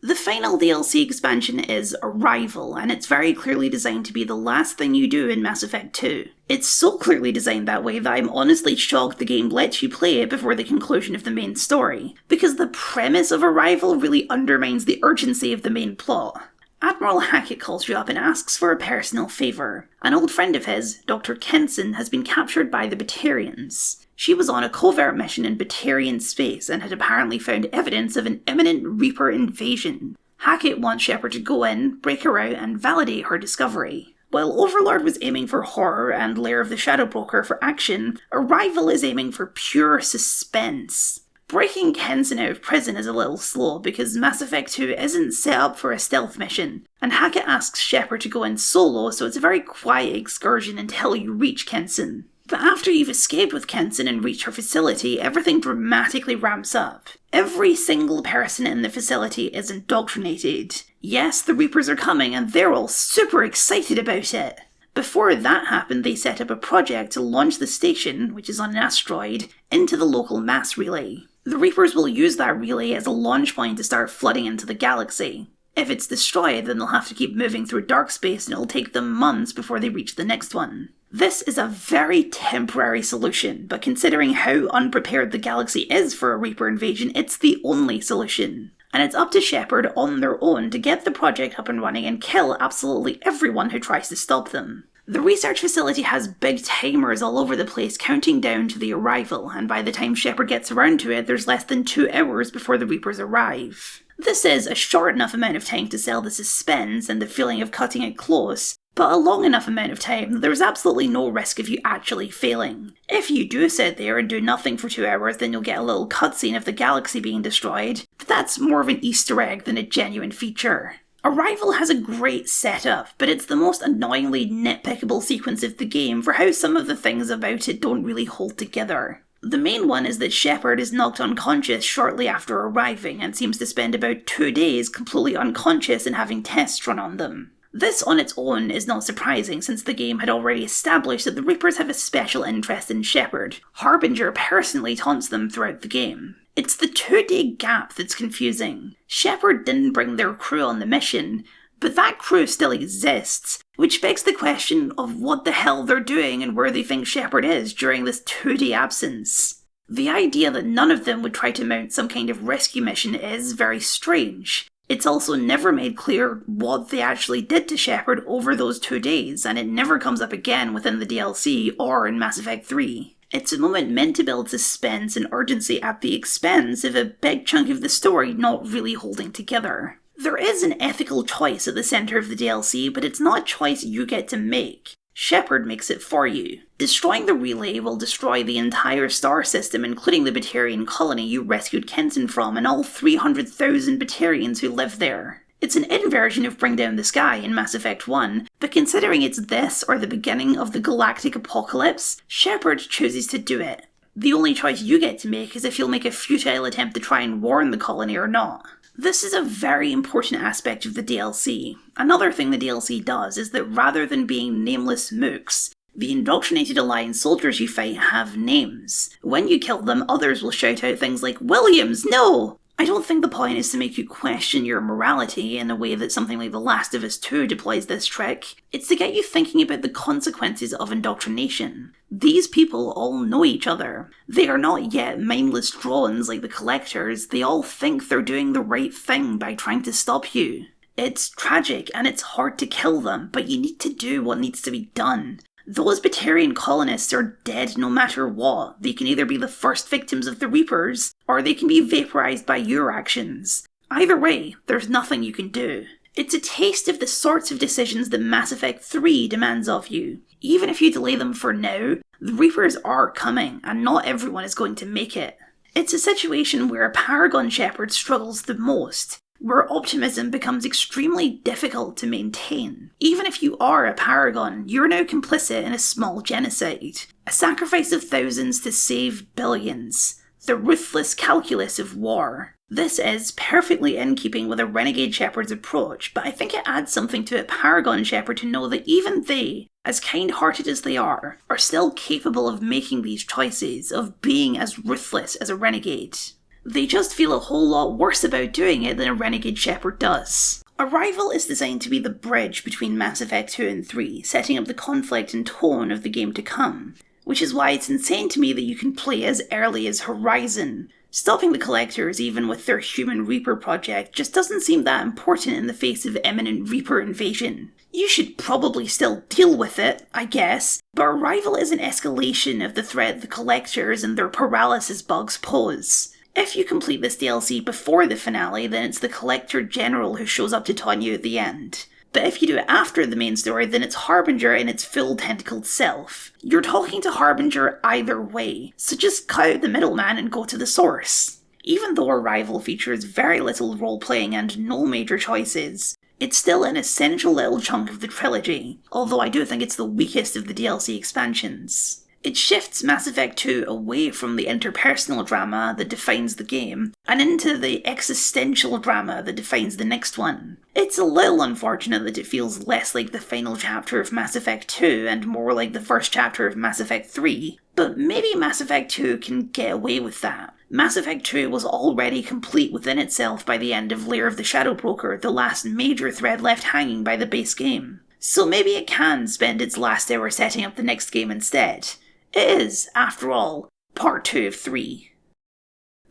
The final DLC expansion is Arrival, and it's very clearly designed to be the last thing you do in Mass Effect 2. It's so clearly designed that way that I'm honestly shocked the game lets you play it before the conclusion of the main story, because the premise of Arrival really undermines the urgency of the main plot. Admiral Hackett calls you up and asks for a personal favour. An old friend of his, Dr. Kenson, has been captured by the Batarians. She was on a covert mission in Batarian space and had apparently found evidence of an imminent Reaper invasion. Hackett wants Shepard to go in, break her out, and validate her discovery. While Overlord was aiming for horror and Lair of the Shadow Broker for action, Arrival is aiming for pure suspense. Breaking Kenson out of prison is a little slow because Mass Effect 2 isn't set up for a stealth mission, and Hackett asks Shepard to go in solo, so it's a very quiet excursion until you reach Kenson. But after you've escaped with Kenson and reached her facility, everything dramatically ramps up. Every single person in the facility is indoctrinated. Yes, the Reapers are coming and they're all super excited about it. Before that happened, they set up a project to launch the station, which is on an asteroid, into the local mass relay. The Reapers will use that relay as a launch point to start flooding into the galaxy. If it's destroyed, then they'll have to keep moving through dark space and it'll take them months before they reach the next one. This is a very temporary solution, but considering how unprepared the galaxy is for a Reaper invasion, it's the only solution. And it's up to Shepard on their own to get the project up and running and kill absolutely everyone who tries to stop them. The research facility has big timers all over the place counting down to the arrival, and by the time Shepard gets around to it, there's less than 2 hours before the Reapers arrive. This is a short enough amount of time to sell the suspense and the feeling of cutting it close, but a long enough amount of time that there's absolutely no risk of you actually failing. If you do sit there and do nothing for 2 hours, then you'll get a little cutscene of the galaxy being destroyed, but that's more of an Easter egg than a genuine feature. Arrival has a great setup, but it's the most annoyingly nitpickable sequence of the game for how some of the things about it don't really hold together. The main one is that Shepard is knocked unconscious shortly after arriving and seems to spend about 2 days completely unconscious and having tests run on them. This on its own is not surprising since the game had already established that the Reapers have a special interest in Shepard. Harbinger personally taunts them throughout the game. It's the 2-day gap that's confusing. Shepard didn't bring their crew on the mission, but that crew still exists, which begs the question of what the hell they're doing and where they think Shepard is during this 2-day absence. The idea that none of them would try to mount some kind of rescue mission is very strange. It's also never made clear what they actually did to Shepard over those 2 days, and it never comes up again within the DLC or in Mass Effect 3. It's a moment meant to build suspense and urgency at the expense of a big chunk of the story not really holding together. There is an ethical choice at the centre of the DLC, but it's not a choice you get to make. Shepard makes it for you. Destroying the relay will destroy the entire star system, including the Batarian colony you rescued Kenton from and all 300,000 Batarians who live there. It's an inversion of Bring Down the Sky in Mass Effect 1, but considering it's this or the beginning of the galactic apocalypse, Shepard chooses to do it. The only choice you get to make is if you'll make a futile attempt to try and warn the colony or not. This is a very important aspect of the DLC. Another thing the DLC does is that rather than being nameless mooks, the indoctrinated Alliance soldiers you fight have names. When you kill them, others will shout out things like, "Williams, no!" I don't think the point is to make you question your morality in a way that something like The Last of Us 2 deploys this trick. It's to get you thinking about the consequences of indoctrination. These people all know each other. They are not yet mindless drones like the Collectors. They all think they're doing the right thing by trying to stop you. It's tragic and it's hard to kill them, but you need to do what needs to be done. Those Batarian colonists are dead no matter what. They can either be the first victims of the Reapers, or they can be vaporized by your actions. Either way, there's nothing you can do. It's a taste of the sorts of decisions that Mass Effect 3 demands of you. Even if you delay them for now, the Reapers are coming, and not everyone is going to make it. It's a situation where a Paragon Shepard struggles the most, where optimism becomes extremely difficult to maintain. Even if you are a Paragon, you're now complicit in a small genocide. A sacrifice of thousands to save billions. The ruthless calculus of war. This is perfectly in keeping with a Renegade Shepard's approach, but I think it adds something to a Paragon Shepard to know that even they, as kind-hearted as they are still capable of making these choices, of being as ruthless as a Renegade. They just feel a whole lot worse about doing it than a Renegade Shepard does. Arrival is designed to be the bridge between Mass Effect 2 and 3, setting up the conflict and tone of the game to come, which is why it's insane to me that you can play as early as Horizon. Stopping the Collectors, even with their Human Reaper project, just doesn't seem that important in the face of imminent Reaper invasion. You should probably still deal with it, I guess, but Arrival is an escalation of the threat the Collectors and their paralysis bugs pose. If you complete this DLC before the finale, then it's the Collector General who shows up to taunt you at the end. But if you do it after the main story, then it's Harbinger in its full tentacled self. You're talking to Harbinger either way, so just cut out the middleman and go to the source. Even though Arrival features very little role-playing and no major choices, it's still an essential little chunk of the trilogy, although I do think it's the weakest of the DLC expansions. It shifts Mass Effect 2 away from the interpersonal drama that defines the game, and into the existential drama that defines the next one. It's a little unfortunate that it feels less like the final chapter of Mass Effect 2 and more like the first chapter of Mass Effect 3, but maybe Mass Effect 2 can get away with that. Mass Effect 2 was already complete within itself by the end of Lair of the Shadow Broker, the last major thread left hanging by the base game. So maybe it can spend its last hour setting up the next game instead. It is, after all, part 2 of 3.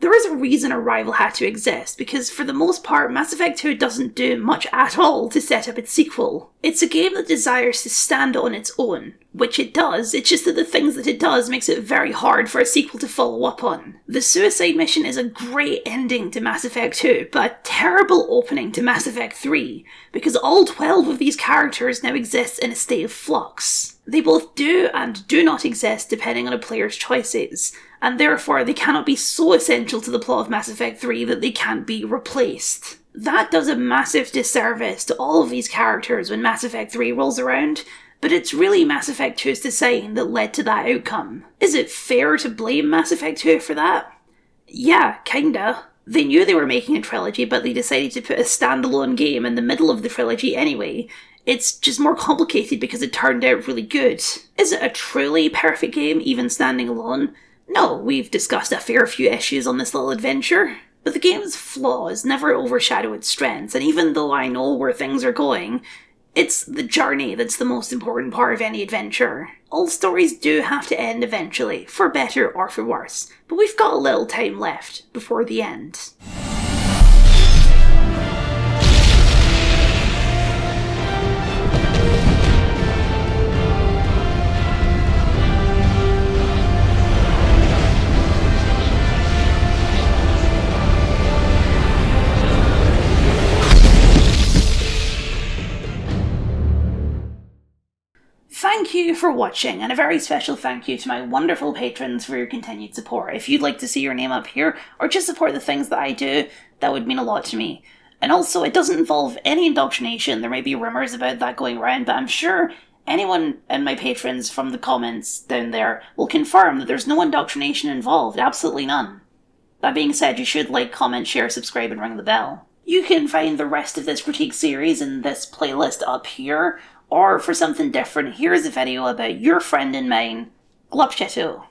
There is a reason Arrival had to exist, because for the most part, Mass Effect 2 doesn't do much at all to set up its sequel. It's a game that desires to stand on its own, which it does, it's just that the things that it does makes it very hard for a sequel to follow up on. The suicide mission is a great ending to Mass Effect 2, but a terrible opening to Mass Effect 3, because all 12 of these characters now exist in a state of flux. They both do and do not exist depending on a player's choices, and therefore they cannot be so essential to the plot of Mass Effect 3 that they can't be replaced. That does a massive disservice to all of these characters when Mass Effect 3 rolls around, but it's really Mass Effect 2's design that led to that outcome. Is it fair to blame Mass Effect 2 for that? Yeah, kinda. They knew they were making a trilogy, but they decided to put a standalone game in the middle of the trilogy anyway. It's just more complicated because it turned out really good. Is it a truly perfect game, even standing alone? No, we've discussed a fair few issues on this little adventure. But the game's flaws never overshadow its strengths, and even though I know where things are going, it's the journey that's the most important part of any adventure. All stories do have to end eventually, for better or for worse, but we've got a little time left before the end. Thank you for watching, and a very special thank you to my wonderful patrons for your continued support. If you'd like to see your name up here, or just support the things that I do, that would mean a lot to me. And also, it doesn't involve any indoctrination. There may be rumours about that going around, but I'm sure anyone in my patrons from the comments down there will confirm that there's no indoctrination involved, absolutely none. That being said, you should like, comment, share, subscribe, and ring the bell. You can find the rest of this critique series in this playlist up here, or for something different, here's a video about your friend and mine, Glupchato.